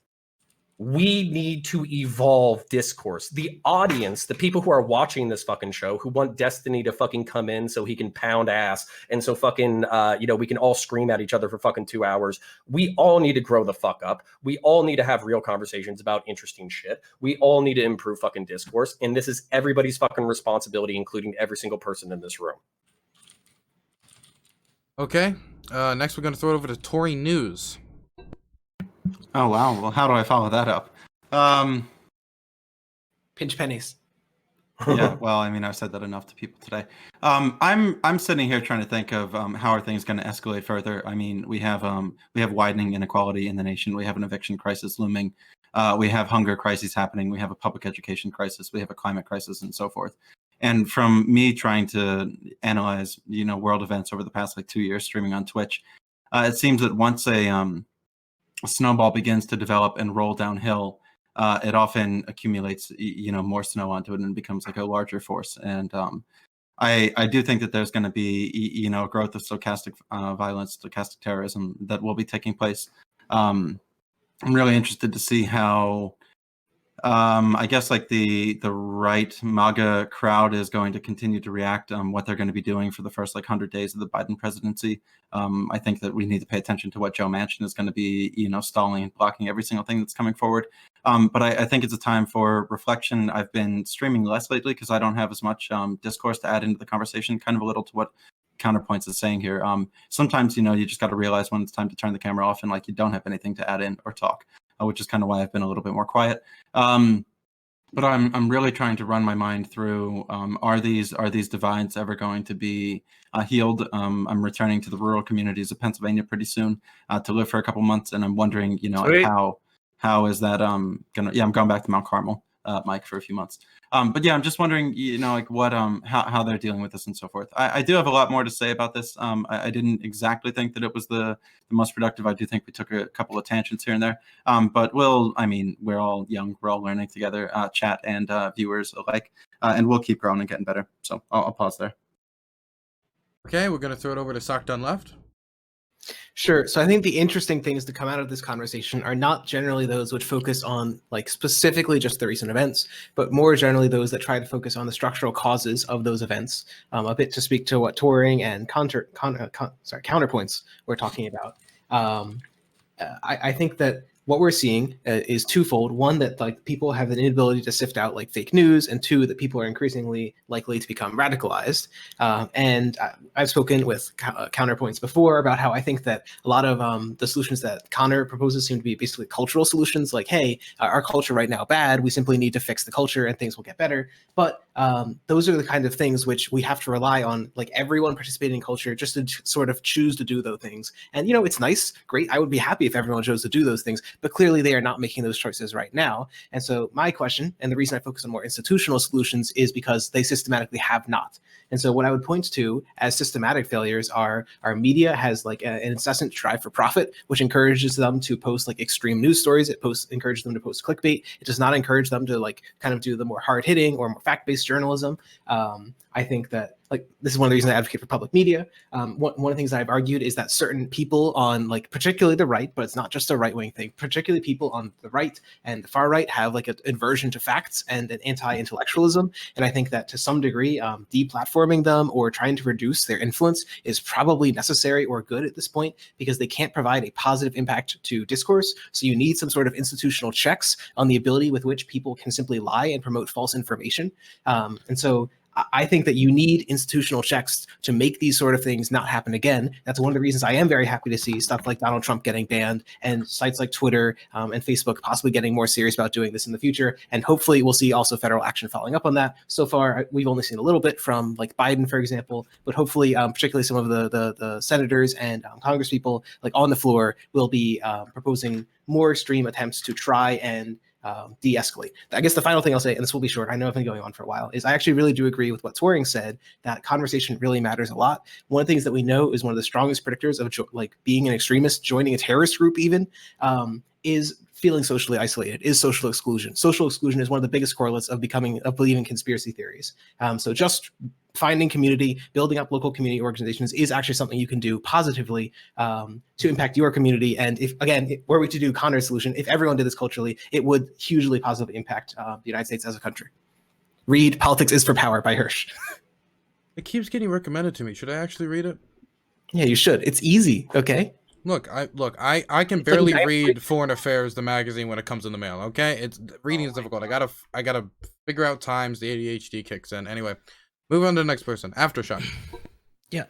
We need to evolve discourse. The audience, the people who are watching this fucking show, who want Destiny to fucking come in so he can pound ass and so fucking, we can all scream at each other for fucking 2 hours. We all need to grow the fuck up. We all need to have real conversations about interesting shit. We all need to improve fucking discourse. And this is everybody's fucking responsibility, including every single person in this room. Okay. Next, we're going to throw it over to Tory News. Oh wow. Well, how do I follow that up? Pinch pennies. Yeah. Well, I mean, I've said that enough to people today. I'm sitting here trying to think of how are things going to escalate further. I mean, we have widening inequality in the nation. We have an eviction crisis looming. We have hunger crises happening. We have a public education crisis. We have a climate crisis, and so forth. And from me trying to analyze, world events over the past 2 years, streaming on Twitch, it seems that once a snowball begins to develop and roll downhill, it often accumulates, more snow onto it and becomes a larger force. And I do think that there's going to be, a growth of stochastic violence, stochastic terrorism that will be taking place. I'm really interested to see how, I guess the right MAGA crowd is going to continue to react, what they're going to be doing for the first 100 days of the Biden presidency. I think that we need to pay attention to what Joe Manchin is going to be, stalling and blocking every single thing that's coming forward. But I think it's a time for reflection. I've been streaming less lately because I don't have as much discourse to add into the conversation, kind of a little to what CounterPoints is saying here. Sometimes, you just got to realize when it's time to turn the camera off and you don't have anything to add in or talk. Which is kind of why I've been a little bit more quiet. But I'm really trying to run my mind through, are these divides ever going to be healed? I'm returning to the rural communities of Pennsylvania pretty soon to live for a couple months, and I'm wondering, how is that gonna? Yeah, I'm going back to Mount Carmel, Mike, for a few months. But yeah, I'm just wondering, what how they're dealing with this and so forth. I do have a lot more to say about this. I didn't exactly think that it was the most productive. I do think we took a couple of tangents here and there. But we're all young, we're all learning together, chat and viewers alike, and we'll keep growing and getting better. So I'll pause there. Okay, we're going to throw it over to SocialismDoneLeft. Sure. So I think the interesting things to come out of this conversation are not generally those which focus on specifically just the recent events, but more generally those that try to focus on the structural causes of those events. A bit to speak to what Turing and CounterPoints were talking about. I think that what we're seeing is twofold. One, that people have an inability to sift out fake news, and two, that people are increasingly likely to become radicalized. And I've spoken with CounterPoints before about how I think that a lot of the solutions that Connor proposes seem to be basically cultural solutions, hey, our culture right now bad, we simply need to fix the culture and things will get better. But those are the kind of things which we have to rely on, everyone participating in culture just to sort of choose to do those things. And, it's nice, great. I would be happy if everyone chose to do those things, but clearly they are not making those choices right now. And so my question, and the reason I focus on more institutional solutions, is because they systematically have not. And so what I would point to as systematic failures are our media has an incessant drive for profit, which encourages them to post extreme news stories. It encourages them to post clickbait. It does not encourage them to kind of do the more hard hitting or more fact-based journalism. I think that this is one of the reasons I advocate for public media. One of the things I've argued is that certain people on particularly the right, but it's not just a right-wing thing, particularly people on the right and the far right have an aversion to facts and an anti-intellectualism. And I think that to some degree, deplatforming them or trying to reduce their influence is probably necessary or good at this point, because they can't provide a positive impact to discourse. So you need some sort of institutional checks on the ability with which people can simply lie and promote false information. And so I think that you need institutional checks to make these sort of things not happen again. That's one of the reasons I am very happy to see stuff like Donald Trump getting banned and sites like Twitter and Facebook possibly getting more serious about doing this in the future. And hopefully we'll see also federal action following up on that. So far, we've only seen a little bit from Biden, for example, but hopefully particularly some of the senators and congresspeople on the floor will be proposing more extreme attempts to try and de-escalate. I guess the final thing I'll say, and this will be short, I know I've been going on for a while, is I actually really do agree with what Turing said, that conversation really matters a lot. One of the things that we know is one of the strongest predictors of being an extremist, joining a terrorist group even, is feeling socially isolated, is social exclusion. Social exclusion is one of the biggest correlates of believing conspiracy theories. So just finding community, building up local community organizations is actually something you can do positively to impact your community. And if, again, were we to do counter solution, if everyone did this culturally, it would hugely positively impact the United States as a country. Read Politics is for Power by Hirsch. It keeps getting recommended to me. Should I actually read it? Yeah, you should. It's easy, okay? Look, I can barely read Foreign Affairs, the magazine, when it comes in the mail. Okay, reading is difficult. I gotta figure out times. The ADHD kicks in. Anyway, move on to the next person. Aftershock. Yeah.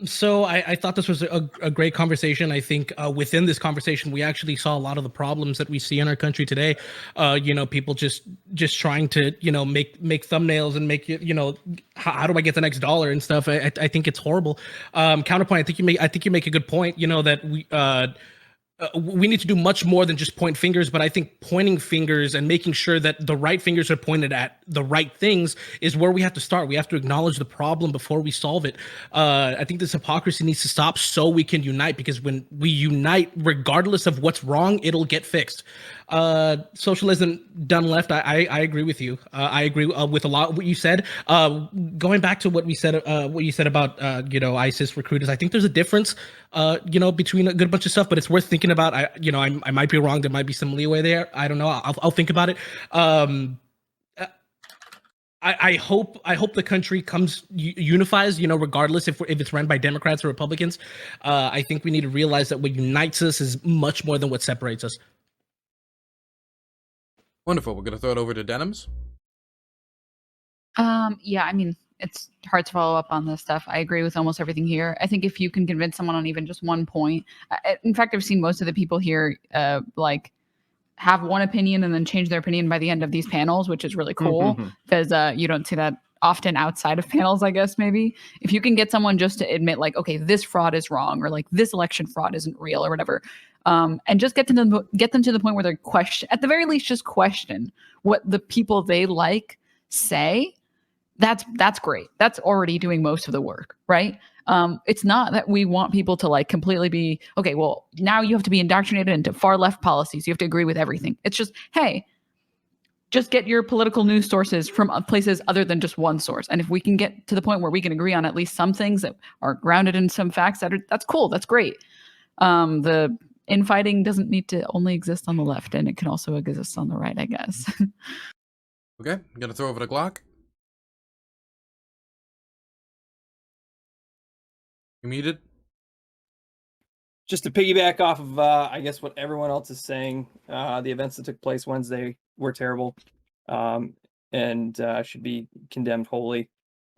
So I thought this was a great conversation. I think within this conversation, we actually saw a lot of the problems that we see in our country today. People just trying to, make thumbnails and make it, how do I get the next dollar and stuff. I think it's horrible. Counterpoint. I think you make a good point. That we need to do much more than just point fingers, but I think pointing fingers and making sure that the right fingers are pointed at the right things is where we have to start. We have to acknowledge the problem before we solve it. I think this hypocrisy needs to stop so we can unite, because when we unite, regardless of what's wrong, it'll get fixed. Socialism done left. I agree with you. I agree with a lot of what you said. Going back to what you said about ISIS recruiters, I think there's a difference between a good bunch of stuff, but it's worth thinking about. I might be wrong. There might be some leeway there. I don't know. I'll think about it. I hope the country unifies, regardless if it's run by Democrats or Republicans. I think we need to realize that what unites us is much more than what separates us. Wonderful. We're going to throw it over to Denims. Yeah, I mean, it's hard to follow up on this stuff. I agree with almost everything here. I think if you can convince someone on even just one point, in fact, I've seen most of the people here have one opinion and then change their opinion by the end of these panels, which is really cool because you don't see that often outside of panels, I guess. Maybe if you can get someone just to admit like, okay, this fraud is wrong, or like this election fraud isn't real, or whatever, and just get them to the point where they're at the very least, just question what the people they like say. That's great. That's already doing most of the work, right? It's not that we want people to like completely be, okay, well, now you have to be indoctrinated into far left policies. You have to agree with everything. It's just, hey, just get your political news sources from places other than just one source. And if we can get to the point where we can agree on at least some things that are grounded in some facts, that's cool. That's great. The infighting doesn't need to only exist on the left, and it can also exist on the right, I guess. Okay, I'm going to throw over to Glock. You muted? Just to piggyback off of, I guess, what everyone else is saying, the events that took place Wednesday were terrible and should be condemned wholly.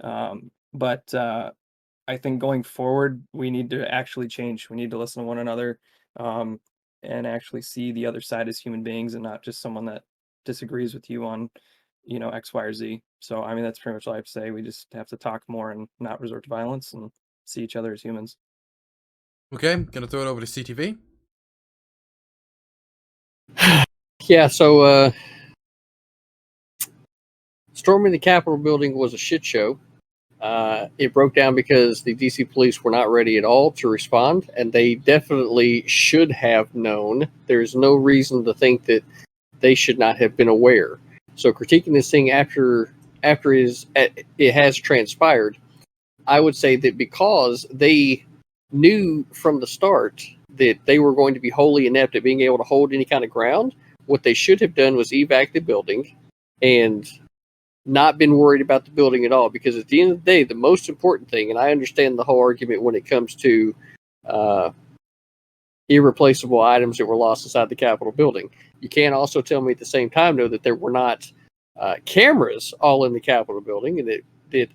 But I think going forward, we need to actually change. We need to listen to one another and actually see the other side as human beings and not just someone that disagrees with you on, X, Y, or Z. So, I mean, that's pretty much all I have to say. We just have to talk more and not resort to violence and see each other as humans. Okay, gonna throw it over to CTV. Yeah, so storming the Capitol building was a shit show. It broke down because the DC police were not ready at all to respond, and they definitely should have known. There's no reason to think that they should not have been aware. So critiquing this thing after it has transpired, I would say that because they knew from the start that they were going to be wholly inept at being able to hold any kind of ground, what they should have done was evac the building and not been worried about the building at all. Because at the end of the day, the most important thing, and I understand the whole argument when it comes to irreplaceable items that were lost inside the Capitol building, you can't also tell me at the same time, though, that there were not cameras all in the Capitol building, and that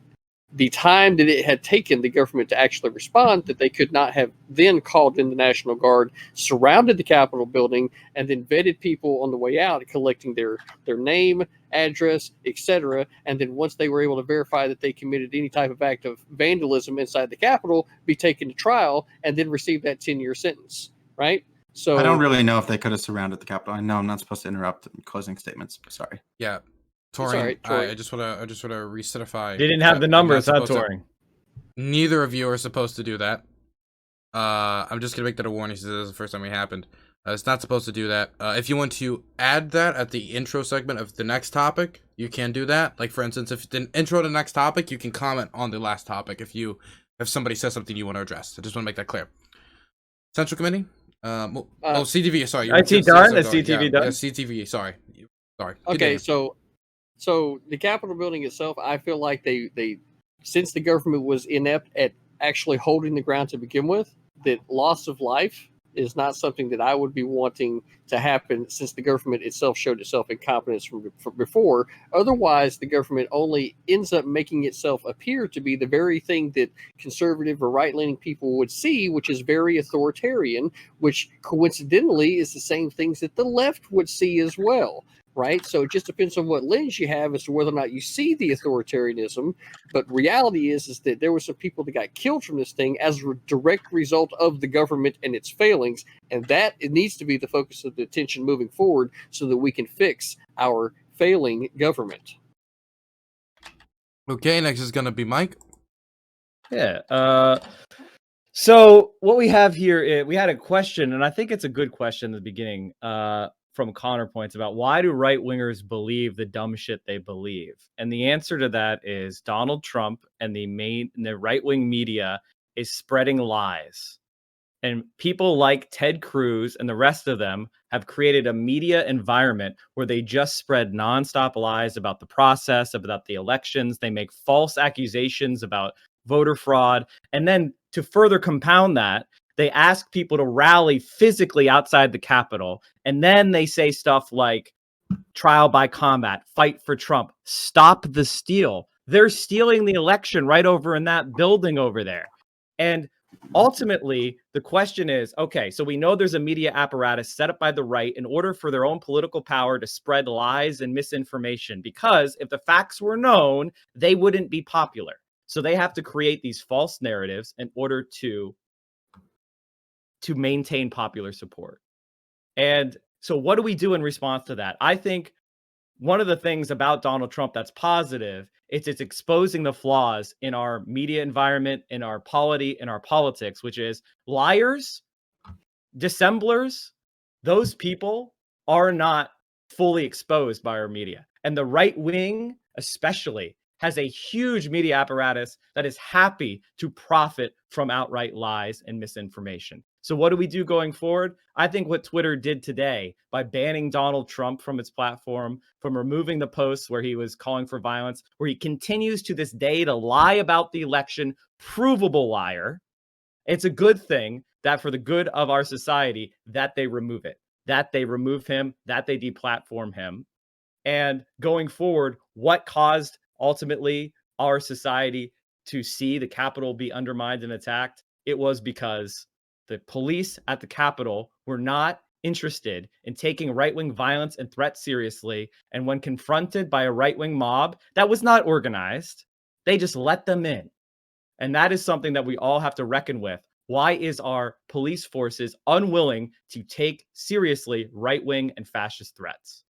the time that it had taken the government to actually respond, that they could not have then called in the National Guard, surrounded the Capitol building, and then vetted people on the way out, collecting their name, address, etc. And then once they were able to verify that they committed any type of act of vandalism inside the Capitol, be taken to trial and then receive that 10-year sentence, right? So I don't really know if they could have surrounded the Capitol. I know I'm not supposed to interrupt closing statements. Sorry. Yeah. Tori, I just want to recertify. They didn't have the numbers, huh, Tori? Neither of you are supposed to do that. I'm just gonna make that a warning since this is the first time it happened. It's not supposed to do that. If you want to add that at the intro segment of the next topic, you can do that. Like, for instance, if the intro to the next topic, you can comment on the last topic if somebody says something you want to address. I just want to make that clear. Central Committee? CTV, sorry. IT done? Is CTV done? Yeah, CTV, sorry. Sorry. Okay, Continue. so the Capitol building itself, I feel like they since the government was inept at actually holding the ground to begin with, that loss of life is not something that I would be wanting to happen, since the government itself showed itself incompetence from before. Otherwise, the government only ends up making itself appear to be the very thing that conservative or right-leaning people would see, which is very authoritarian, which coincidentally is the same things that the left would see as well. Right? So it just depends on what lens you have as to whether or not you see the authoritarianism. But reality is that there were some people that got killed from this thing as a direct result of the government and its failings. And that it needs to be the focus of the attention moving forward so that we can fix our failing government. Okay, next is going to be Mike. Yeah. So what we have here, we had a question, and I think it's a good question at the beginning from CounterPoints about why do right-wingers believe the dumb shit they believe? And the answer to that is Donald Trump and the right-wing media is spreading lies. And people like Ted Cruz and the rest of them have created a media environment where they just spread nonstop lies about the process, about the elections. They make false accusations about voter fraud. And then to further compound that, they ask people to rally physically outside the Capitol. And then they say stuff like trial by combat, fight for Trump, stop the steal. They're stealing the election right over in that building over there. And ultimately, the question is, okay, so we know there's a media apparatus set up by the right in order for their own political power to spread lies and misinformation, because if the facts were known, they wouldn't be popular. So they have to create these false narratives in order to maintain popular support. And so what do we do in response to that? I think one of the things about Donald Trump that's positive is it's exposing the flaws in our media environment, in our polity, in our politics, which is liars, dissemblers, those people are not fully exposed by our media. And the right wing, especially, has a huge media apparatus that is happy to profit from outright lies and misinformation. So what do we do going forward? I think what Twitter did today by banning Donald Trump from its platform, from removing the posts where he was calling for violence, where he continues to this day to lie about the election, provable liar. It's a good thing that for the good of our society that they remove it, that they remove him, that they deplatform him. And going forward, what caused ultimately our society to see the Capitol be undermined and attacked? It was because the police at the Capitol were not interested in taking right-wing violence and threats seriously. And when confronted by a right-wing mob that was not organized, they just let them in. And that is something that we all have to reckon with. Why is our police forces unwilling to take seriously right-wing and fascist threats?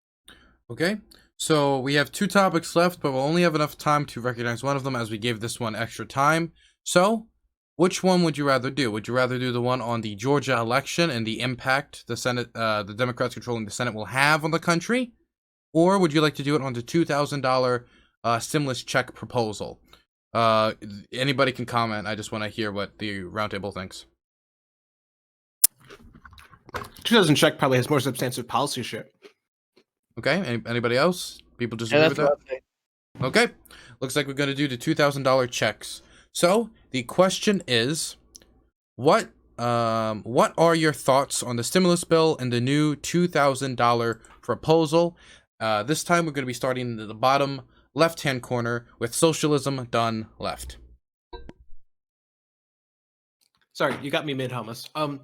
Okay, so we have 2 topics left, but we'll only have enough time to recognize one of them as we gave this one extra time. So, which one would you rather do? Would you rather do the one on the Georgia election and the impact the Senate, the Democrats controlling the Senate will have on the country? Or would you like to do it on the $2,000 stimulus check proposal? Anybody can comment. I just want to hear what the roundtable thinks. 2000 check probably has more substantive policy shit. Okay, anybody else? People disagree with that? Okay, looks like we're going to do the $2,000 checks. So the question is, what are your thoughts on the stimulus bill and the new $2,000 proposal? This time we're going to be starting in the bottom left-hand corner with Socialism Done Left. Sorry, you got me mid-hummus. I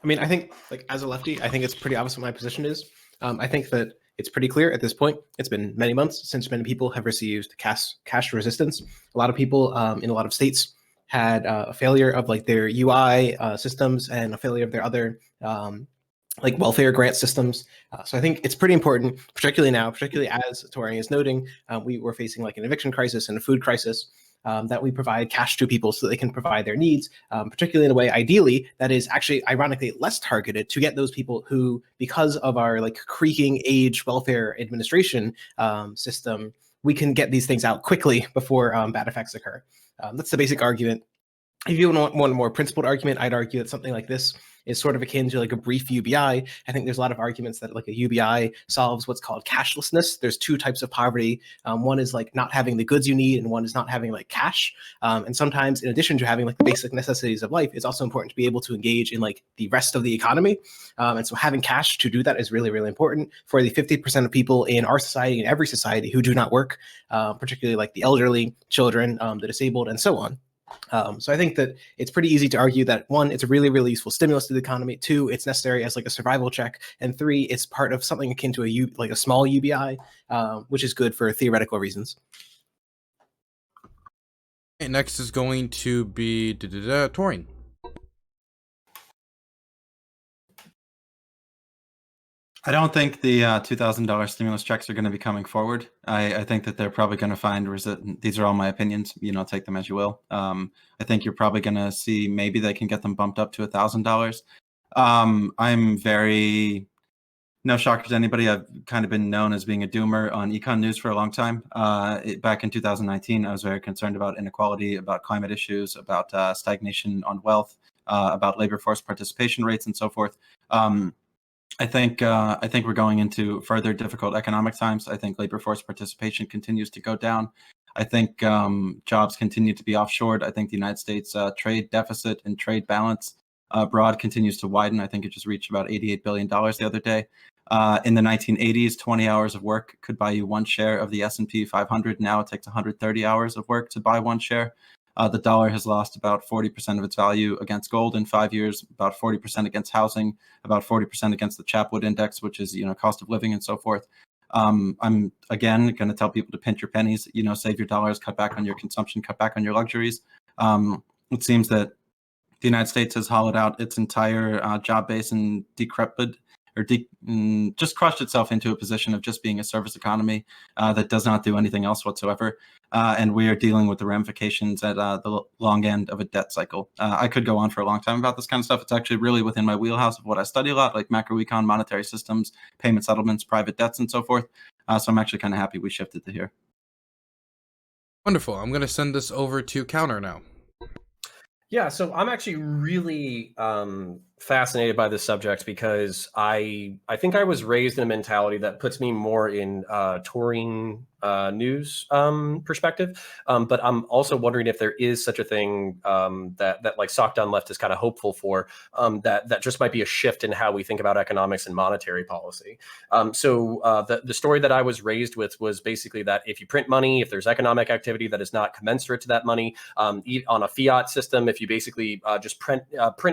mean, I think, like, as a lefty, I think it's pretty obvious what my position is. I think that it's pretty clear at this point. It's been many months since many people have received cash resistance. A lot of people in a lot of states had a failure of like their UI systems and a failure of their other like welfare grant systems. So I think it's pretty important, particularly now, particularly as Torian is noting, we were facing like an eviction crisis and a food crisis. that we provide cash to people so that they can provide their needs, particularly in a way, ideally, that is actually ironically less targeted to get those people who, because of our like creaking age welfare administration system, we can get these things out quickly before bad effects occur. That's the basic argument. If you want a more principled argument, I'd argue that something like this is sort of akin to like a brief UBI. I think there's a lot of arguments that like a UBI solves what's called cashlessness. There's two types of poverty. One is like not having the goods you need, and one is not having like cash. And sometimes, in addition to having like the basic necessities of life, it's also important to be able to engage in like the rest of the economy. And so having cash to do that is really, really important for the 50% of people in our society and every society who do not work, particularly like the elderly, children, the disabled, and so on. So I think that it's pretty easy to argue that one, it's a really, really useful stimulus to the economy. Two, it's necessary as like a survival check. And three, it's part of something akin to like a small UBI, which is good for theoretical reasons. Okay, next is going to be Torin. I don't think the $2,000 stimulus checks are going to be coming forward. I think that they're probably going to find these are all my opinions. Take them as you will. I think you're probably going to see maybe they can get them bumped up to $1,000. I'm very no shocker to anybody. I've kind of been known as being a doomer on econ news for a long time. Back in 2019, I was very concerned about inequality, about climate issues, about stagnation on wealth, about labor force participation rates, and so forth. I think we're going into further difficult economic times. I think labor force participation continues to go down. I think jobs continue to be offshored. I think the United States trade deficit and trade balance abroad continues to widen. I think it just reached about $88 billion the other day. In the 1980s, 20 hours of work could buy you one share of the S&P 500. Now it takes 130 hours of work to buy one share. The dollar has lost about 40% of its value against gold in 5 years, about 40% against housing, about 40% against the Chapwood Index, which is cost of living and so forth. I'm again going to tell people to pinch your pennies, save your dollars, cut back on your consumption, cut back on your luxuries. It seems that the United States has hollowed out its entire job base and decrepit or just crushed itself into a position of just being a service economy that does not do anything else whatsoever. And we are dealing with the ramifications at the long end of a debt cycle. I could go on for a long time about this kind of stuff. It's actually really within my wheelhouse of what I study a lot, like macroecon, monetary systems, payment settlements, private debts, and so forth. So I'm actually kind of happy we shifted to here. Wonderful. I'm going to send this over to Counter now. Yeah, so I'm actually really fascinated by this subject because I think I was raised in a mentality that puts me more in touring news perspective, but I'm also wondering if there is such a thing that like SocialismDoneLeft is kind of hopeful for, that just might be a shift in how we think about economics and monetary policy. So the story that I was raised with was basically that if you print money, if there's economic activity that is not commensurate to that money, on a fiat system, if you basically just print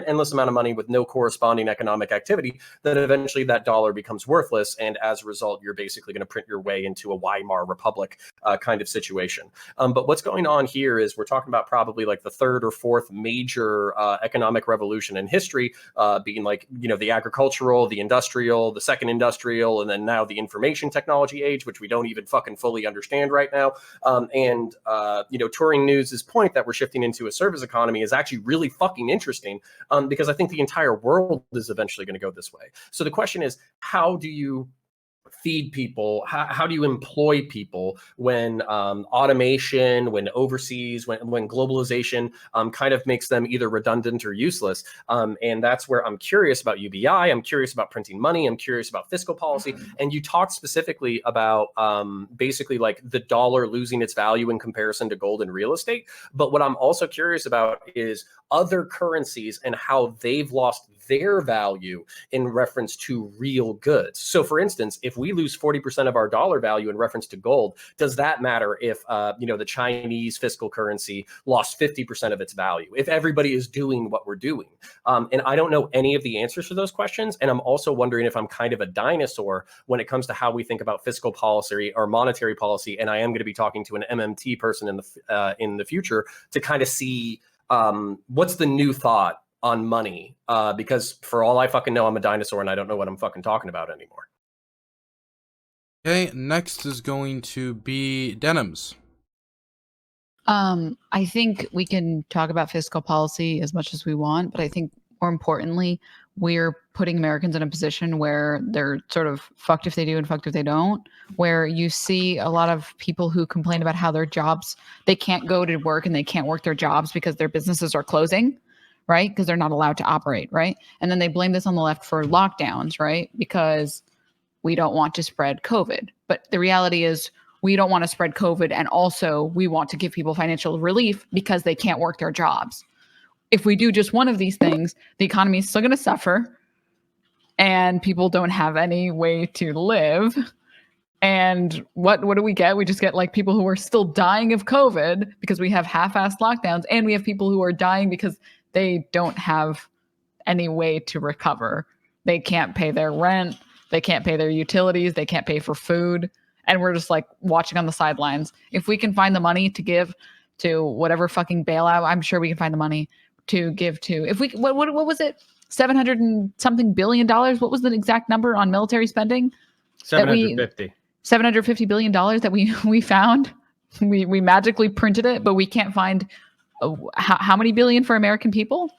endless amount of money with no corresponding economic activity, then eventually that dollar becomes worthless, and as a result, you're basically going to print your way into a Weimar Republic kind of situation. But what's going on here is we're talking about probably like the third or fourth major economic revolution in history, being like, the agricultural, the industrial, the second industrial, and then now the information technology age, which we don't even fucking fully understand right now. Touring News' point that we're shifting into a service economy is actually really fucking interesting, because I think the entire world is eventually going to go this way. So the question is, how do you feed people? How do you employ people when automation, when overseas, when globalization kind of makes them either redundant or useless? And that's where I'm curious about UBI. I'm curious about printing money. I'm curious about fiscal policy. And you talked specifically about basically like the dollar losing its value in comparison to gold and real estate. But what I'm also curious about is other currencies and how they've lost their value in reference to real goods. So for instance, if we lose 40% of our dollar value in reference to gold, does that matter if the Chinese fiscal currency lost 50% of its value, if everybody is doing what we're doing? And I don't know any of the answers to those questions. And I'm also wondering if I'm kind of a dinosaur when it comes to how we think about fiscal policy or monetary policy. And I am going to be talking to an MMT person in the future to kind of see what's the new thought on money, because for all I fucking know, I'm a dinosaur and I don't know what I'm fucking talking about anymore. Okay, next is going to be Denims. I think we can talk about fiscal policy as much as we want, but I think more importantly, we're putting Americans in a position where they're sort of fucked if they do and fucked if they don't, where you see a lot of people who complain about how their jobs, they can't go to work and they can't work their jobs because their businesses are closing, right? Because they're not allowed to operate, right? And then they blame this on the left for lockdowns, right? Because we don't want to spread COVID. But the reality is we don't want to spread COVID. And also we want to give people financial relief because they can't work their jobs. If we do just one of these things, the economy is still going to suffer and people don't have any way to live. And what do we get? We just get like people who are still dying of COVID because we have half-assed lockdowns, and we have people who are dying because they don't have any way to recover. They can't pay their rent. They can't pay their utilities. They can't pay for food. And we're just like watching on the sidelines. If we can find the money to give to whatever fucking bailout, I'm sure we can find the money to give to. If we, what was it? 700 and something $billion. What was the exact number on military spending? 750. $750 billion that we found. We magically printed it, but we can't find how many billion for American people.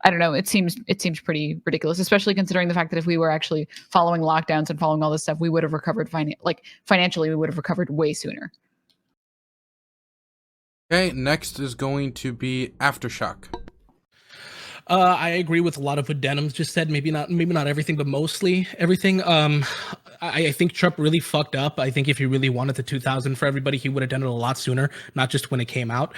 I don't know. It seems pretty ridiculous, especially considering the fact that if we were actually following lockdowns and following all this stuff, we would have recovered financially. We would have recovered way sooner. Okay, next is going to be Aftershock. I agree with a lot of what Denims just said. Maybe not everything, but mostly everything. I think Trump really fucked up. I think if he really wanted the 2000 for everybody, he would have done it a lot sooner, not just when it came out.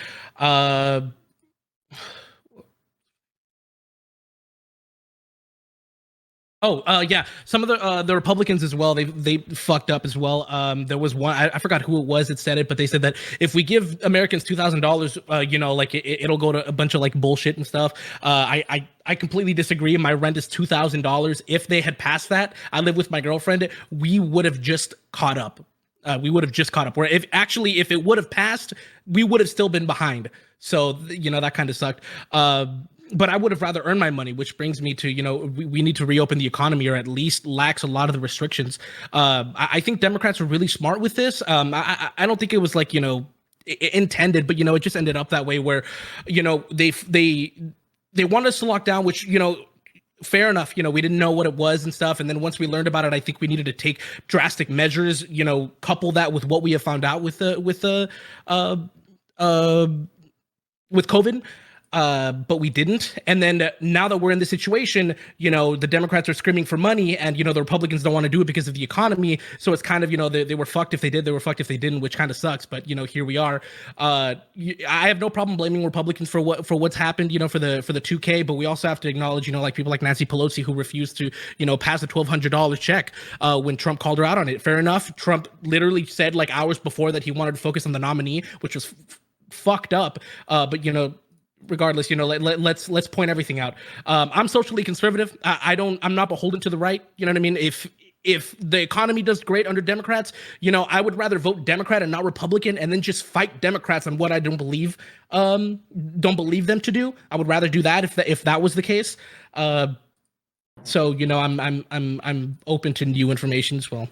Yeah. Some of the Republicans as well, they fucked up as well. There was one, I forgot who it was that said it, but they said that if we give Americans $2,000, like it'll go to a bunch of like bullshit and stuff. I completely disagree. My rent is $2,000. If they had passed that, I live with my girlfriend, we would have just caught up. Where if it would have passed, we would have still been behind. So, that kind of sucked. But I would have rather earned my money, which brings me to, we need to reopen the economy, or at least lax a lot of the restrictions. I think Democrats were really smart with this. I don't think it was like, intended, but, it just ended up that way where, they wanted us to lock down, which, fair enough. We didn't know what it was and stuff. And then once we learned about it, I think we needed to take drastic measures, couple that with what we have found out with COVID. But we didn't. And then now that we're in this situation, the Democrats are screaming for money, and, the Republicans don't want to do it because of the economy. So it's kind of, they were fucked if they did, they were fucked if they didn't, which kind of sucks. But, here we are. I have no problem blaming Republicans for what's happened, for the 2K, but we also have to acknowledge, like people like Nancy Pelosi, who refused to, pass a $1,200 check when Trump called her out on it. Fair enough. Trump literally said like hours before that he wanted to focus on the nominee, which was fucked up. But, regardless, let's point everything out. I'm socially conservative. I'm not beholden to the right. You know what I mean? If the economy does great under Democrats, I would rather vote Democrat and not Republican, and then just fight Democrats on what I don't believe them to do. I would rather do that if that was the case. So I'm open to new information as well.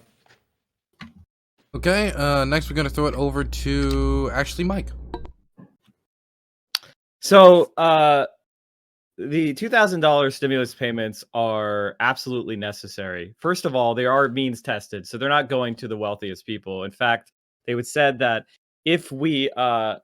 Okay, next we're gonna throw it over to actually Mike. So the $2,000 stimulus payments are absolutely necessary. First of all, they are means tested, so they're not going to the wealthiest people. In fact, they would said that if we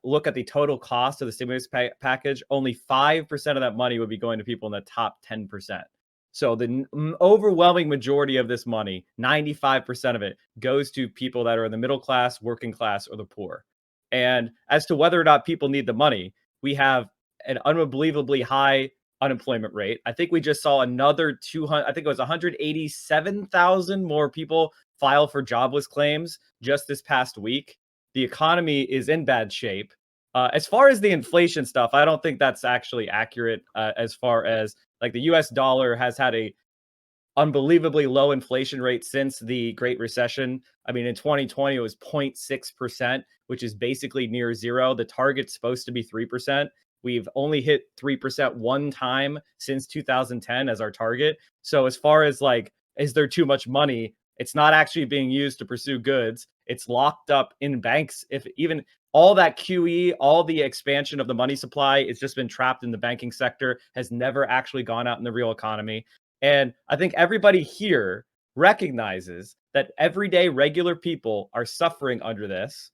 look at the total cost of the stimulus package, only 5% of that money would be going to people in the top 10%. So the overwhelming majority of this money, 95% of it, goes to people that are in the middle class, working class, or the poor. And as to whether or not people need the money, we have an unbelievably high unemployment rate. I think we just saw another 187,000 more people file for jobless claims just this past week. The economy is in bad shape. As far as the inflation stuff, I don't think that's actually accurate. As far as like the US dollar has had a unbelievably low inflation rate since the Great Recession. I mean, in 2020, it was 0.6%, which is basically near zero. The target's supposed to be 3%. We've only hit 3% one time since 2010 as our target. So as far as like, is there too much money? It's not actually being used to pursue goods. It's locked up in banks. If even all that QE, all the expansion of the money supply, it's just been trapped in the banking sector, has never actually gone out in the real economy. And I think everybody here recognizes that everyday regular people are suffering under this.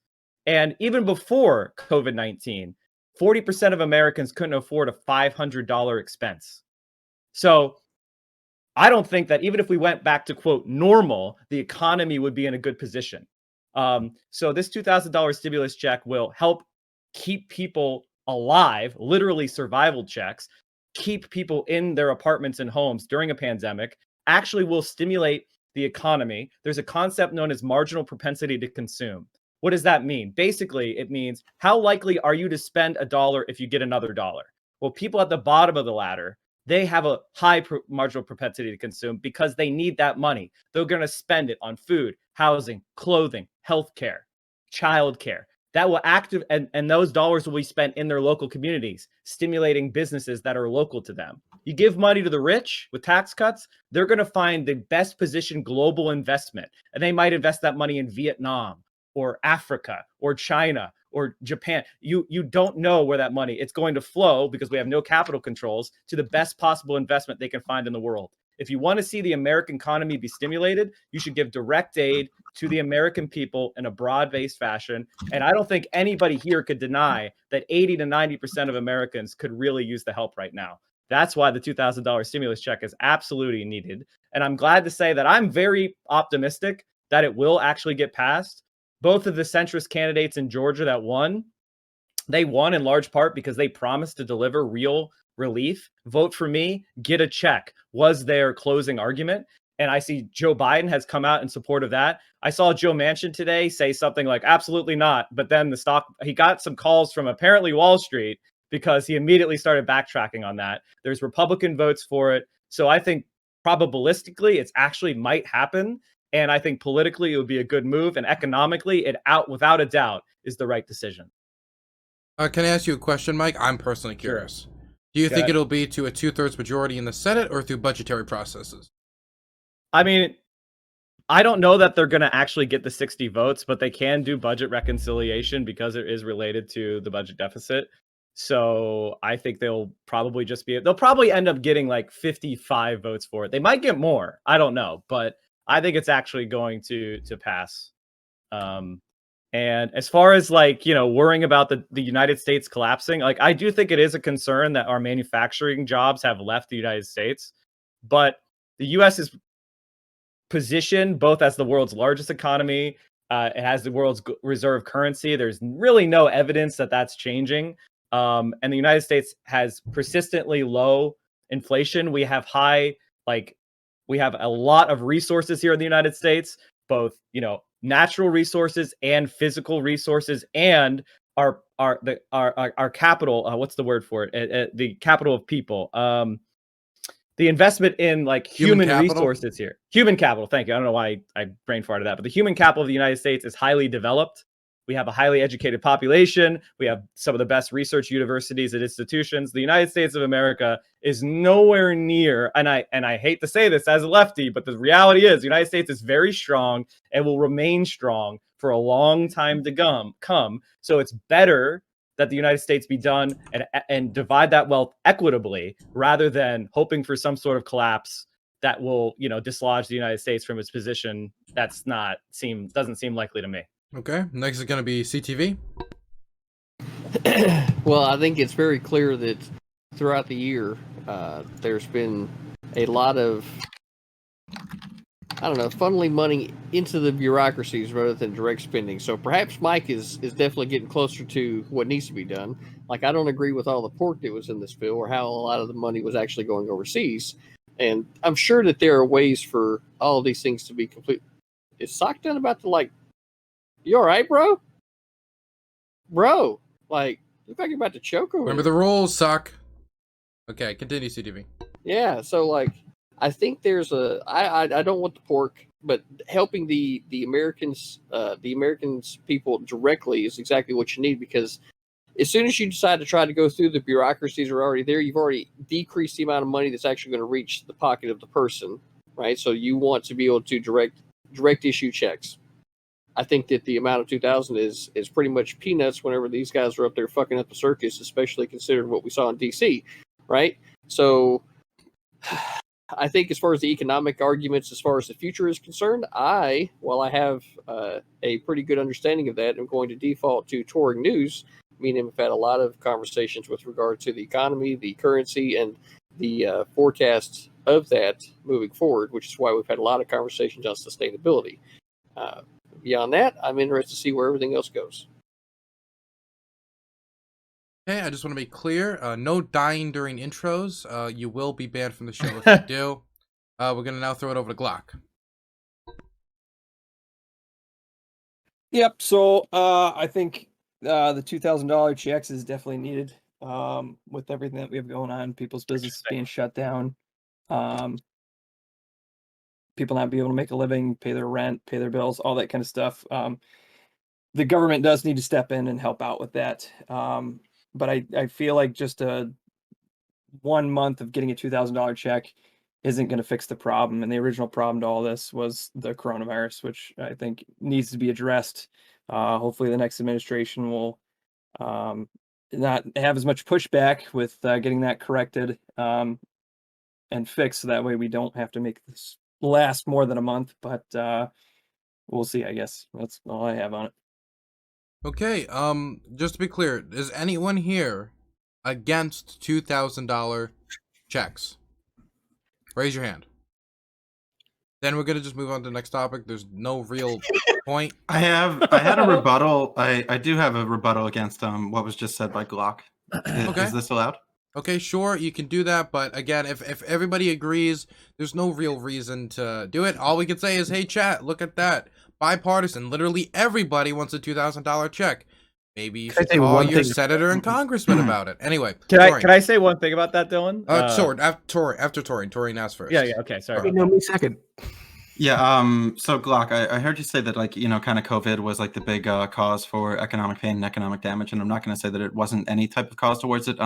And even before COVID-19, 40% of Americans couldn't afford a $500 expense. So I don't think that even if we went back to, quote, normal, the economy would be in a good position. So this $2,000 stimulus check will help keep people alive, literally survival checks, keep people in their apartments and homes during a pandemic, actually will stimulate the economy. There's a concept known as marginal propensity to consume. What does that mean? Basically, it means how likely are you to spend a dollar if you get another dollar? Well, people at the bottom of the ladder, they have a high marginal propensity to consume because they need that money. They're going to spend it on food, housing, clothing, healthcare, childcare. That will active and those dollars will be spent in their local communities, stimulating businesses that are local to them. You give money to the rich with tax cuts, they're going to find the best positioned global investment, and they might invest that money in Vietnam or Africa or China or Japan. You don't know where that money, it's going to flow because we have no capital controls to the best possible investment they can find in the world. If you want to see the American economy be stimulated, you should give direct aid to the American people in a broad-based fashion. And I don't think anybody here could deny that 80 to 90% of Americans could really use the help right now. That's why the $2,000 stimulus check is absolutely needed. And I'm glad to say that I'm very optimistic that it will actually get passed. Both of the centrist candidates in Georgia that won, they won in large part because they promised to deliver real relief. Vote for me, get a check was their closing argument. And I see Joe Biden has come out in support of that. I saw Joe Manchin today say something like, absolutely not. But then he got some calls from apparently Wall Street because he immediately started backtracking on that. There's Republican votes for it. So I think probabilistically, it's actually might happen. And I think politically, it would be a good move. And economically, without a doubt, is the right decision. Can I ask you a question, Mike? I'm personally curious. Sure. Do you think it'll be to a 2/3 majority in the Senate or through budgetary processes? I mean, I don't know that they're going to actually get the 60 votes, but they can do budget reconciliation because it is related to the budget deficit. So I think they'll probably end up getting like 55 votes for it. They might get more. I don't know, but I think it's actually going to pass. And as far as worrying about the United States collapsing, I do think it is a concern that our manufacturing jobs have left the United States, but the U.S. is positioned both as the world's largest economy. It has the world's reserve currency. There's really no evidence that that's changing. And the United States has persistently low inflation. We have we have a lot of resources here in the United States, both, natural resources and physical resources, and our capital. What's the word for it? The capital of people. The investment in human resources here. Human capital. Thank you. I don't know why I brain farted that, but the human capital of the United States is highly developed. We have a highly educated population. We have some of the best research universities and institutions. The United States of America is nowhere near, and I hate to say this as a lefty, but the reality is the United States is very strong and will remain strong for a long time to come. So it's better that the United States be done and divide that wealth equitably rather than hoping for some sort of collapse that will, dislodge the United States from its position. Doesn't seem likely to me. Okay, next is going to be CTV. Well, I think it's very clear that throughout the year, there's been a lot of, funneling money into the bureaucracies rather than direct spending. So perhaps Mike is definitely getting closer to what needs to be done. I don't agree with all the pork that was in this bill or how a lot of the money was actually going overseas. And I'm sure that there are ways for all of these things to be complete. Is Sock done about to you all right, bro? Bro, look like you're about to choke over. Remember the rules, Sock. Okay, continue, CTV. Yeah, so I think there's I don't want the pork, but helping the Americans people directly is exactly what you need, because as soon as you decide to try to go through the bureaucracies are already there, you've already decreased the amount of money that's actually going to reach the pocket of the person, right? So you want to be able to direct issue checks. I think that the amount of 2,000 is pretty much peanuts whenever these guys are up there fucking up the circus, especially considering what we saw in DC, right? So I think as far as the economic arguments, as far as the future is concerned, while I have a pretty good understanding of that, I'm going to default to touring news, meaning I've had a lot of conversations with regard to the economy, the currency, and the forecasts of that moving forward, which is why we've had a lot of conversations on sustainability. Beyond that, I'm interested to see where everything else goes. Okay, I just want to be clear. No dying during intros. You will be banned from the show if you do. We're going to now throw it over to Glock. Yep. So I think the $2,000 checks is definitely needed with everything that we have going on. People's businesses being shut down. People not being able to make a living, pay their rent, pay their bills, all that kind of stuff. The government does need to step in and help out with that. But I feel like just 1 month of getting a $2,000 check isn't going to fix the problem. And the original problem to all this was the coronavirus, which I think needs to be addressed. Hopefully the next administration will not have as much pushback with getting that corrected and fixed. So that way we don't have to make this last more than a month, but we'll see, I guess. That's all I have on it. Okay, just to be clear, is anyone here against $2,000 checks? Raise your hand. Then we're gonna just move on to the next topic. There's no real point. I had a rebuttal. I do have a rebuttal against what was just said by Glock. Okay. Is this allowed? Okay, sure, you can do that, but again, if everybody agrees, there's no real reason to do it. All we can say is, hey, chat, look at that. Bipartisan. Literally everybody wants a $2,000 check. Maybe you should call your senator and congressman about it. Anyway, Can I say one thing about that, Dylan? Sure. After Torian. Torian asked first. Yeah. Okay. Sorry. No, me second. Yeah. So Glock, I heard you say that, like, kind of COVID was like the big cause for economic pain and economic damage, and I'm not going to say that it wasn't any type of cause towards it.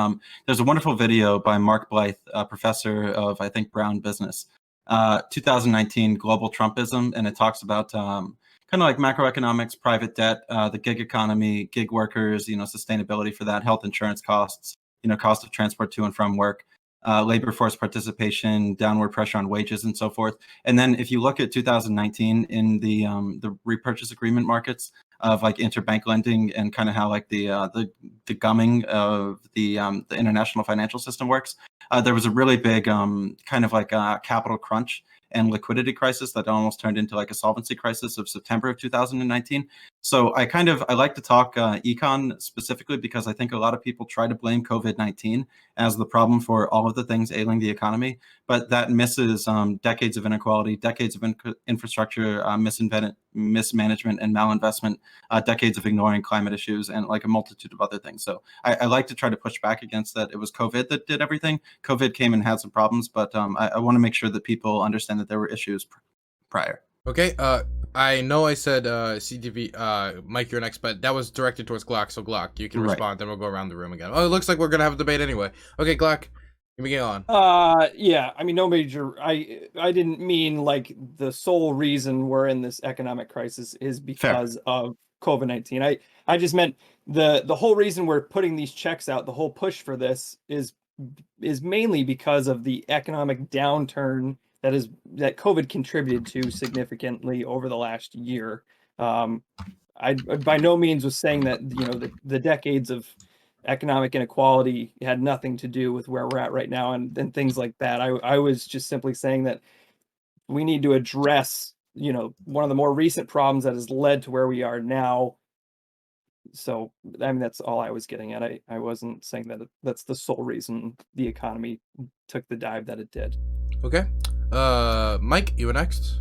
There's a wonderful video by Mark Blythe, a professor of, I think, Brown business, 2019 Global Trumpism, and it talks about kind of like macroeconomics, private debt, the gig economy, gig workers, sustainability for that, health insurance costs, cost of transport to and from work, labor force participation, downward pressure on wages, and so forth. And then if you look at 2019 in the repurchase agreement markets of like interbank lending and kind of how like the gumming of the international financial system works, there was a really big kind of like capital crunch and liquidity crisis that almost turned into like a solvency crisis of September of 2019. So I like to talk econ specifically because I think a lot of people try to blame COVID-19 as the problem for all of the things ailing the economy, but that misses decades of inequality, decades of infrastructure mismanagement and malinvestment, decades of ignoring climate issues, and like a multitude of other things. So I like to try to push back against that. It was COVID that did everything. COVID came and had some problems, but I want to make sure that people understand that there were issues prior. Okay, I know I said CTV, Mike, you're next, but that was directed towards Glock, so Glock, you can respond, then we'll go around the room again. Oh, it looks like we're going to have a debate anyway. Okay, Glock, you can get on. Yeah, I mean, no major, I didn't mean like the sole reason we're in this economic crisis is because of COVID-19. I just meant the whole reason we're putting these checks out, the whole push for this is mainly because of the economic downturn that COVID contributed to significantly over the last year. I by no means was saying that the decades of economic inequality had nothing to do with where we're at right now and things like that. I was just simply saying that we need to address one of the more recent problems that has led to where we are now. So I mean that's all I was getting at. I wasn't saying that that's the sole reason the economy took the dive that it did. Okay. Mike, you were next.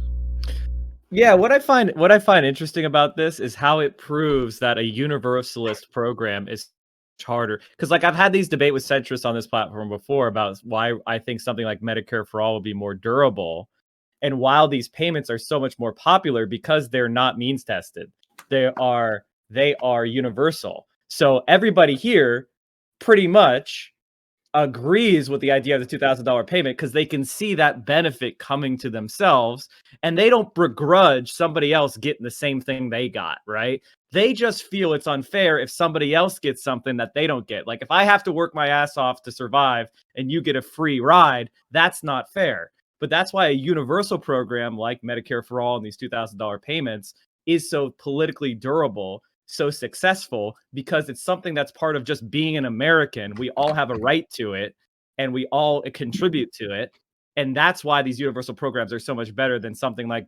Yeah, what I find interesting about this is how it proves that a universalist program is harder. Because like I've had these debate with centrists on this platform before about why I think something like Medicare for all will be more durable. And while these payments are so much more popular because they're not means tested, they are universal. So everybody here pretty much agrees with the idea of the $2,000 payment because they can see that benefit coming to themselves, and they don't begrudge somebody else getting the same thing they got, right? They just feel it's unfair if somebody else gets something that they don't get. Like if I have to work my ass off to survive and you get a free ride, that's not fair. But that's why a universal program like Medicare for All and these $2,000 payments is so politically durable, so successful, because it's something that's part of just being an American. We all have a right to it, and we all contribute to it. And that's why these universal programs are so much better than something like,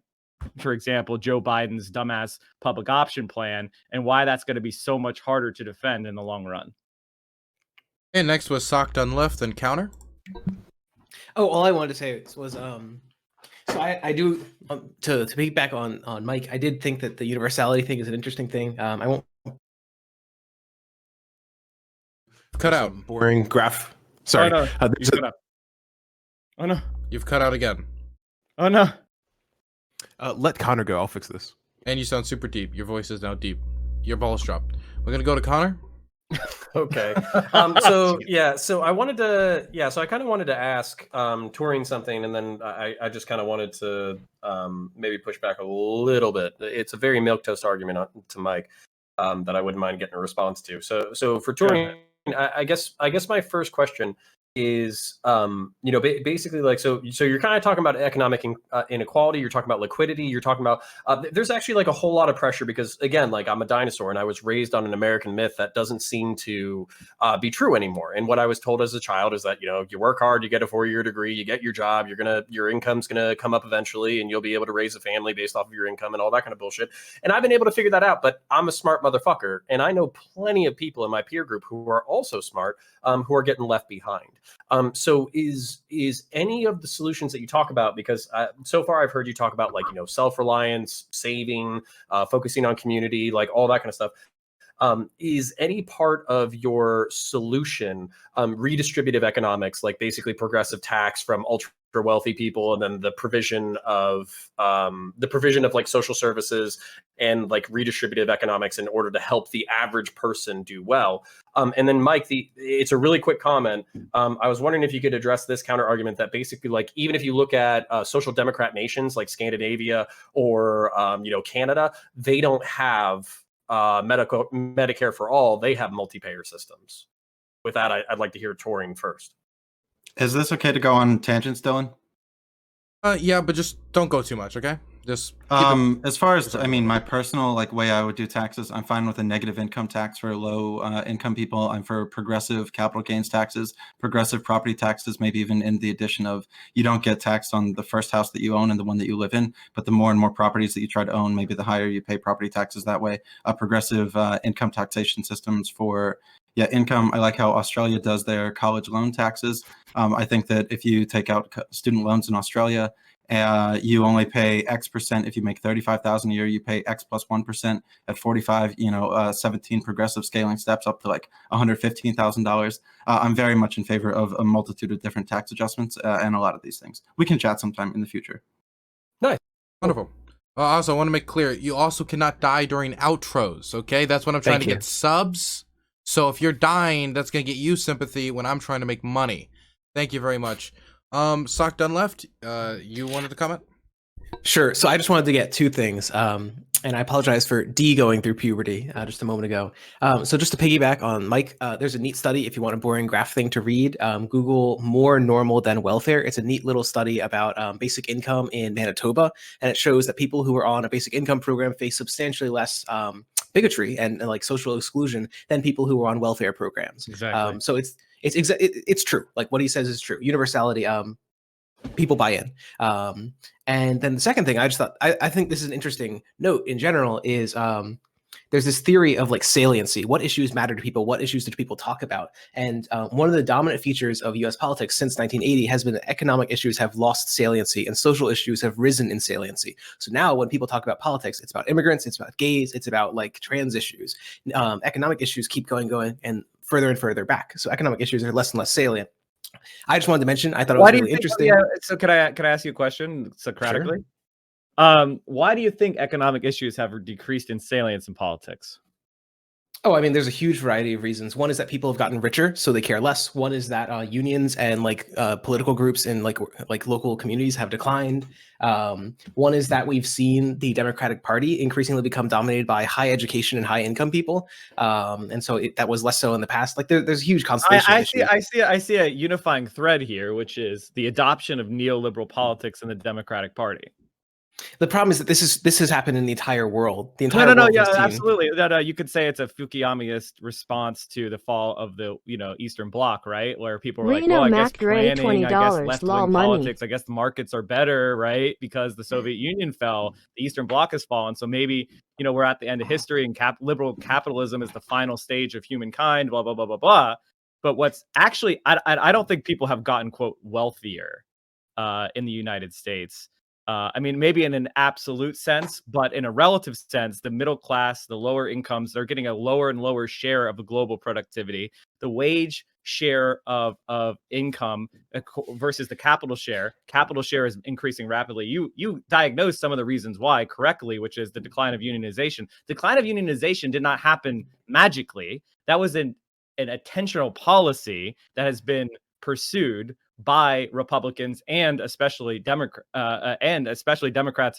for example, Joe Biden's dumbass public option plan, and why that's going to be so much harder to defend in the long run. And next was SocialismDoneLeft and Counter. Oh, all I wanted to say was so I do to piggyback on Mike. I did think that the universality thing is an interesting thing. I won't cut out boring graph. Sorry, Oh no. Oh no. You've cut out again. Oh no. Let Connor go. I'll fix this. And you sound super deep. Your voice is now deep. Your balls dropped. We're gonna go to Connor. Okay. So I wanted to, so I kind of wanted to ask Turing something, and then I just kind of wanted to maybe push back a little bit. It's a very milquetoast argument to Mike that I wouldn't mind getting a response to. So for Turing, I guess my first question is basically like so you're kind of talking about economic inequality, you're talking about liquidity, you're talking about there's actually like a whole lot of pressure because again, like I'm a dinosaur and I was raised on an American myth that doesn't seem to be true anymore. And what I was told as a child is that you work hard, you get a 4-year degree, you get your job, your income's gonna come up eventually, and you'll be able to raise a family based off of your income and all that kind of bullshit. And I've been able to figure that out, but I'm a smart motherfucker, and I know plenty of people in my peer group who are also smart, who are getting left behind. So is any of the solutions that you talk about, because so far I've heard you talk about like, self-reliance, saving, focusing on community, like all that kind of stuff. Is any part of your solution redistributive economics, like basically progressive tax from ultra wealthy people, and then the provision of like social services and like redistributive economics in order to help the average person do well? And then Mike, it's a really quick comment. I was wondering if you could address this counter argument that basically like even if you look at social democrat nations like Scandinavia or Canada, they don't have Medicare for all. They have multi-payer systems. With that, I'd like to hear Turing first. Is this okay to go on tangents, Dylan? Yeah, but just don't go too much, okay? Just as far as my personal way I would do taxes, I'm fine with a negative income tax for low income people. I'm for progressive capital gains taxes, progressive property taxes, maybe even in the addition of you don't get taxed on the first house that you own and the one that you live in, but the more and more properties that you try to own, maybe the higher you pay property taxes that way. Progressive income taxation systems for income. I like how Australia does their college loan taxes. I think that if you take out student loans in Australia, you only pay X percent. If you make $35,000 a year, you pay X plus 1%. At 45, 17 progressive scaling steps up to like $115,000. I'm very much in favor of a multitude of different tax adjustments and a lot of these things. We can chat sometime in the future. Nice. Wonderful. Also, I want to make clear, you also cannot die during outros, okay? That's what I'm trying to get subs. So if you're dying, that's going to get you sympathy when I'm trying to make money. Thank you very much. SocialismDoneLeft, you wanted to comment? Sure. So I just wanted to get two things. And I apologize for going through puberty just a moment ago. So just to piggyback on Mike, there's a neat study if you want a boring graph thing to read. Google more normal than welfare. It's a neat little study about basic income in Manitoba. And it shows that people who are on a basic income program face substantially less bigotry and like social exclusion than people who are on welfare programs. Exactly. So it's true. Like what he says is true. Universality. People buy in. And then the second thing I just thought, I think this is an interesting note in general is there's this theory of like saliency. What issues matter to people? What issues do people talk about? And one of the dominant features of US politics since 1980 has been that economic issues have lost saliency and social issues have risen in saliency. So now when people talk about politics, it's about immigrants, it's about gays, it's about like trans issues. Economic issues keep going and further back. So economic issues are less and less salient. I just wanted to mention, I thought it was really interesting. So could I ask you a question Socratically? Sure. Why do you think economic issues have decreased in salience in politics? Oh, I mean, there's a huge variety of reasons. One is that people have gotten richer, so they care less. One is that unions and political groups in like local communities have declined. One is that we've seen the Democratic Party increasingly become dominated by high education and high income people, and so that was less so in the past. Like there's a huge constellation of issues. I see a unifying thread here, which is the adoption of neoliberal politics in the Democratic Party. The problem is that this has happened in the entire world. The entire No, world yeah, has seen... absolutely. You could say it's a Fukuyamaist response to the fall of the Eastern Bloc, right? Where people were like, well, I guess planning, I guess left-wing politics, I guess the markets are better, right? Because the Soviet Union fell, the Eastern Bloc has fallen, so maybe we're at the end of history, and liberal capitalism is the final stage of humankind. Blah blah blah blah blah. But what's actually, I don't think people have gotten quote wealthier in the United States. I mean, maybe in an absolute sense, but in a relative sense, the middle class, the lower incomes, they're getting a lower and lower share of the global productivity. The wage share of income versus the capital share is increasing rapidly. You diagnosed some of the reasons why correctly, which is the decline of unionization. Decline of unionization did not happen magically. That was an attentional policy that has been pursued by Republicans and especially Democrats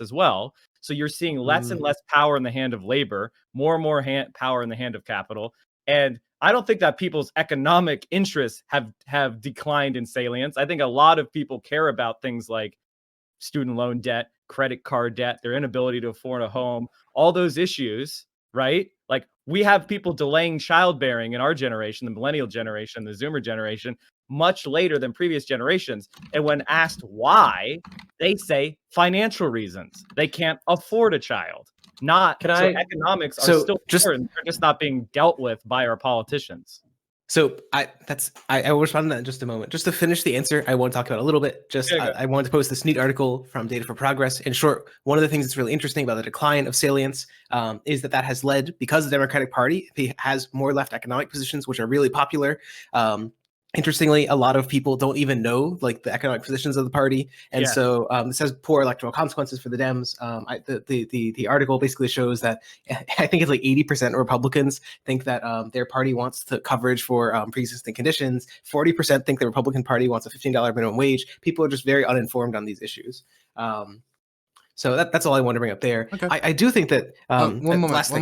as well. So you're seeing less and less power in the hand of labor, more and more power in the hand of capital. And I don't think that people's economic interests have declined in salience. I think a lot of people care about things like student loan debt, credit card debt, their inability to afford a home, all those issues, right? Like we have people delaying childbearing in our generation, the millennial generation, the Zoomer generation, much later than previous generations. And when asked why, they say financial reasons. They can't afford a child. Economics are still important. They're just not being dealt with by our politicians. So I will respond to that in just a moment. Just to finish the answer, I want to talk about a little bit. I wanted to post this neat article from Data for Progress. In short, one of the things that's really interesting about the decline of salience is that has led, because the Democratic Party has more left economic positions, which are really popular. Interestingly, a lot of people don't even know like the economic positions of the party, and so this has poor electoral consequences for the Dems. The article basically shows that I think it's like 80% of Republicans think that their party wants the coverage for pre-existing conditions. 40% think the Republican Party wants a $15 minimum wage. People are just very uninformed on these issues. So that's all I want to bring up there. Okay. I do think that one moment. Last thing.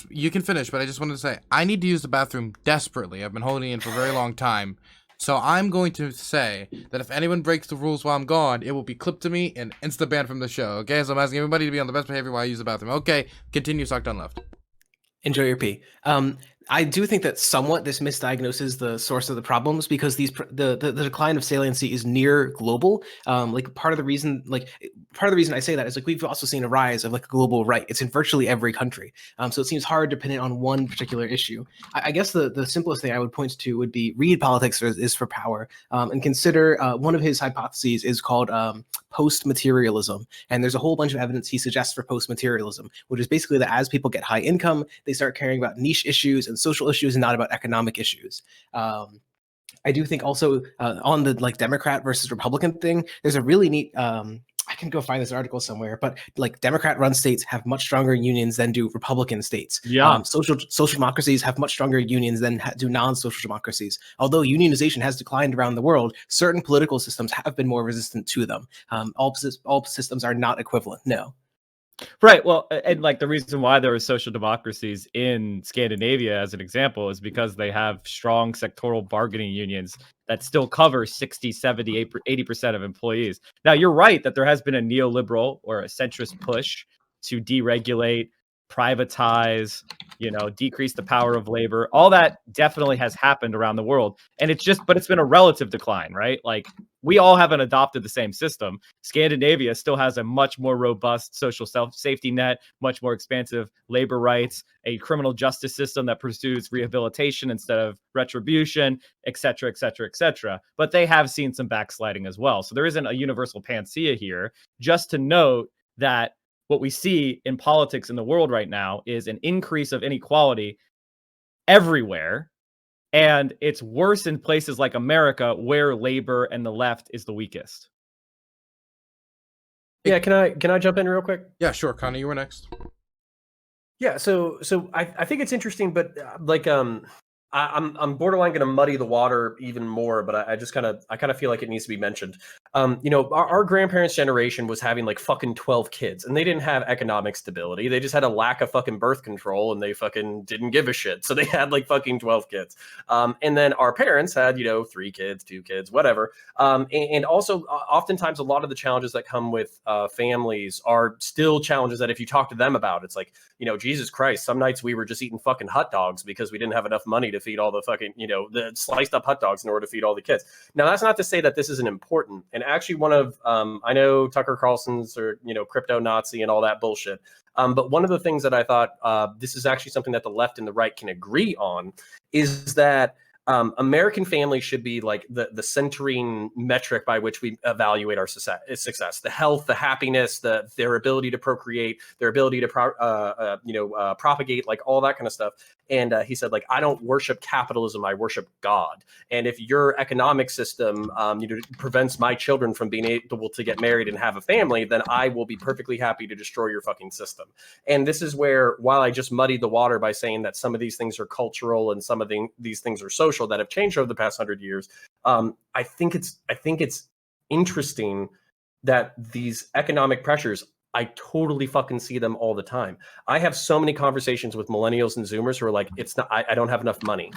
You can finish, but I just wanted to say I need to use the bathroom desperately. I've been holding in for a very long time. So I'm going to say that if anyone breaks the rules while I'm gone, it will be clipped to me and insta banned from the show. Okay, so I'm asking everybody to be on the best behavior while I use the bathroom. Okay, continue, SocialismDoneLeft. Enjoy your pee. I do think that somewhat this misdiagnoses the source of the problems, because the decline of saliency is near global. Part of the reason I say that is like we've also seen a rise of like a global right. It's in virtually every country. So it seems hard to pin it on one particular issue. I guess the simplest thing I would point to would be read Politics is for Power, and consider one of his hypotheses is called post-materialism. And there's a whole bunch of evidence he suggests for post-materialism, which is basically that as people get high income, they start caring about niche issues and social issues and not about economic issues. I do think also on the like Democrat versus Republican thing, there's a really neat, I can go find this article somewhere, but like Democrat-run states have much stronger unions than do Republican states. Yeah. Social democracies have much stronger unions than do non-social democracies. Although unionization has declined around the world, certain political systems have been more resistant to them. All systems are not equivalent. No. Right. Well, and like the reason why there are social democracies in Scandinavia, as an example, is because they have strong sectoral bargaining unions that still cover 60, 70, 80% of employees. Now, you're right that there has been a neoliberal or a centrist push to deregulate, privatize, decrease the power of labor. All that definitely has happened around the world. And but it's been a relative decline, right? Like we all haven't adopted the same system. Scandinavia still has a much more robust social safety net, much more expansive labor rights, a criminal justice system that pursues rehabilitation instead of retribution, et cetera, et cetera, et cetera. But they have seen some backsliding as well. So there isn't a universal panacea here. Just to note that what we see in politics in the world right now is an increase of inequality everywhere. And it's worse in places like America, where labor and the left is the weakest. Yeah, can I jump in real quick? Yeah, sure. Connor, you were next. Yeah, so I think it's interesting, but I'm borderline going to muddy the water even more, but I just kind of feel like it needs to be mentioned. Our grandparents' generation was having like fucking 12 kids, and they didn't have economic stability. They just had a lack of fucking birth control, and they fucking didn't give a shit. So they had like fucking 12 kids. And then our parents had 3 kids, 2 kids, whatever. And also, oftentimes, a lot of the challenges that come with families are still challenges that if you talk to them about, it's like, Jesus Christ, some nights we were just eating fucking hot dogs because we didn't have enough money to feed all the fucking, the sliced up hot dogs in order to feed all the kids. Now, that's not to say that this isn't important. And actually, one of, I know Tucker Carlson's or, crypto Nazi and all that bullshit. But one of the things that I thought this is actually something that the left and the right can agree on is that American families should be like the centering metric by which we evaluate our success, the health, the happiness, their ability to procreate, their ability to propagate, like all that kind of stuff. And he said, like, I don't worship capitalism, I worship God. And if your economic system prevents my children from being able to get married and have a family, then I will be perfectly happy to destroy your fucking system. And this is where, while I just muddied the water by saying that some of these things are cultural and some of these things are social that have changed over the past 100 years, I think it's interesting that these economic pressures, I totally fucking see them all the time. I have so many conversations with millennials and Zoomers who are like, I don't have enough money.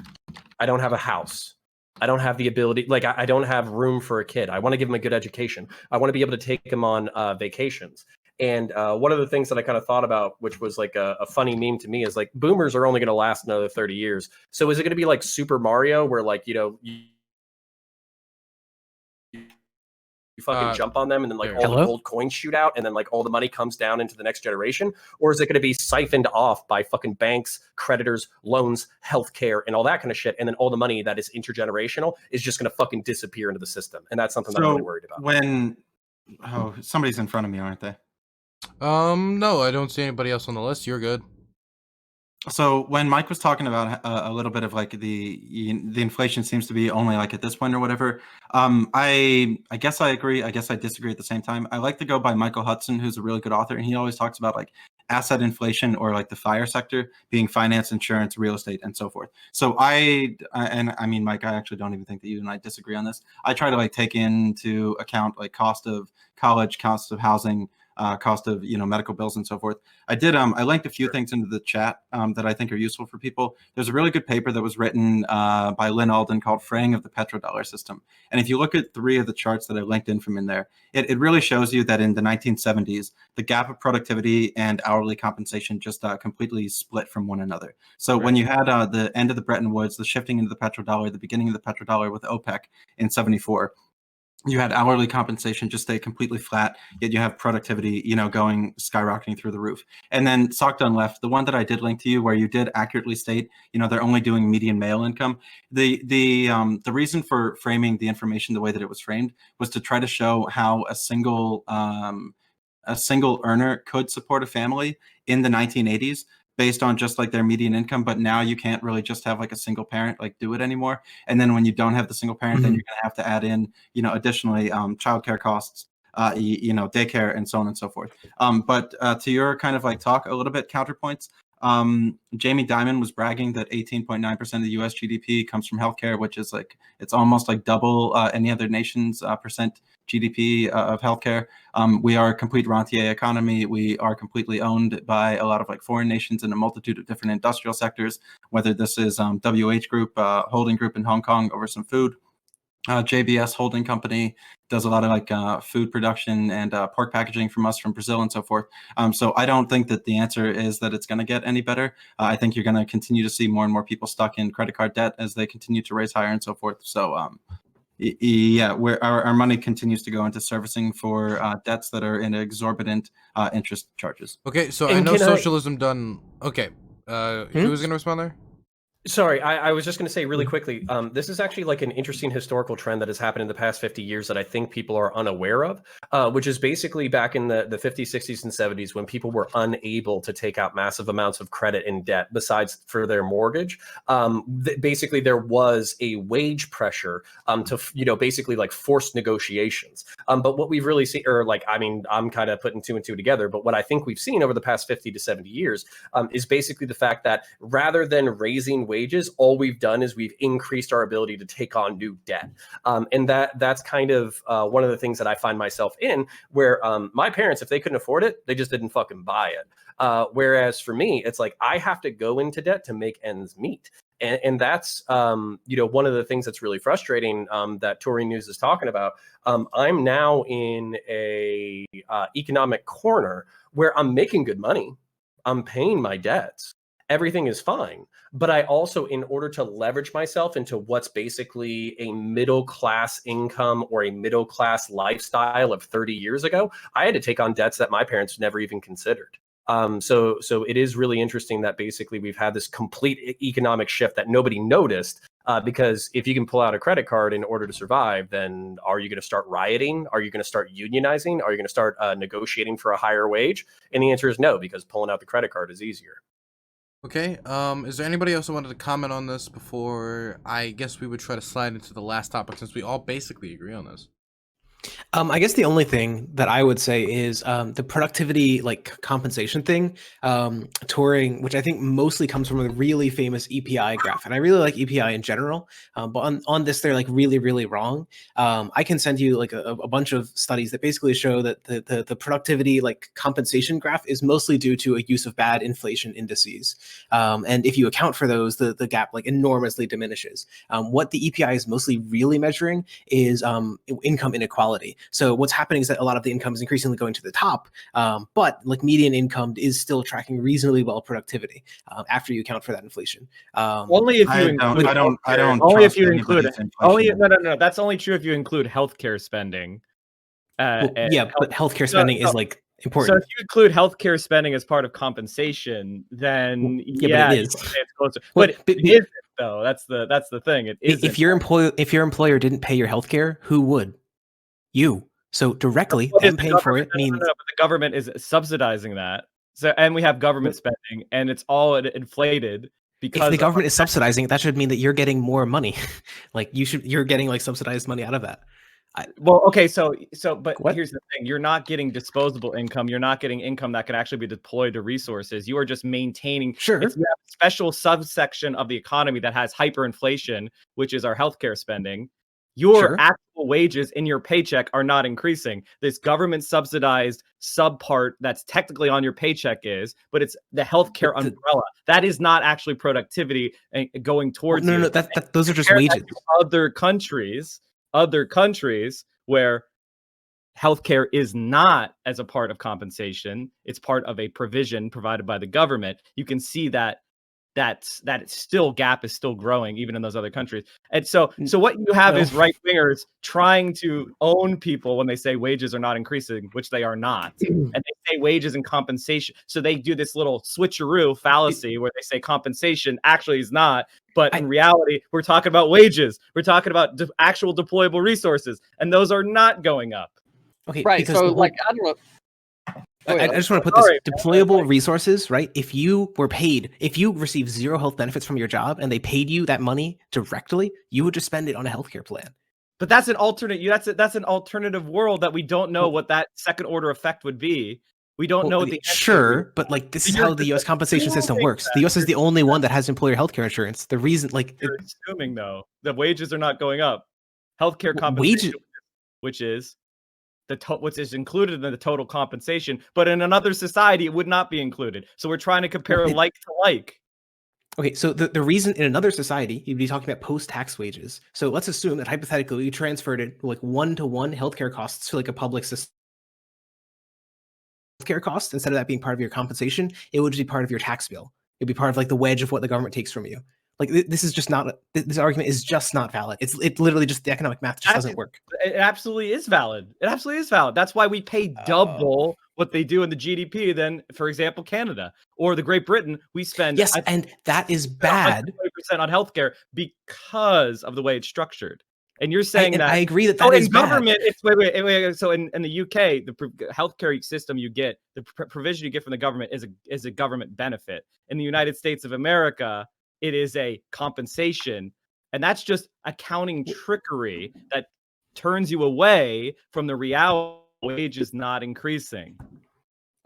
I don't have a house. I don't have the ability, like I don't have room for a kid. I want to give them a good education. I want to be able to take them on vacations. And one of the things that I kind of thought about, which was like a funny meme to me, is like boomers are only going to last another 30 years. So is it going to be like Super Mario where like, you fucking jump on them and then like all the gold coins shoot out and then like all the money comes down into the next generation? Or is it going to be siphoned off by fucking banks, creditors, loans, healthcare, and all that kind of shit? And then all the money that is intergenerational is just going to fucking disappear into the system. And that's something that I'm really worried about. Somebody's in front of me, aren't they? No, I don't see anybody else on the list. You're good. So when Mike was talking about a little bit of like the inflation seems to be only like at this point or whatever, I guess I agree. I guess I disagree at the same time. I like to go by Michael Hudson, who's a really good author, and he always talks about like asset inflation or like the FIRE sector being finance, insurance, real estate, and so forth. So I mean, Mike, I actually don't even think that you and I disagree on this. I try to like take into account like cost of college, cost of housing, cost of medical bills and so forth. I linked a few things into the chat that I think are useful for people. There's a really good paper that was written by Lynn Alden called Fraying of the Petrodollar System. And if you look at 3 of the charts that I linked in from in there, it really shows you that in the 1970s, the gap of productivity and hourly compensation just completely split from one another. So when you had the end of the Bretton Woods, the shifting into the petrodollar, the beginning of the petrodollar with OPEC in 74, you had hourly compensation just stay completely flat, yet you have productivity, going skyrocketing through the roof. And then SocialismDoneLeft, the one that I did link to you, where you did accurately state, they're only doing median male income. The reason for framing the information the way that it was framed was to try to show how a single earner could support a family in the 1980s. Based on just like their median income, but now you can't really just have like a single parent like do it anymore. And then when you don't have the single parent, then you're gonna have to add in, additionally childcare costs, daycare, and so on and so forth. But to your kind of like talk a little bit, counterpoints. Jamie Dimon was bragging that 18.9% of the U.S. GDP comes from healthcare, which is like it's almost like double any other nation's percent GDP of healthcare. We are a complete rentier economy. We are completely owned by a lot of like foreign nations in a multitude of different industrial sectors, whether this is WH Group, holding group in Hong Kong over some food. JBS Holding Company does a lot of like food production and pork packaging from us from Brazil and so forth. So I don't think that the answer is that it's going to get any better. I think you're going to continue to see more and more people stuck in credit card debt as they continue to raise higher and so forth. So yeah, where our money continues to go into servicing for debts that are in exorbitant interest charges. Okay, so I know socialism done. Okay, who was going to respond there? Sorry, I was just going to say really quickly, this is actually like an interesting historical trend that has happened in the past 50 years that I think people are unaware of, which is basically back in the 50s, 60s, and 70s when people were unable to take out massive amounts of credit and debt besides for their mortgage. Basically, there was a wage pressure to, basically like forced negotiations. But what we've really seen, or like, I mean, I'm kind of putting two and two together, but what I think we've seen over the past 50 to 70 years is basically the fact that rather than raising wages, all we've done is we've increased our ability to take on new debt. And that's kind of one of the things that I find myself in, where my parents, if they couldn't afford it, they just didn't fucking buy it. Whereas for me, it's like I have to go into debt to make ends meet. And that's, one of the things that's really frustrating that Tory News is talking about. I'm now in a economic corner where I'm making good money. I'm paying my debts. Everything is fine. But I also, in order to leverage myself into what's basically a middle class income or a middle class lifestyle of 30 years ago, I had to take on debts that my parents never even considered. So it is really interesting that basically we've had this complete economic shift that nobody noticed. Because if you can pull out a credit card in order to survive, then are you going to start rioting? Are you going to start unionizing? Are you going to start negotiating for a higher wage? And the answer is no, because pulling out the credit card is easier. Okay, is there anybody else who wanted to comment on this before I guess we would try to slide into the last topic, since we all basically agree on this? I guess the only thing that I would say is the productivity like compensation thing, touring, which I think mostly comes from a really famous EPI graph, and I really like EPI in general. But on this, they're like really, really wrong. I can send you like a bunch of studies that basically show that the productivity like compensation graph is mostly due to a use of bad inflation indices, and if you account for those, the gap like enormously diminishes. What the EPI is mostly really measuring is income inequality. So what's happening is that a lot of the income is increasingly going to the top, but like median income is still tracking reasonably well productivity after you account for that inflation. Only if you include no. That's only true if you include healthcare spending. But healthcare spending is like important. So if you include healthcare spending as part of compensation, then but it is. It's closer. But it isn't though. That's the thing. It isn't. If your employer didn't pay your healthcare, who would? You. So directly, them paying for it means but the government is subsidizing that. So, and we have government spending, and it's all inflated because if the government is subsidizing it, that should mean that you're getting more money. Like you're getting like subsidized money out of that. But here's the thing: you're not getting disposable income. You're not getting income that can actually be deployed to resources. You are just maintaining. Sure. You have a special subsection of the economy that has hyperinflation, which is our healthcare spending. Your actual wages in your paycheck are not increasing. This government subsidized subpart that's technically on your paycheck is, but it's the healthcare umbrella. That is not actually productivity going towards you. No, those are just wages. Other countries where healthcare is not as a part of compensation, it's part of a provision provided by the government. You can see that gap is still growing even in those other countries. And so what you have is right wingers trying to own people when they say wages are not increasing, which they are not. And they say wages and compensation. So they do this little switcheroo fallacy where they say compensation actually is not. But in reality, we're talking about wages. We're talking about actual deployable resources. And those are not going up. Okay. Right. So like, I don't know. I just want to put this deployable resources, right? If you receive zero health benefits from your job and they paid you that money directly, you would just spend it on a healthcare plan. But that's an that's an alternative world that we don't know what that second order effect would be. We don't know what the but like this is how the U.S. compensation system works. The U.S. is the only one that has employer healthcare insurance. The reason, like, you're assuming though, the wages are not going up. Healthcare compensation, which is what is included in the total compensation, but in another society it would not be included. So we're trying to compare like to like. Okay, so the reason in another society you'd be talking about post-tax wages. So let's assume that hypothetically you transferred it like 1-to-1 healthcare costs to like a public system. Healthcare costs, instead of that being part of your compensation, it would just be part of your tax bill. It'd be part of like the wedge of what the government takes from you. Like this is just not. This argument is just not valid. It literally just the economic math just doesn't work. It absolutely is valid. It absolutely is valid. That's why we pay double what they do in the GDP than, for example, Canada or the Great Britain. We spend and that is bad. 20% on healthcare because of the way it's structured. And you're saying that I agree that that is in government. Bad. It's wait. So in the UK, the healthcare system you get, the provision you get from the government is a government benefit. In the United States of America, it is a compensation, and that's just accounting trickery that turns you away from the reality wages not increasing.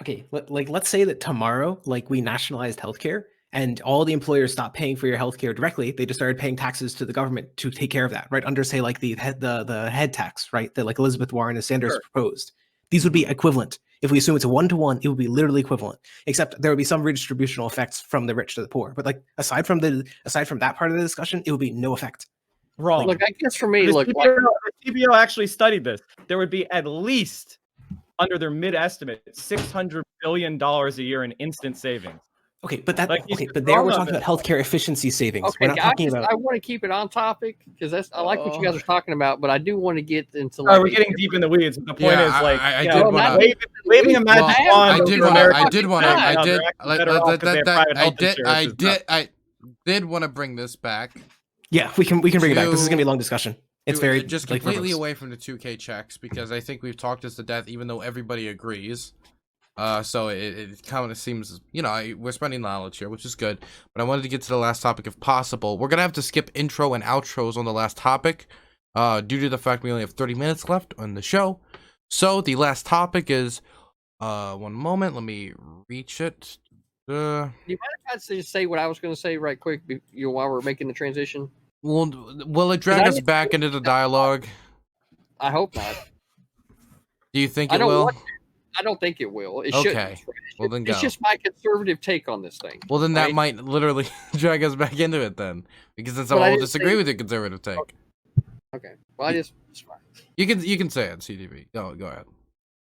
Okay, let's say that tomorrow, like we nationalized healthcare, and all the employers stopped paying for your healthcare directly. They just started paying taxes to the government to take care of that, right? Under say like the head tax, right? That like Elizabeth Warren and Sanders proposed. These would be equivalent. If we assume it's a 1-to-1, it would be literally equivalent, except there would be some redistributional effects from the rich to the poor. But like aside from that part of the discussion, it would be no effect. Wrong. Look, I guess for me, the CBO actually studied this. There would be at least, under their mid estimate, $600 billion a year in instant savings. Okay, but that but there we're talking about healthcare efficiency savings. Okay, we're not talking about. I want to keep it on topic because I like what you guys are talking about, but I do want to get into. We're getting deep in the weeds. The point is, like, I did want to waving a magic wand. I did want to bring this back. Yeah, we can bring it back. This is gonna be a long discussion. It's very just completely away from the 2K checks because I think we've talked this to death, even though everybody agrees. So it kind of seems, we're spending knowledge here, which is good. But I wanted to get to the last topic if possible. We're going to have to skip intro and outros on the last topic due to the fact we only have 30 minutes left on the show. So the last topic is, one moment, let me reach it. You mind if I just say what I was going to say right quick while we're making the transition? Will it drag us back into the dialogue? I hope not. Do you think it will? I don't think it will. It okay. Well, then go. It's just my conservative take on this thing. Well, then that might literally drag us back into it then, because then someone will disagree with your conservative take. Okay. Well, it's fine. You can say it, CDB. Go ahead.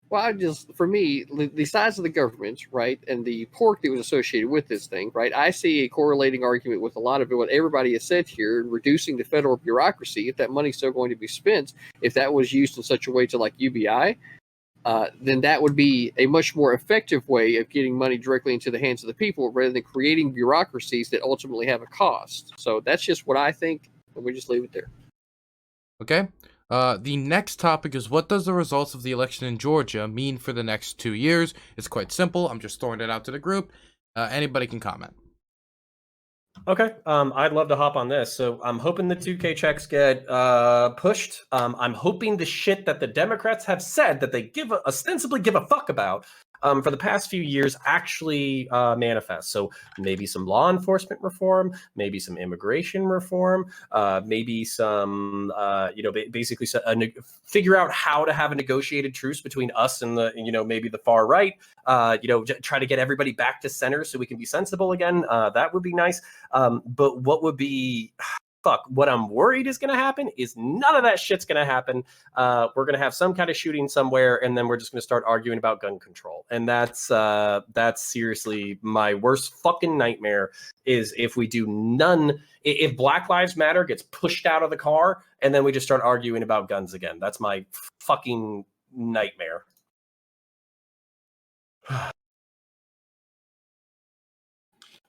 Well, for me, the size of the government, right, and the pork that was associated with this thing, right, I see a correlating argument with a lot of what everybody has said here, reducing the federal bureaucracy. If that money's still going to be spent, if that was used in such a way to like UBI, then that would be a much more effective way of getting money directly into the hands of the people rather than creating bureaucracies that ultimately have a cost. So that's just what I think, and we just leave it there. Okay. The next topic is, what does the results of the election in Georgia mean for the next 2 years? It's quite simple. I'm just throwing it out to the group. Anybody can comment. Okay, I'd love to hop on this. So I'm hoping the 2K checks get pushed. I'm hoping the shit that the Democrats have said that they ostensibly give a fuck about for the past few years actually manifests. So maybe some law enforcement reform, maybe some immigration reform, maybe some, basically figure out how to have a negotiated truce between us and the, maybe the far right. Try to get everybody back to center so we can be sensible again. That would be nice. But what would be, what I'm worried is going to happen is none of that shit's going to happen. We're going to have some kind of shooting somewhere, and then we're just going to start arguing about gun control. And that's seriously my worst fucking nightmare, is if we do none, if Black Lives Matter gets pushed out of the car, and then we just start arguing about guns again. That's my fucking nightmare.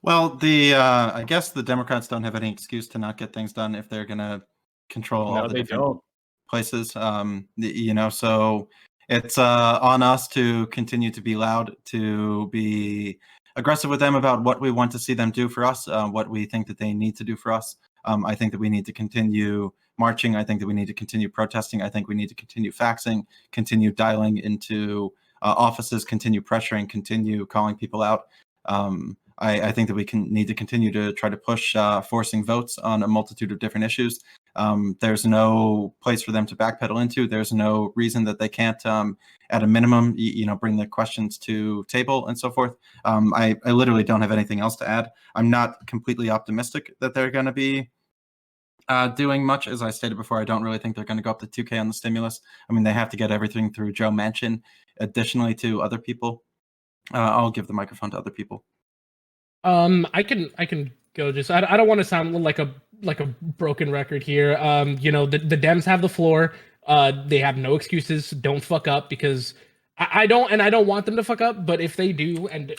Well, I guess the Democrats don't have any excuse to not get things done if they're going to control all the different places. So it's on us to continue to be loud, to be aggressive with them about what we want to see them do for us, what we think that they need to do for us. I think that we need to continue marching. I think that we need to continue protesting. I think we need to continue faxing, continue dialing into offices, continue pressuring, continue calling people out. I think that we need to continue to try to push forcing votes on a multitude of different issues. There's no place for them to backpedal into. There's no reason that they can't, at a minimum, bring the questions to table and so forth. I literally don't have anything else to add. I'm not completely optimistic that they're going to be doing much. As I stated before, I don't really think they're going to go up to 2K on the stimulus. I mean, they have to get everything through Joe Manchin, additionally to other people. I'll give the microphone to other people. I can go. Just I don't want to sound like a broken record here. The Dems have the floor. They have no excuses. Don't fuck up, because I don't want them to fuck up. But if they do, and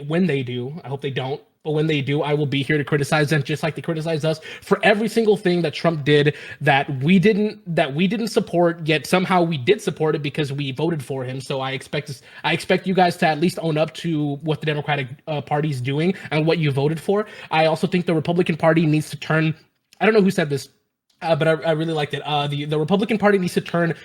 when they do, I hope they don't. But when they do, I will be here to criticize them, just like they criticize us for every single thing that Trump did that we didn't support. Yet somehow we did support it because we voted for him. So I expect you guys to at least own up to what the Democratic Party is doing and what you voted for. I also think the Republican Party needs to turn. I don't know who said this, but I really liked it. The Republican Party needs to turn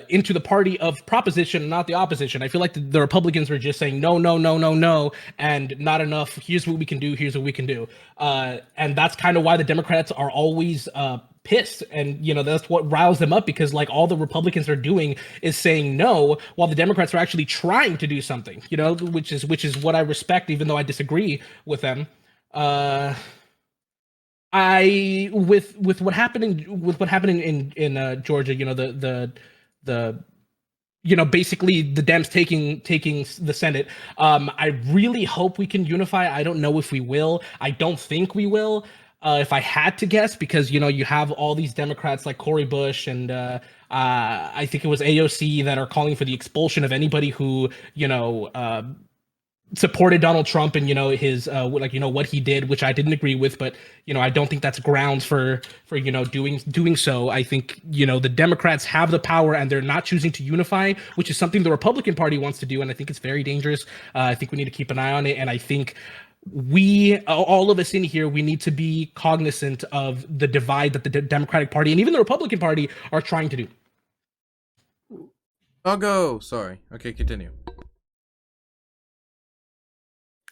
into the party of proposition, not the opposition. I feel like the Republicans were just saying no, no, no, no, no, and not enough. Here's what we can do. Here's what we can do. And that's kind of why the Democrats are always pissed, and that's what riles them up, because like all the Republicans are doing is saying no, while the Democrats are actually trying to do something. Which is what I respect, even though I disagree with them. With what happened in Georgia, basically the Dems taking the Senate. I really hope we can unify. I don't know if we will. I don't think we will. If I had to guess, because you have all these Democrats like Cory Bush and I think it was AOC that are calling for the expulsion of anybody who supported Donald Trump and his what he did, which I didn't agree with, but I don't think that's grounds for doing so. I think the Democrats have the power and they're not choosing to unify, which is something the Republican Party wants to do, and I think it's very dangerous. I think we need to keep an eye on it, and I think all of us in here, we need to be cognizant of the divide that the Democratic Party and even the Republican Party are trying to do. I'll go. Sorry. Okay, continue.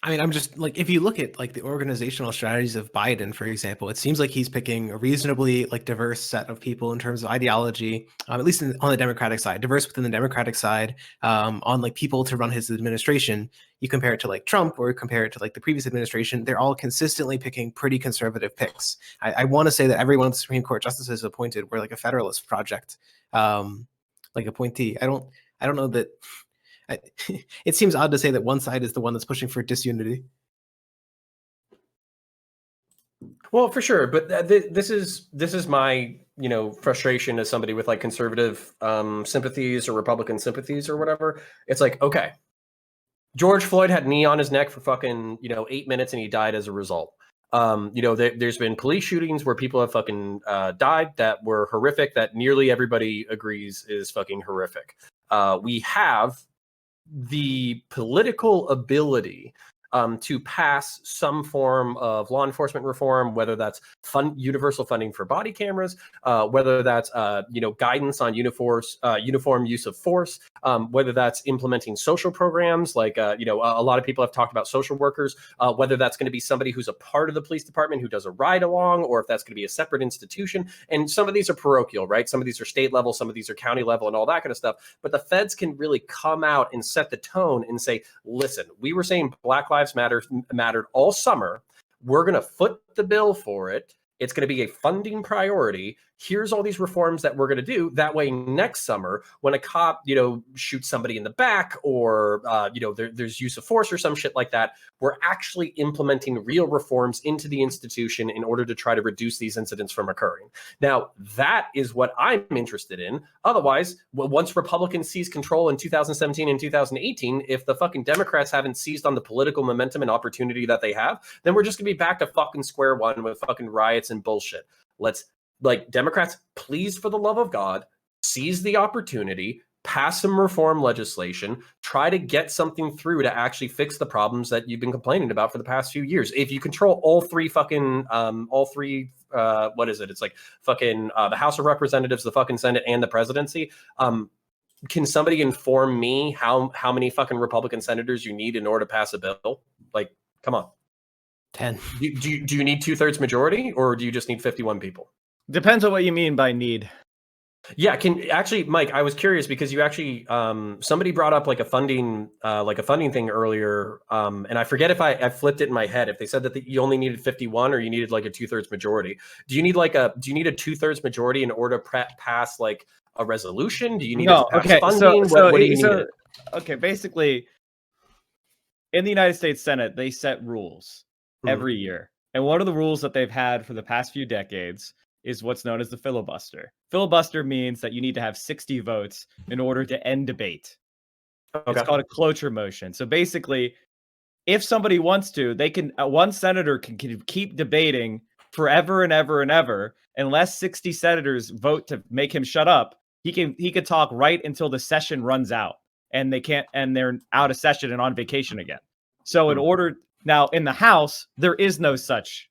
I mean, I'm just like, if you look at like the organizational strategies of Biden, for example, it seems like he's picking a reasonably like diverse set of people in terms of ideology, at least on the Democratic side, diverse within the Democratic side, on like people to run his administration. You compare it to like Trump or compare it to like the previous administration, they're all consistently picking pretty conservative picks. I want to say that every one of the Supreme Court justices appointed were like a Federalist project, like appointee. I don't know that. It seems odd to say that one side is the one that's pushing for disunity. Well, for sure, but this is my frustration as somebody with like conservative sympathies or Republican sympathies or whatever. It's like, okay, George Floyd had a knee on his neck for fucking 8 minutes and he died as a result. There's been police shootings where people have fucking died that were horrific, that nearly everybody agrees is fucking horrific. We have the political ability to pass some form of law enforcement reform, whether that's universal funding for body cameras, whether that's guidance on uniform use of force, whether that's implementing social programs like a lot of people have talked about social workers, whether that's going to be somebody who's a part of the police department who does a ride along, or if that's going to be a separate institution. And some of these are parochial, right? Some of these are state level, some of these are county level, and all that kind of stuff. But the feds can really come out and set the tone and say, listen, we were saying Black Lives mattered all summer. We're going to foot the bill for it. It's going to be a funding priority. Here's all these reforms that we're going to do. That way, next summer, when a cop, shoots somebody in the back, or there's use of force or some shit like that, we're actually implementing real reforms into the institution in order to try to reduce these incidents from occurring. Now, that is what I'm interested in. Otherwise, once Republicans seize control in 2017 and 2018, if the fucking Democrats haven't seized on the political momentum and opportunity that they have, then we're just going to be back to fucking square one with fucking riots and bullshit. Democrats, please, for the love of God, seize the opportunity, pass some reform legislation, try to get something through to actually fix the problems that you've been complaining about for the past few years. If you control what is it? It's like fucking the House of Representatives, the fucking Senate, and the presidency. Can somebody inform me how many fucking Republican senators you need in order to pass a bill? Like, come on. 10. Do you need 2/3 majority, or do you just need 51 people? Depends on what you mean by need. Yeah, Mike, I was curious because you actually somebody brought up like a funding thing earlier, and I forget if I flipped it in my head if they said that you only needed 51 or you needed like a 2/3 majority. Do you need a 2/3 majority in order to pass like a resolution? Do you need to pass funding? What do you need? Okay, basically, in the United States Senate, they set rules. every year. And one of the rules that they've had for the past few decades is what's known as the filibuster. Filibuster means that you need to have 60 votes in order to end debate. It's called a cloture motion. So basically, if somebody wants to, they can, one senator can keep debating forever and ever and ever, unless 60 senators vote to make him shut up. He could talk right until the session runs out, and they're out of session and on vacation again. So now in the House, there is no such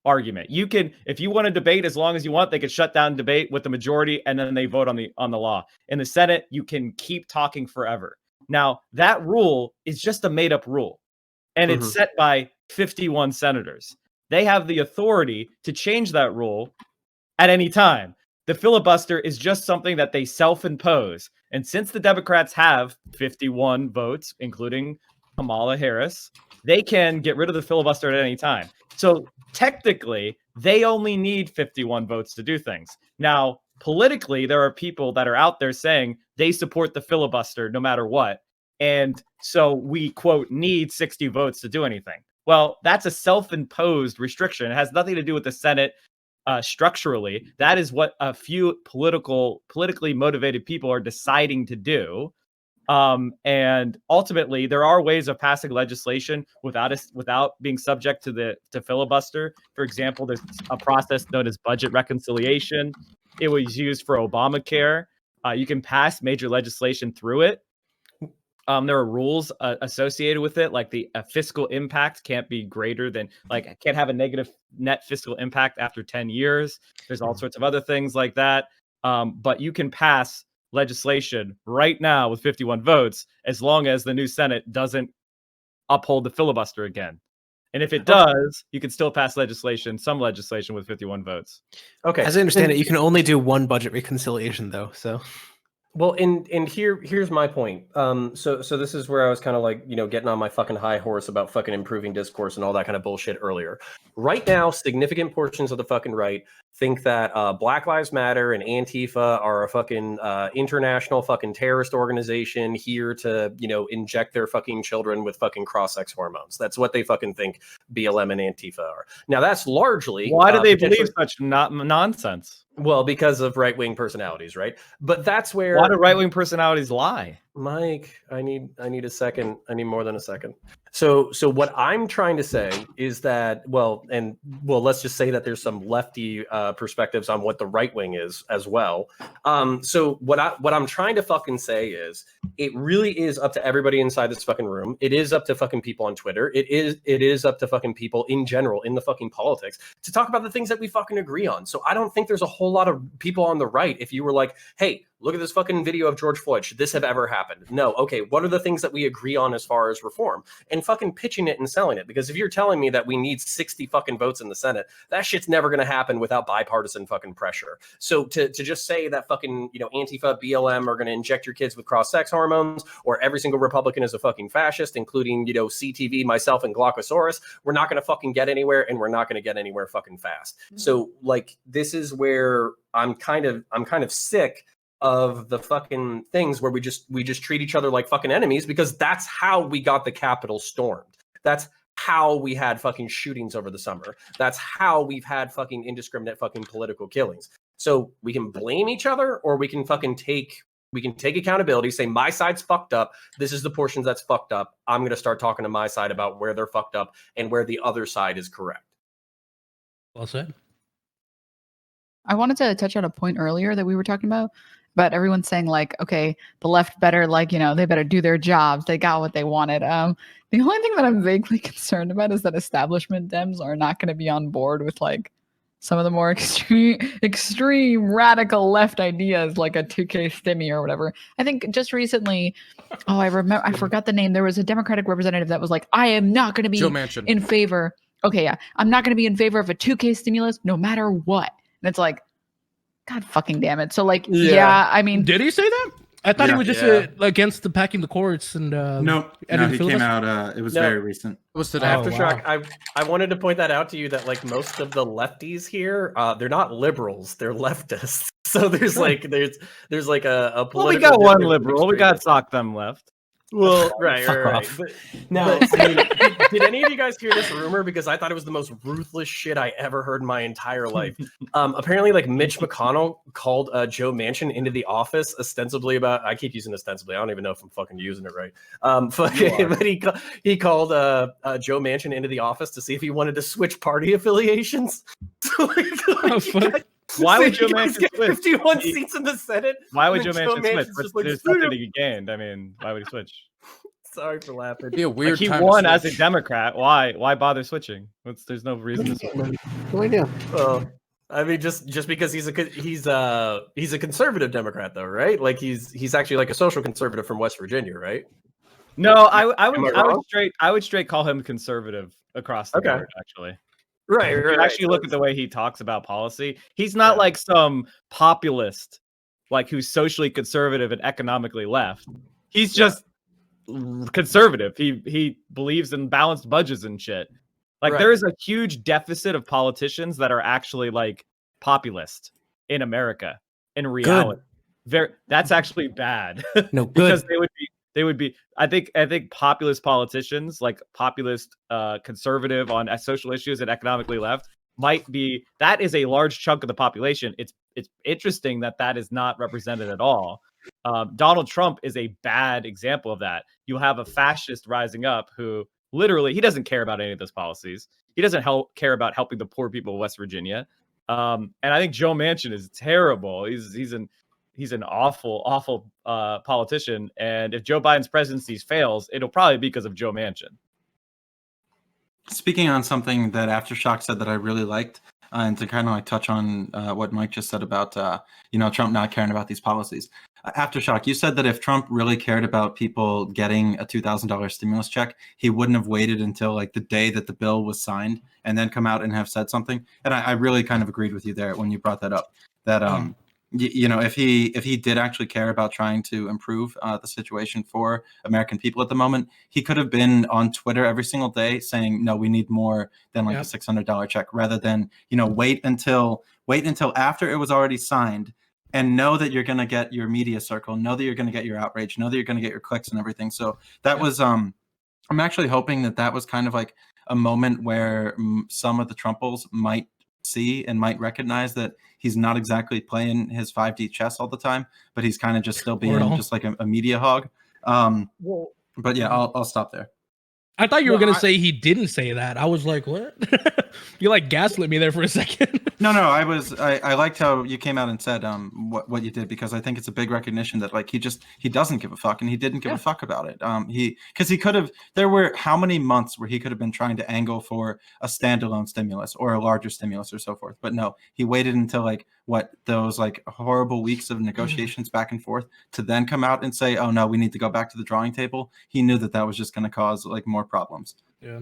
argument. You can, if you want to debate as long as you want, they could shut down debate with the majority, and then they vote on the law. In the Senate, you can keep talking forever. Now, that rule is just a made-up rule, and it's set by 51 senators. They have the authority to change that rule at any time. The filibuster is just something that they self-impose. And since the Democrats have 51 votes, including Kamala Harris, they can get rid of the filibuster at any time. So technically, they only need 51 votes to do things. Now, politically, there are people that are out there saying they support the filibuster no matter what. And so we, quote, need 60 votes to do anything. Well, that's a self-imposed restriction. It has nothing to do with the Senate structurally. That is what a few politically motivated people are deciding to do. And ultimately, there are ways of passing legislation without being subject to filibuster. For example, there's a process known as budget reconciliation. It was used for Obamacare. You can pass major legislation through it. There are rules associated with it, like the fiscal impact can't be greater than, can't have a negative net fiscal impact after 10 years. There's all sorts of other things like that. But you can pass legislation right now with 51 votes, as long as the new Senate doesn't uphold the filibuster again. And if it does, you can still pass some legislation with 51 votes. Okay. As I understand it, you can only do one budget reconciliation, though. So, well, and here's my point. So this is where I was kind of like, getting on my fucking high horse about fucking improving discourse and all that kind of bullshit earlier. Right now, significant portions of the fucking right think that Black Lives Matter and Antifa are a fucking international fucking terrorist organization here to, inject their fucking children with fucking cross-sex hormones. That's what they fucking think BLM and Antifa are. Now, that's largely... Why do they believe such nonsense? Well, because of right-wing personalities, right? But that's where... Why do right-wing personalities lie? Mike, I need a second. I need more than a second. So what I'm trying to say is that, let's just say that there's some lefty perspectives on what the right wing is as well. So what I'm trying to fucking say is, it really is up to everybody inside this fucking room. It is up to fucking people on Twitter. It is up to fucking people in general in the fucking politics to talk about the things that we fucking agree on. So I don't think there's a whole lot of people on the right. If you were like, hey, look at this fucking video of George Floyd. Should this have ever happened? No. Okay, what are the things that we agree on as far as reform? And fucking pitching it and selling it. Because if you're telling me that we need 60 fucking votes in the Senate, that shit's never going to happen without bipartisan fucking pressure. So to just say that fucking, Antifa, BLM are going to inject your kids with cross-sex hormones, or every single Republican is a fucking fascist, including, CTV, myself, and Glaucosaurus, we're not going to fucking get anywhere, and we're not going to get anywhere fucking fast. So, this is where I'm kind of sick of the fucking things where we just treat each other like fucking enemies, because that's how we got the Capitol stormed. That's how we had fucking shootings over the summer. That's how we've had fucking indiscriminate fucking political killings. So we can blame each other, or we can take accountability, say my side's fucked up. This is the portions that's fucked up. I'm going to start talking to my side about where they're fucked up and where the other side is correct. Well said. I wanted to touch on a point earlier that we were talking about everyone saying okay, the left better, they better do their jobs. They got what they wanted. The only thing that I'm vaguely concerned about is that establishment Dems are not going to be on board with some of the more extreme radical left ideas, like a 2K stimmy or whatever. I think just recently, I forgot the name. There was a Democratic representative that was like, I am not going to be in favor. Okay, yeah, I'm not going to be in favor of a 2K stimulus no matter what. And it's like, God fucking damn it. So I mean, did he say that? I thought he was just against the packing the courts and no, he came out. It was very recent. It was today. Aftershock. Wow. I wanted to point that out to you that most of the lefties here, they're not liberals, they're leftists. So there's there's a political. Well, we got one liberal. We got sock them left. Well, right, Fuck right, off. right. No. But, I mean, did any of you guys hear this rumor? Because I thought it was the most ruthless shit I ever heard in my entire life. Apparently, like Mitch McConnell called Joe Manchin into the office ostensibly about. I keep using ostensibly. I don't even know if I'm fucking using it right. But he called Joe Manchin into the office to see if he wanted to switch party affiliations. Why would Joe Manchin Manchin get switch? 51 seats in the Senate? Why would and Joe then Manchin switch? Manchin's just like, There's nothing to be gained. I mean, why would he switch? Sorry for laughing. Be a weird Like he time to won as a switch. Democrat. Why bother switching? There's no reason to switch. No idea. I mean, just because he's a conservative Democrat, though, right? Like he's actually like a social conservative from West Virginia, right? No, I Am I would straight call him conservative across the board. Actually, right. If you actually look at the way he talks about policy, he's not like some populist, like who's socially conservative and economically left. He's just conservative. He believes in balanced budgets and shit. Like there is a huge deficit of politicians that are actually like populist in America in reality. That's actually bad. No, good. Because they would be I think populist politicians, like populist conservative on social issues and economically left, that is a large chunk of the population. It's interesting that is not represented at all. Donald Trump is a bad example of that. You have a fascist rising up who literally he doesn't care about any of those policies. He doesn't care about helping the poor people of West Virginia. And I think Joe Manchin is terrible. He's an awful politician. And if Joe Biden's presidency fails, it'll probably be because of Joe Manchin. Speaking on something that Aftershock said that I really liked, and to kind of like touch on what Mike just said about Trump not caring about these policies. Aftershock, you said that if Trump really cared about people getting a $2,000 stimulus check, he wouldn't have waited until like the day that the bill was signed and then come out and have said something. And I really kind of agreed with you there when you brought that up. That if he did actually care about trying to improve the situation for American people at the moment, he could have been on Twitter every single day saying, no, we need more than like a $600 check, rather than wait until after it was already signed and know that you're going to get your media circle, know that you're going to get your outrage, know that you're going to get your clicks and everything. So that was I'm actually hoping that was kind of like a moment where some of the Trumples might see and might recognize that he's not exactly playing his 5D chess all the time, but he's kind of just still being just like a media hog. But yeah, I'll stop there. I thought you were going to say he didn't say that. I was like, what? You like gaslit me there for a second. No, I liked how you came out and said what you did, because I think it's a big recognition that like he doesn't give a fuck, and he didn't give a fuck about it. Because he could have, there were how many months where he could have been trying to angle for a standalone stimulus or a larger stimulus or so forth, but no, he waited until like those like horrible weeks of negotiations back and forth to then come out and say, oh no, we need to go back to the drawing table. He knew that was just going to cause like more problems. Yeah.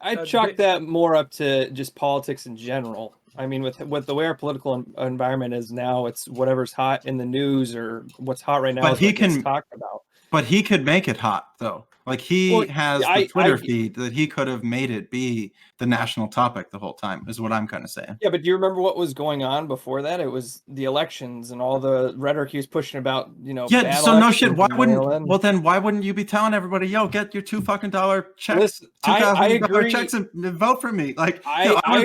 I chalk that more up to just politics in general. I mean, with the way our political environment is now, it's whatever's hot in the news or what's hot right now. But he can talk about. But he could make it hot though. Like he has the Twitter feed that he could have made it be the national topic the whole time, is what I'm kind of saying. Yeah, but do you remember what was going on before that? It was the elections and all the rhetoric he was pushing about, Yeah, so no shit. Why wouldn't you be telling everybody, yo, get your $2 checks, Listen, $2,000 checks and vote for me? Like, I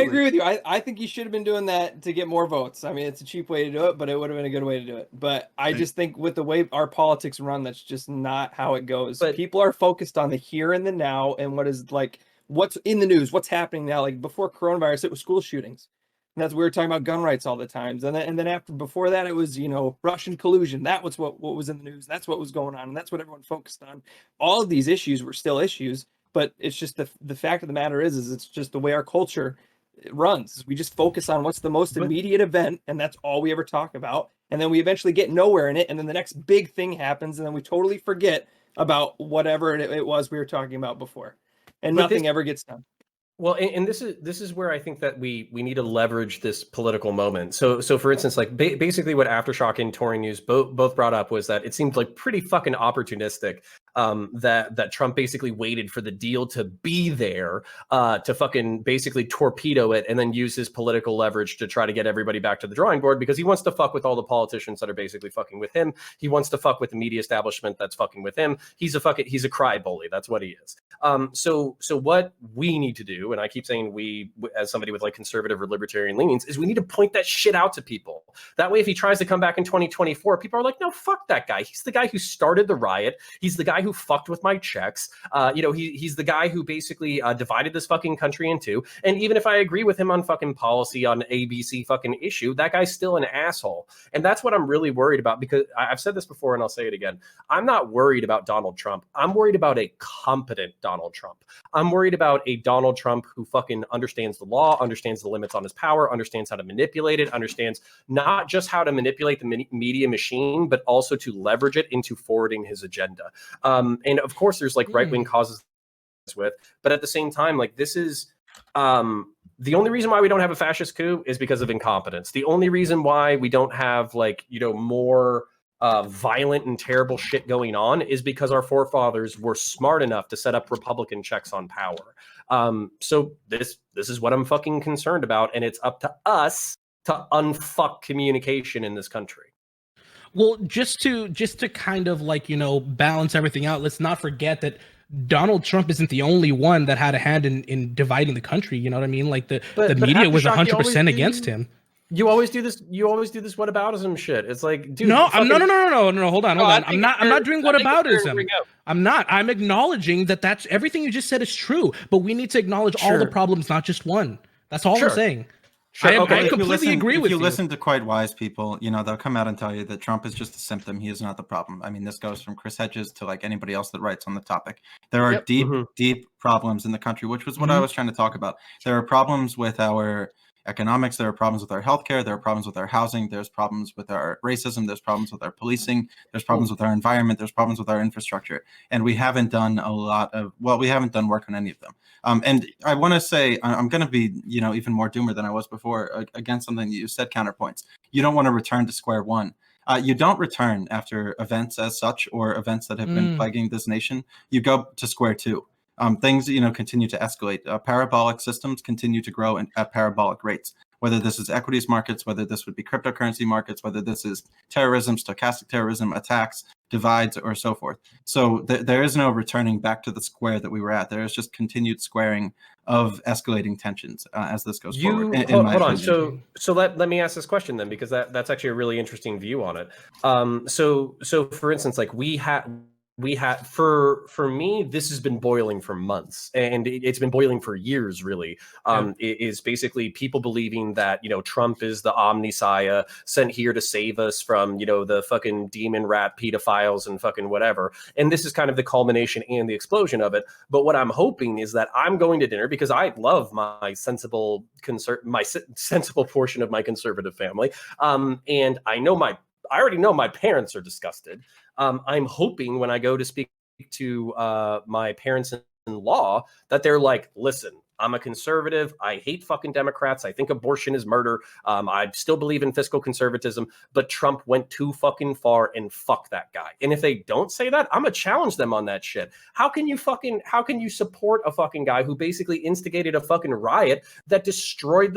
agree with you. I think you should have been doing that to get more votes. I mean, it's a cheap way to do it, but it would have been a good way to do it. But I just think with the way our politics run, that's just not how it goes. But people are focused on the here and the now and what's in the news, what's happening now. Like before coronavirus, it was school shootings. And that's we were talking about gun rights all the times. And then before that, it was, Russian collusion. That was what was in the news. That's what was going on. And that's what everyone focused on. All of these issues were still issues, but it's just the fact of the matter is it's just the way our culture runs. We just focus on what's the most immediate event, and that's all we ever talk about. And then we eventually get nowhere in it. And then the next big thing happens, and then we totally forget about whatever it was we were talking about before. And nothing ever gets done. Well, and this is where I think that we need to leverage this political moment. So for instance, like basically what Aftershock and Touring News both brought up was that it seemed like pretty fucking opportunistic that Trump basically waited for the deal to be there to fucking basically torpedo it and then use his political leverage to try to get everybody back to the drawing board, because he wants to fuck with all the politicians that are basically fucking with him. He wants to fuck with the media establishment that's fucking with him. He's a cry bully. That's what he is. So what we need to do, and I keep saying we, as somebody with like conservative or libertarian leanings, is we need to point that shit out to people. That way, if he tries to come back in 2024, people are like, no, fuck that guy. He's the guy who started the riot. He's the guy who fucked with my checks. He's the guy who basically divided this fucking country in two. And even if I agree with him on fucking policy on ABC fucking issue, that guy's still an asshole. And that's what I'm really worried about, because I've said this before and I'll say it again. I'm not worried about Donald Trump. I'm worried about a competent Donald Trump. I'm worried about a Donald Trump who fucking understands the law, understands the limits on his power, understands how to manipulate it, understands not just how to manipulate the media machine, but also to leverage it into forwarding his agenda. And of course, there's like right-wing causes with, but at the same time, like this is the only reason why we don't have a fascist coup is because of incompetence. The only reason why we don't have like, more violent and terrible shit going on is because our forefathers were smart enough to set up Republican checks on power. So this is what I'm fucking concerned about, and it's up to us to unfuck communication in this country. Well, just to kind of like, balance everything out, let's not forget that Donald Trump isn't the only one that had a hand in dividing the country. You know what I mean? Like the media was 100% against him. You always do this. You always do this whataboutism shit. It's like, dude. No, no. Hold on. I'm not doing whataboutism. I'm not. I'm acknowledging that's everything you just said is true, but we need to acknowledge all the problems, not just one. That's all I'm saying. Sure. I completely agree with you. If you listen to quite wise people, they'll come out and tell you that Trump is just a symptom. He is not the problem. I mean, this goes from Chris Hedges to like anybody else that writes on the topic. There are deep problems in the country, which was what I was trying to talk about. There are problems with our economics. There are problems with our healthcare. There are problems with our housing. There's problems with our racism. There's problems with our policing. There's problems with our environment. There's problems with our infrastructure. And we haven't done we haven't done work on any of them. And I want to say, I'm going to be, even more doomer than I was before against something that you said, CounterPoints. You don't want to return to square one. You don't return after events as such or events that have been plaguing this nation. You go to square two. Things, continue to escalate. Parabolic systems continue to grow at parabolic rates. Whether this is equities markets, whether this would be cryptocurrency markets, whether this is terrorism, stochastic terrorism, attacks, divides, or so forth. So there is no returning back to the square that we were at. There is just continued squaring of escalating tensions as this goes forward. Hold on. So let me ask this question then, because that's actually a really interesting view on it. So for instance, like we had for me, this has been boiling for months, and it's been boiling for years, really. It is basically people believing that, Trump is the omniscience sent here to save us from, the fucking demon rat pedophiles and fucking whatever. And this is kind of the culmination and the explosion of it. But what I'm hoping is that I'm going to dinner because I love my sensible portion of my conservative family. And I already know my parents are disgusted. I'm hoping when I go to speak to my parents-in-law that they're like, listen, I'm a conservative. I hate fucking Democrats. I think abortion is murder. I still believe in fiscal conservatism, but Trump went too fucking far, and fuck that guy. And if they don't say that, I'm gonna challenge them on that shit. How can you support a fucking guy who basically instigated a fucking riot that destroyed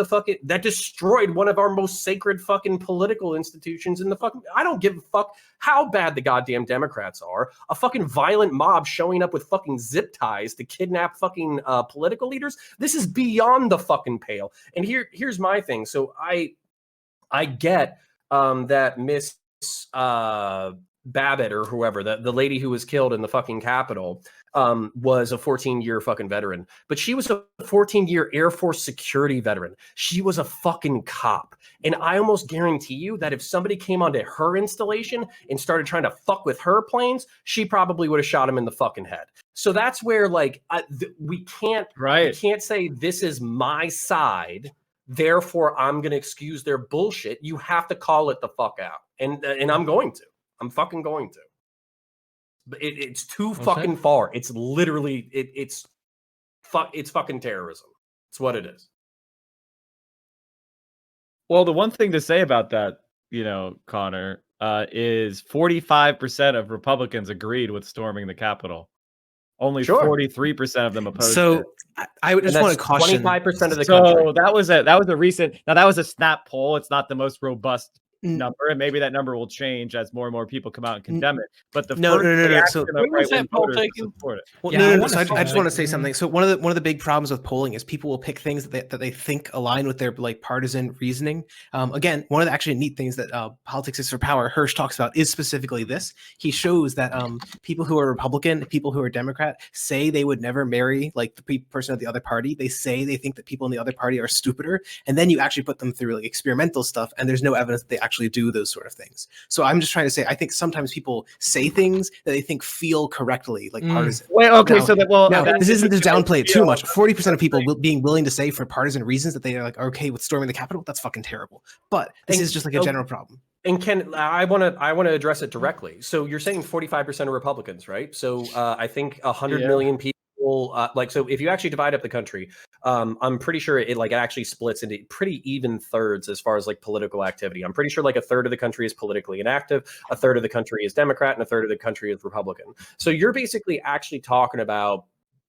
one of our most sacred fucking political institutions in the fucking, I don't give a fuck how bad the goddamn Democrats are. A fucking violent mob showing up with fucking zip ties to kidnap fucking political leaders. This is beyond the fucking pale. And here's my thing. So I get that Miss Babbitt or whoever, the lady who was killed in the fucking Capitol, was a 14-year fucking veteran. But she was a 14-year Air Force security veteran. She was a fucking cop. And I almost guarantee you that if somebody came onto her installation and started trying to fuck with her planes, she probably would have shot him in the fucking head. So that's where, like, we can't say this is my side, therefore I'm going to excuse their bullshit. You have to call it the fuck out. And I'm going to. I'm fucking going to. But it's too fucking far. It's literally it's fucking terrorism. It's what it is. Well, the one thing to say about that, Connor, is 45% of Republicans agreed with storming the Capitol. Only Sure. 43% of them opposed it. So I would And just want that's to caution. 25% of the So country. that was a recent. Now that was a snap poll. It's not the most robust number, and maybe that number will change as more and more people come out and condemn it. But the No. reaction So of when was right-wing that poll voters to taken? support it. Well, Yeah, I no. wanna So I see just want to that. say something. So one of the big problems with polling is people will pick things that they think align with their like partisan reasoning. Again, one of the actually neat things that Politics is for Power Hirsch talks about is specifically this. He shows that people who are Republican, people who are Democrat, say they would never marry like the person of the other party. They say they think that people in the other party are stupider, and then you actually put them through like experimental stuff, and there's no evidence that they actually do those sort of things. So I'm just trying to say, I think sometimes people say things that they think feel correctly, like partisan. Wait, okay, Now- so Now, that- this isn't to downplay it too feel- much. 40% of people being willing to say for partisan reasons that they are like okay with storming the Capitol, that's fucking terrible. But this And- is just like a general problem. And Ken, I want to address it directly. So you're saying 45% of Republicans, right? So I think 100 million people. So if you actually divide up the country, I'm pretty sure it actually splits into pretty even thirds as far as like political activity. I'm pretty sure like a third of the country is politically inactive, a third of the country is Democrat, and a third of the country is Republican. So you're basically actually talking about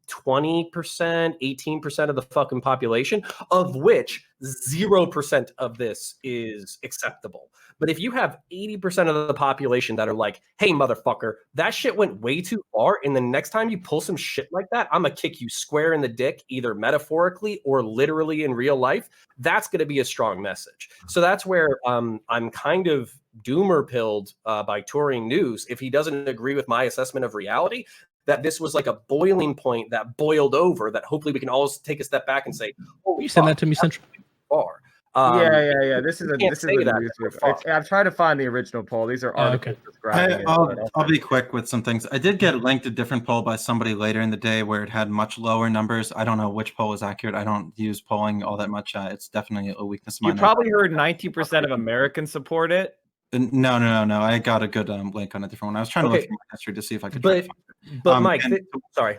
20%, 18% of the fucking population, of which 0% of this is acceptable. But if you have 80% of the population that are like, hey, motherfucker, that shit went way too far, and the next time you pull some shit like that, I'm going to kick you square in the dick, either metaphorically or literally in real life, that's going to be a strong message. So that's where I'm kind of doomer-pilled by Turing News if he doesn't agree with my assessment of reality, that this was like a boiling point that boiled over, that hopefully we can all take a step back and say, oh, You send that to me, Central. far. Yeah. This is a can't say that. news. I'm trying to find the original poll. These are articles describing it. I'll be quick with some things. I did get linked a different poll by somebody later in the day where it had much lower numbers. I don't know which poll is accurate. I don't use polling all that much. It's definitely a weakness of mine. You probably heard 90% of Americans support it. No. I got a good link on a different one. I was trying to look through my history to see if I could. But Mike, sorry.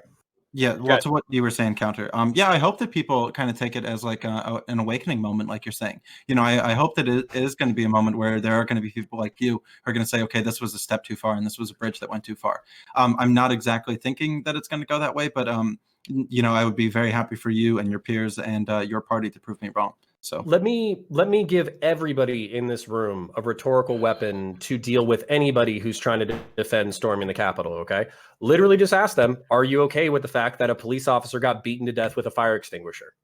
Yeah, well, to what you were saying, Counter. Yeah, I hope that people kind of take it as like an awakening moment, like you're saying. You know, I hope that it is going to be a moment where there are going to be people like you who are going to say, okay, this was a step too far and this was a bridge that went too far. I'm not exactly thinking that it's going to go that way, but you know, I would be very happy for you and your peers and your party to prove me wrong. So let me give everybody in this room a rhetorical weapon to deal with anybody who's trying to defend storming the Capitol. Okay, literally just ask them, are you okay with the fact that a police officer got beaten to death with a fire extinguisher?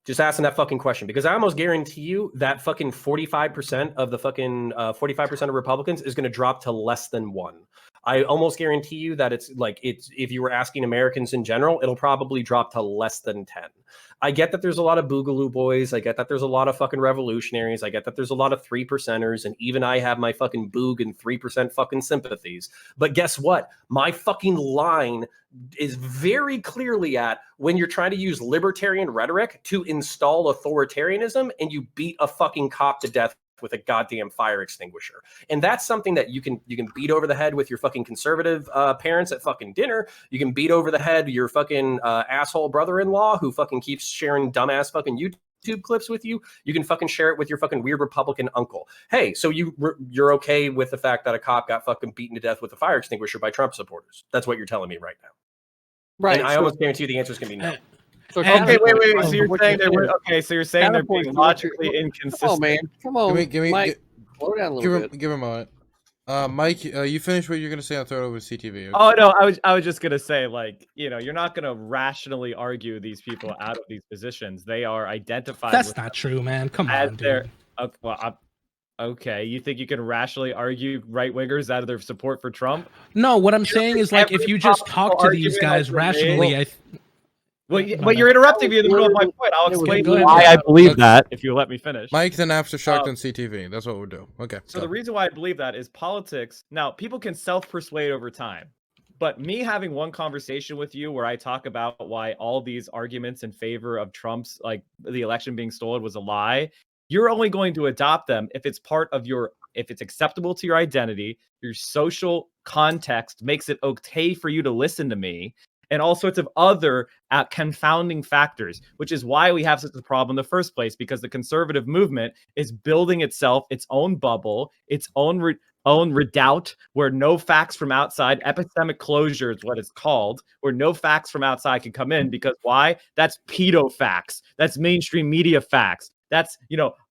Just asking that fucking question, because I almost guarantee you that fucking 45% of the fucking 45% of Republicans is going to drop to less than 1. I almost guarantee you that it's if you were asking Americans in general, it'll probably drop to less than 10. I get that there's a lot of boogaloo boys. I get that there's a lot of fucking revolutionaries. I get that there's a lot of 3%ers. And even I have my fucking boog and 3% fucking sympathies. But guess what? My fucking line is very clearly at when you're trying to use libertarian rhetoric to install authoritarianism and you beat a fucking cop to death with a goddamn fire extinguisher. And that's something that you can beat over the head with your fucking conservative parents at fucking dinner. You can beat over the head your fucking asshole brother-in-law who fucking keeps sharing dumbass fucking YouTube clips with you. You can fucking share it with your fucking weird Republican uncle. Hey, so you're okay with the fact that a cop got fucking beaten to death with a fire extinguisher by Trump supporters? That's what you're telling me right now. Right. And I almost guarantee you the answer is going to be no. So Okay, wait. counterpoint- So you're saying so you're saying they're Counterpoint being to what logically you're- inconsistent. Come on, man. Come on. Give me, Mike, slow down a little bit. give him a moment. Mike, you finish what you're gonna say. I'll throw it over to CTV. Okay? Oh no, I was just gonna say, like, you know, you're not gonna rationally argue these people out of these positions. They are identified. That's with not true, man. Come as on, their. dude. Okay, you think you can rationally argue right wingers out of their support for Trump? No, what I'm saying is like if every you just possible talk to these argument guys has been rationally, made. My But bad. you're interrupting me in the middle of my point. I'll explain go ahead. why I believe Okay. that if you let me finish. Mike, then Aftershock on CTV. That's what we'll do. Okay. So the reason why I believe that is politics. Now, people can self-persuade over time. But me having one conversation with you where I talk about why all these arguments in favor of Trump's, like the election being stolen, was a lie, you're only going to adopt them if it's part of if it's acceptable to your identity, your social context makes it okay for you to listen to me. and all sorts of other confounding factors, which is why we have such a problem in the first place, because the conservative movement is building itself its own bubble, its own redoubt, where no facts from outside, epistemic closure is what it's called, where no facts from outside can come in. Because why? That's pedo facts. That's mainstream media facts. That's,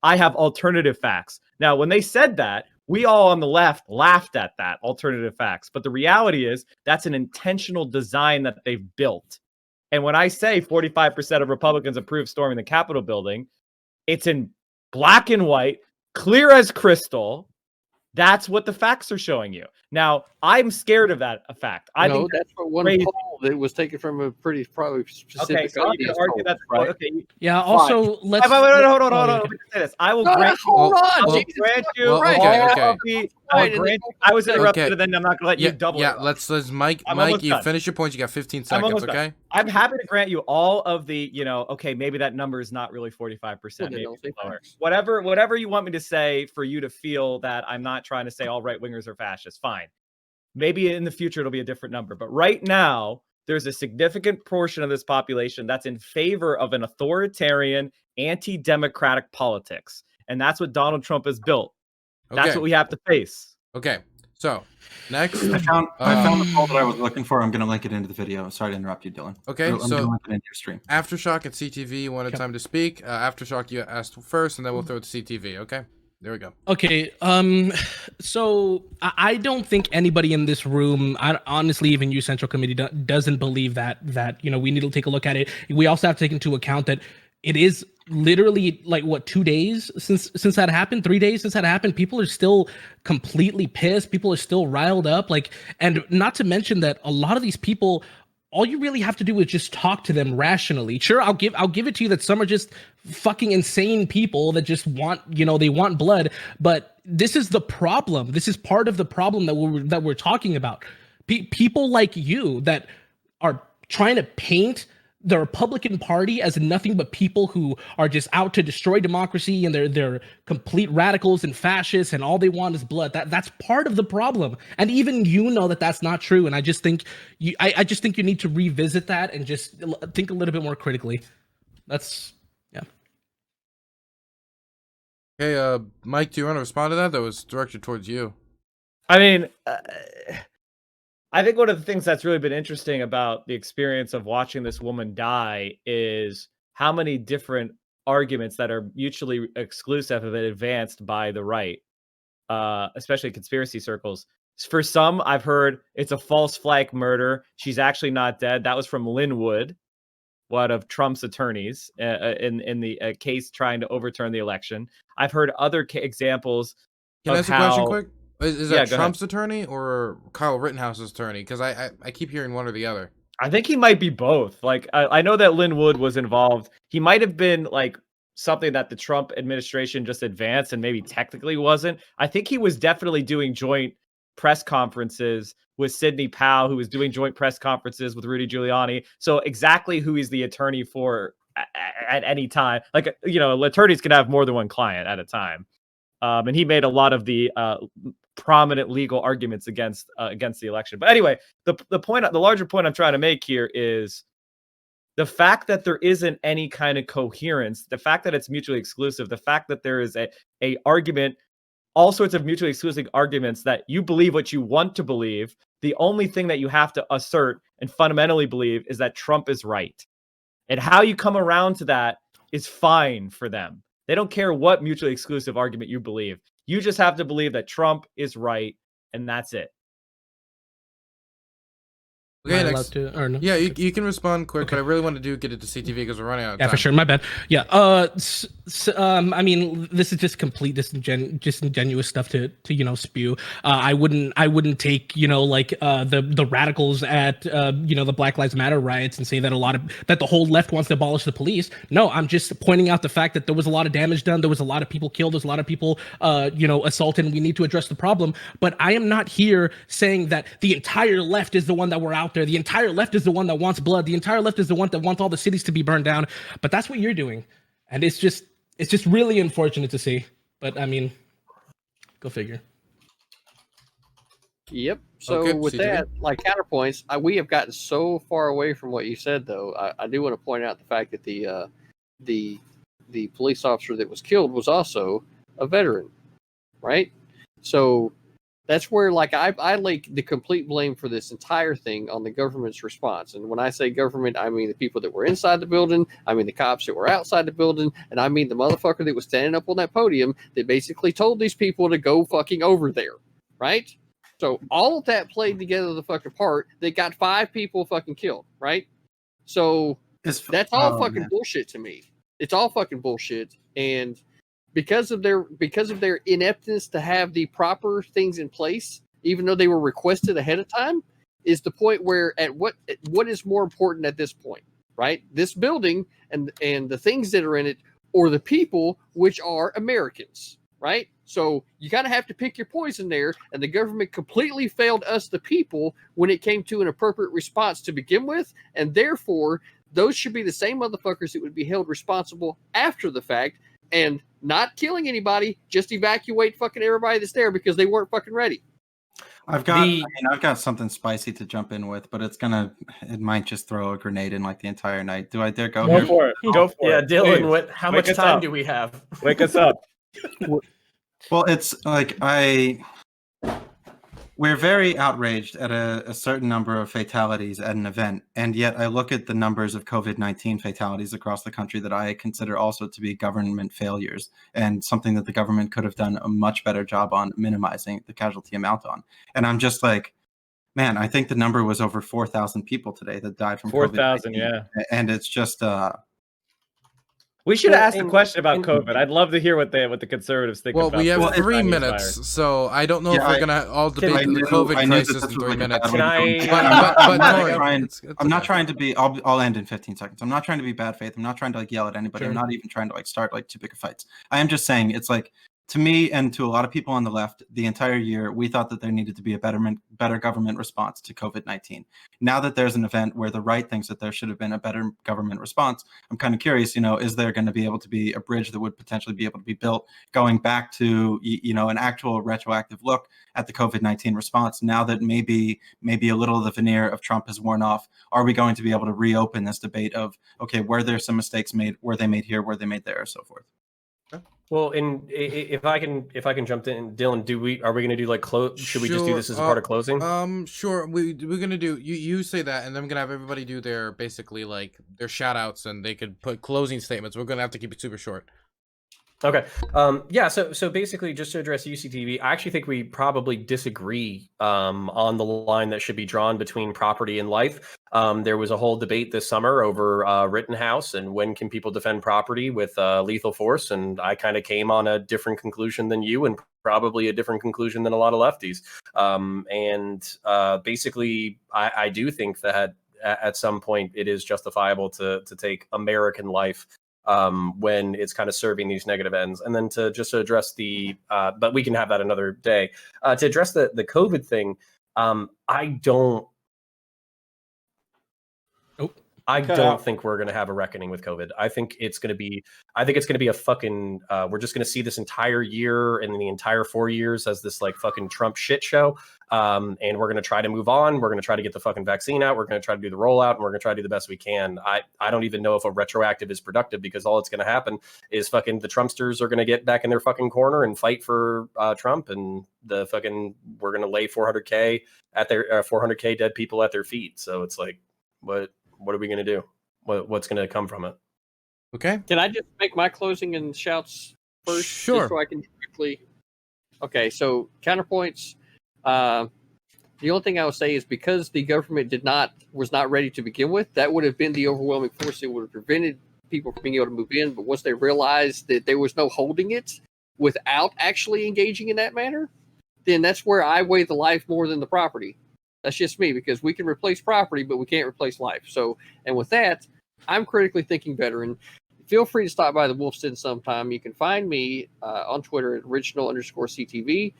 I have alternative facts. Now, when they said that, we all on the left laughed at that, alternative facts. But the reality is that's an intentional design that they've built. And when I say 45% of Republicans approve storming the Capitol building, it's in black and white, clear as crystal. That's what the facts are showing you. Now, I'm scared of that fact. I think that's what one crazy. poll that was taken from a pretty probably specific Okay, so you can argue that's right. Okay. Yeah. Also, let's. Hold on. Let me say this. I will grant you. Hold on. I will Jesus. grant you. Okay. I was interrupted, Okay. and then I'm not going to let you double. Yeah, let's Mike, you done. finish your points. You got 15 seconds, okay? Done. I'm happy to grant you all of the, okay, maybe that number is not really 45%, maybe lower. Whatever you want me to say for you to feel that I'm not trying to say all right-wingers are fascists, fine. Maybe in the future it'll be a different number. But right now, there's a significant portion of this population that's in favor of an authoritarian, anti-democratic politics. And that's what Donald Trump has built. That's what we have to face. Okay. So, next. I found the poll that I was looking for. I'm going to link it into the video. Sorry to interrupt you, Dylan. Okay, I'm so going to link it into your stream. Aftershock and CTV, you wanted time to speak. Aftershock, you asked first, and then we'll throw it to CTV, okay? There we go. Okay, so I don't think anybody in this room, honestly, even you, Central Committee, doesn't believe that we need to take a look at it. We also have to take into account that it is literally 2 days since that happened, 3 days since that happened. People are still completely pissed. People are still riled up. And not to mention that a lot of these people, all you really have to do is just talk to them rationally. Sure, I'll give it to you that some are just fucking insane people that just want, they want blood. But this is the problem. This is part of the problem that we're talking about. People like you that are trying to paint the Republican Party as nothing but people who are just out to destroy democracy, and they're complete radicals and fascists, and all they want is blood. That's part of the problem, and even that that's not true. And I just think you need to revisit that and just think a little bit more critically. That's yeah. Okay, Mike, do you want to respond to that? That was directed towards you. I mean, I think one of the things that's really been interesting about the experience of watching this woman die is how many different arguments that are mutually exclusive have been advanced by the right, especially conspiracy circles. For some, I've heard it's a false flag murder. She's actually not dead. That was from Linwood, one of Trump's attorneys, in the case trying to overturn the election. I've heard other examples. Can I ask a question quick? Is that Trump's ahead. attorney or Kyle Rittenhouse's attorney? Because I keep hearing one or the other. I think he might be both. I know that Linwood was involved. He might have been something that the Trump administration just advanced and maybe technically wasn't. I think he was definitely doing joint press conferences with Sidney Powell, who was doing joint press conferences with Rudy Giuliani. So exactly who he's the attorney for at any time. Attorneys can have more than one client at a time. And he made a lot of the prominent legal arguments against the election. But anyway, the larger point I'm trying to make here is the fact that there isn't any kind of coherence, the fact that it's mutually exclusive, the fact that there is a argument, all sorts of mutually exclusive arguments that you believe what you want to believe. The only thing that you have to assert and fundamentally believe is that Trump is right. And how you come around to that is fine for them. They don't care what mutually exclusive argument you believe. You just have to believe that Trump is right, and that's it. Okay, next. Yeah, you can respond quick, but I really want to get it to CTV because we're running out of time. Yeah, for sure. My bad. Yeah. I mean, this is just complete disingenuous stuff to spew. I wouldn't take the radicals at the Black Lives Matter riots and say that that the whole left wants to abolish the police. No, I'm just pointing out the fact that there was a lot of damage done. There was a lot of people killed. There's a lot of people assaulted. And we need to address the problem. But I am not here saying that the entire left is the one that we're out there. The entire left is the one that wants blood. The entire left is the one that wants all the cities to be burned down. But that's what you're doing. And it's just really unfortunate to see. But I mean, go figure. Yep. So good, with CTV. that, like counterpoints, we have gotten so far away from what you said, though. I do want to point out the fact that the police officer that was killed was also a veteran, right? So that's where, like, I lay the complete blame for this entire thing on the government's response. And when I say government, I mean the people that were inside the building, I mean the cops that were outside the building, and I mean the motherfucker that was standing up on that podium that basically told these people to go fucking over there, right? So all of that played together the fucking part. They got 5 people fucking killed, right? So that's all fucking bullshit to me. It's all fucking bullshit, and because of their ineptness to have the proper things in place, even though they were requested ahead of time, is the point where what is more important at this point, right? This building and the things that are in it, or the people, which are Americans, right? So you kind of have to pick your poison there, and the government completely failed us, the people, when it came to an appropriate response to begin with, and therefore those should be the same motherfuckers that would be held responsible after the fact, and not killing anybody, just evacuate fucking everybody that's there because they weren't fucking ready. I've got something spicy to jump in with, but it might just throw a grenade in like the entire night. Do I dare go here? Go for it. Go for Yeah, it. Dylan, Please. how Wake much us time up. do we have? Wake us up. Well, it's like we're very outraged at a certain number of fatalities at an event, and yet I look at the numbers of COVID-19 fatalities across the country that I consider also to be government failures, and something that the government could have done a much better job on minimizing the casualty amount on. And I'm just like, man, I think the number was over 4,000 people today that died from 4,000, COVID-19. yeah. And it's just we should ask the question about COVID. I'd love to hear what the conservatives think about. Well, we have 3 Chinese minutes, virus. so I don't know if we're gonna all debate the COVID crisis in 3 minutes. I'm not trying to be. I'll end in 15 seconds. I'm not trying to be bad faith. I'm not trying to yell at anybody. Sure. I'm not even trying to start too big of fights. I am just saying it's like, to me and to a lot of people on the left, the entire year, we thought that there needed to be a better government response to COVID-19. Now that there's an event where the right thinks that there should have been a better government response, I'm kind of curious, is there going to be able to be a bridge that would potentially be able to be built going back to, an actual retroactive look at the COVID-19 response? Now that maybe a little of the veneer of Trump has worn off, are we going to be able to reopen this debate of, okay, were there some mistakes made? Were they made here? Were they made there? Or so forth? Well, if I can jump in, Dylan, are we going to do like close? Should we just do this as a part of closing? Sure. We're gonna do you say that, and then I'm gonna have everybody do their basically like their shout outs, and they could put closing statements. We're gonna have to keep it super short. Okay. Yeah. So basically, just to address UCTV, I actually think we probably disagree on the line that should be drawn between property and life. There was a whole debate this summer over Rittenhouse and when can people defend property with lethal force, and I kind of came on a different conclusion than you, and probably a different conclusion than a lot of lefties. Basically, I do think that at some point it is justifiable to take American life when it's kind of serving these negative ends. And then to address but we can have that another day, to address the COVID thing. I don't think we're going to have a reckoning with COVID. I think it's going to be a fucking, we're just going to see this entire year and the entire 4 years as this like fucking Trump shit show. And we're going to try to move on. We're going to try to get the fucking vaccine out. We're going to try to do the rollout, and we're going to try to do the best we can. I don't even know if a retroactive is productive, because all that's going to happen is fucking the Trumpsters are going to get back in their fucking corner and fight for Trump, and we're going to lay 400K at their 400K dead people at their feet. So it's like, what are we going to do? What's going to come from it? Okay. Can I just make my closing and shouts first? Sure. Just so I can quickly. Okay, so counterpoints. The only thing I would say is, because the government was not ready to begin with, that would have been the overwhelming force that would have prevented people from being able to move in. But once they realized that there was no holding it without actually engaging in that manner, then that's where I weigh the life more than the property. That's just me, because we can replace property, but we can't replace life. So, and with that, I'm critically thinking veteran. Feel free to stop by the Wolf's Den sometime. You can find me on Twitter at original_CTV.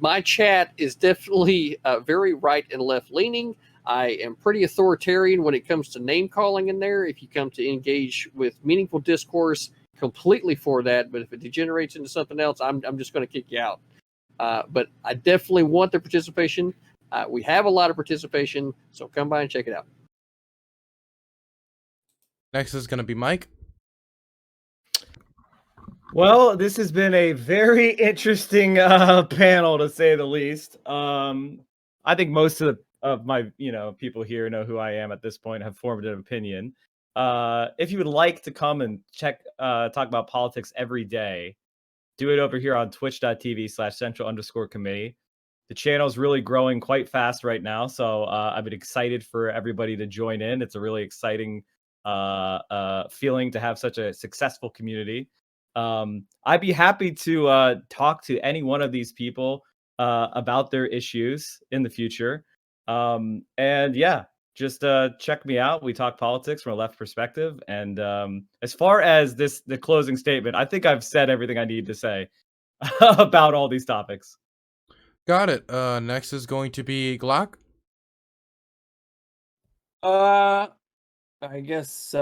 My chat is definitely very right and left leaning. I am pretty authoritarian when it comes to name calling in there. If you come to engage with meaningful discourse, completely for that. But if it degenerates into something else, I'm just going to kick you out. But I definitely want their participation. We have a lot of participation, so come by and check it out. Next is going to be Mike. Well, this has been a very interesting panel, to say the least. I think most of my people here know who I am at this point, have formed an opinion. If you would like to come and talk about politics every day, do it over here on twitch.tv/central_committee. The channel is really growing quite fast right now, so I've been excited for everybody to join in. It's a really exciting feeling to have such a successful community. I'd be happy to talk to any one of these people about their issues in the future. And yeah, just check me out. We talk politics from a left perspective. And as far as the closing statement, I think I've said everything I need to say about all these topics. Got it. Next is going to be Glock. I guess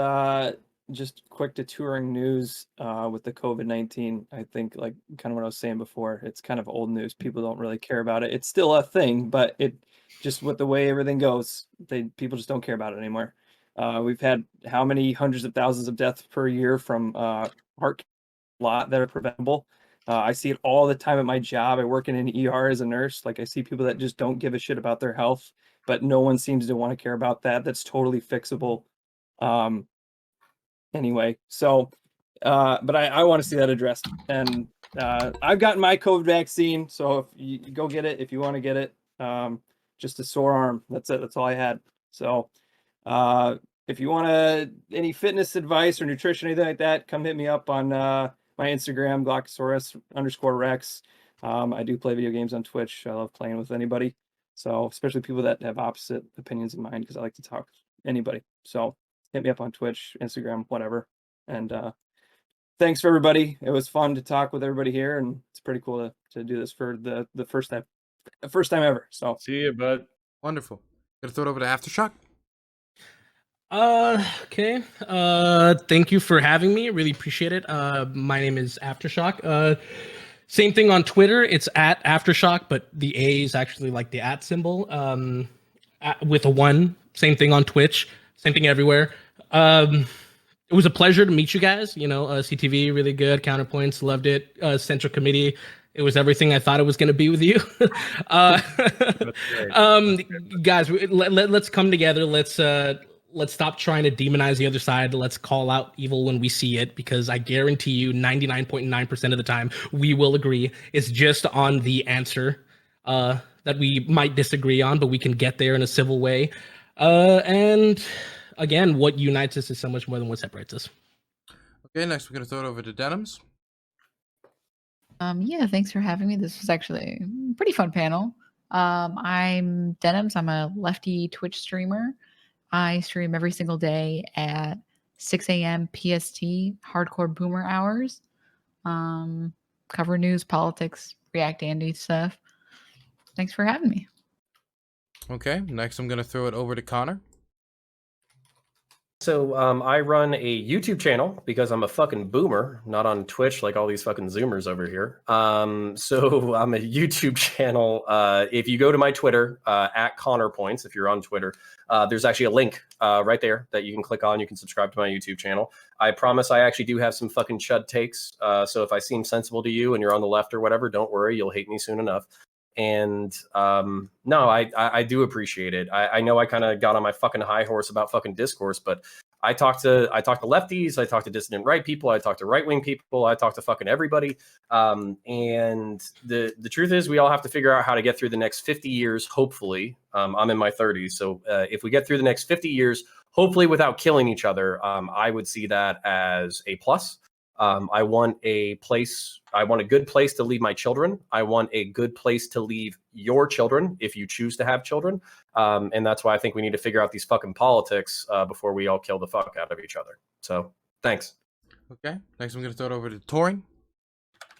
just quick to touring news with the COVID-19. I think, like, kind of what I was saying before, it's kind of old news. People don't really care about it. It's still a thing, but it just, with the way everything goes, people just don't care about it anymore. We've had how many hundreds of thousands of deaths per year from heart lot that are preventable. I see it all the time at my job. I work in an ER as a nurse. Like, I see people that just don't give a shit about their health, but no one seems to want to care about that. That's totally fixable. Anyway, so but I want to see that addressed. And I've gotten my COVID vaccine, so if you go get it if you want to get it. Just a sore arm. That's it. That's all I had. So if you want any fitness advice or nutrition, anything like that, come hit me up on my Instagram, Glockosaurus_Rex. I do play video games on Twitch. I love playing with anybody. So especially people that have opposite opinions of mine, because I like to talk to anybody. So hit me up on Twitch, Instagram, whatever. And thanks for everybody. It was fun to talk with everybody here, and it's pretty cool to do this for the first time ever. So see you, bud. Wonderful. Gonna throw it over to Aftershock. Okay. Thank you for having me. Really appreciate it. My name is Aftershock. Same thing on Twitter. It's at Aftershock, but the A is actually like the @ symbol. With a 1. Same thing on Twitch. Same thing everywhere. It was a pleasure to meet you guys. CTV, really good. CounterPoints, loved it. Central Committee, it was everything I thought it was going to be with you. Guys, let's come together. Let's stop trying to demonize the other side. Let's call out evil when we see it, because I guarantee you 99.9% of the time we will agree. It's just on the answer that we might disagree on, but we can get there in a civil way. And again, what unites us is so much more than what separates us. Okay, next we're going to throw it over to Denims. Yeah, thanks for having me. This was actually a pretty fun panel. I'm Denims. I'm a lefty Twitch streamer. I stream every single day at 6 a.m. PST, hardcore boomer hours. Cover news, politics, React Andy stuff. Thanks for having me. Okay, next I'm going to throw it over to Connor. So I run a YouTube channel because I'm a fucking boomer, not on Twitch like all these fucking Zoomers over here. So I'm a YouTube channel. If you go to my Twitter, at CounterPoints, if you're on Twitter, there's actually a link right there that you can click on. You can subscribe to my YouTube channel. I promise I actually do have some fucking chud takes. So if I seem sensible to you and you're on the left or whatever, don't worry, you'll hate me soon enough. And no, I do appreciate it. I know I kind of got on my fucking high horse about fucking discourse, but I talk to lefties, I talk to dissident right people, I talk to right wing people, I talk to fucking everybody. And the truth is, we all have to figure out how to get through the next 50 years. Hopefully, I'm in my 30s, so if we get through the next 50 years, hopefully without killing each other, I would see that as a plus. I want a good place to leave my children. I want a good place to leave your children if you choose to have children. And that's why I think we need to figure out these fucking politics before we all kill the fuck out of each other. So thanks. Okay. Next, I'm going to throw it over to Torin.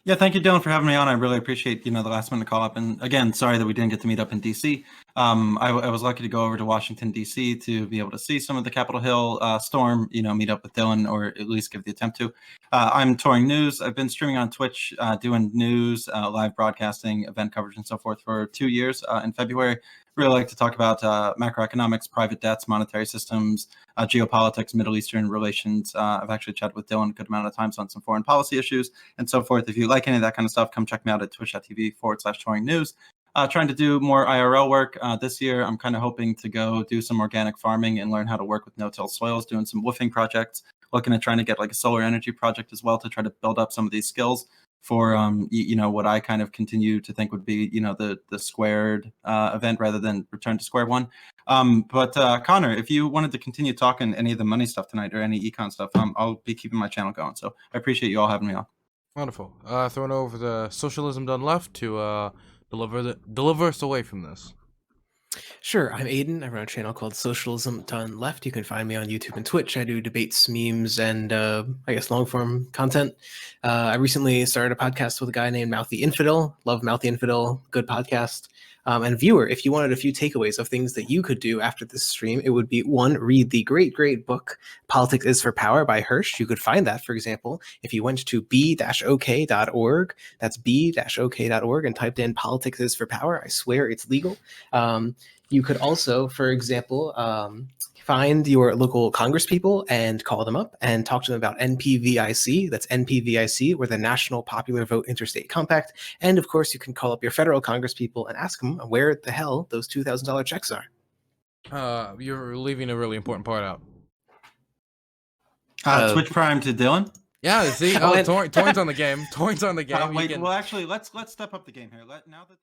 Yeah, thank you, Dylan, for having me on. I really appreciate, the last minute call up. And again, sorry that we didn't get to meet up in DC. I was lucky to go over to Washington, D.C. to be able to see some of the Capitol Hill storm, meet up with Dylan, or at least give the attempt to. I'm touring news. I've been streaming on Twitch, doing news, live broadcasting, event coverage, and so forth for 2 years. In February, really like to talk about macroeconomics, private debts, monetary systems, geopolitics, Middle Eastern relations. I've actually chatted with Dylan a good amount of times on some foreign policy issues and so forth. If you like any of that kind of stuff, come check me out at twitch.tv/touring news. Trying to do more IRL work this year. I'm kind of hoping to go do some organic farming and learn how to work with no-till soils, doing some woofing projects, looking at trying to get like a solar energy project as well to try to build up some of these skills for, what I kind of continue to think would be, the squared event rather than return to square one. But Connor, if you wanted to continue talking any of the money stuff tonight or any econ stuff, I'll be keeping my channel going. So I appreciate you all having me on. Wonderful. Throwing over the Socialism Done Left to deliver us away from this. Sure, I'm Aiden. I run a channel called Socialism Done Left. You can find me on YouTube and Twitch. I do debates, memes, and I guess long form content. I recently started a podcast with a guy named Mouthy Infidel. Love Mouthy Infidel. Good podcast. And viewer, if you wanted a few takeaways of things that you could do after this stream, it would be 1, read the great book Politics is for Power by Hirsch. You could find that, for example, if you went to b-ok.org. That's b-ok.org and typed in Politics is for Power. I swear it's legal. You could also, for example, find your local congresspeople and call them up and talk to them about NPVIC. That's NPVIC, or the National Popular Vote Interstate Compact. And of course, you can call up your federal congresspeople and ask them where the hell those $2,000 checks are. You're leaving a really important part out. Twitch Prime to Dylan. Yeah, see, Toyn's on the game. Toyn's on the game. Wait, well, actually, let's step up the game here. Now that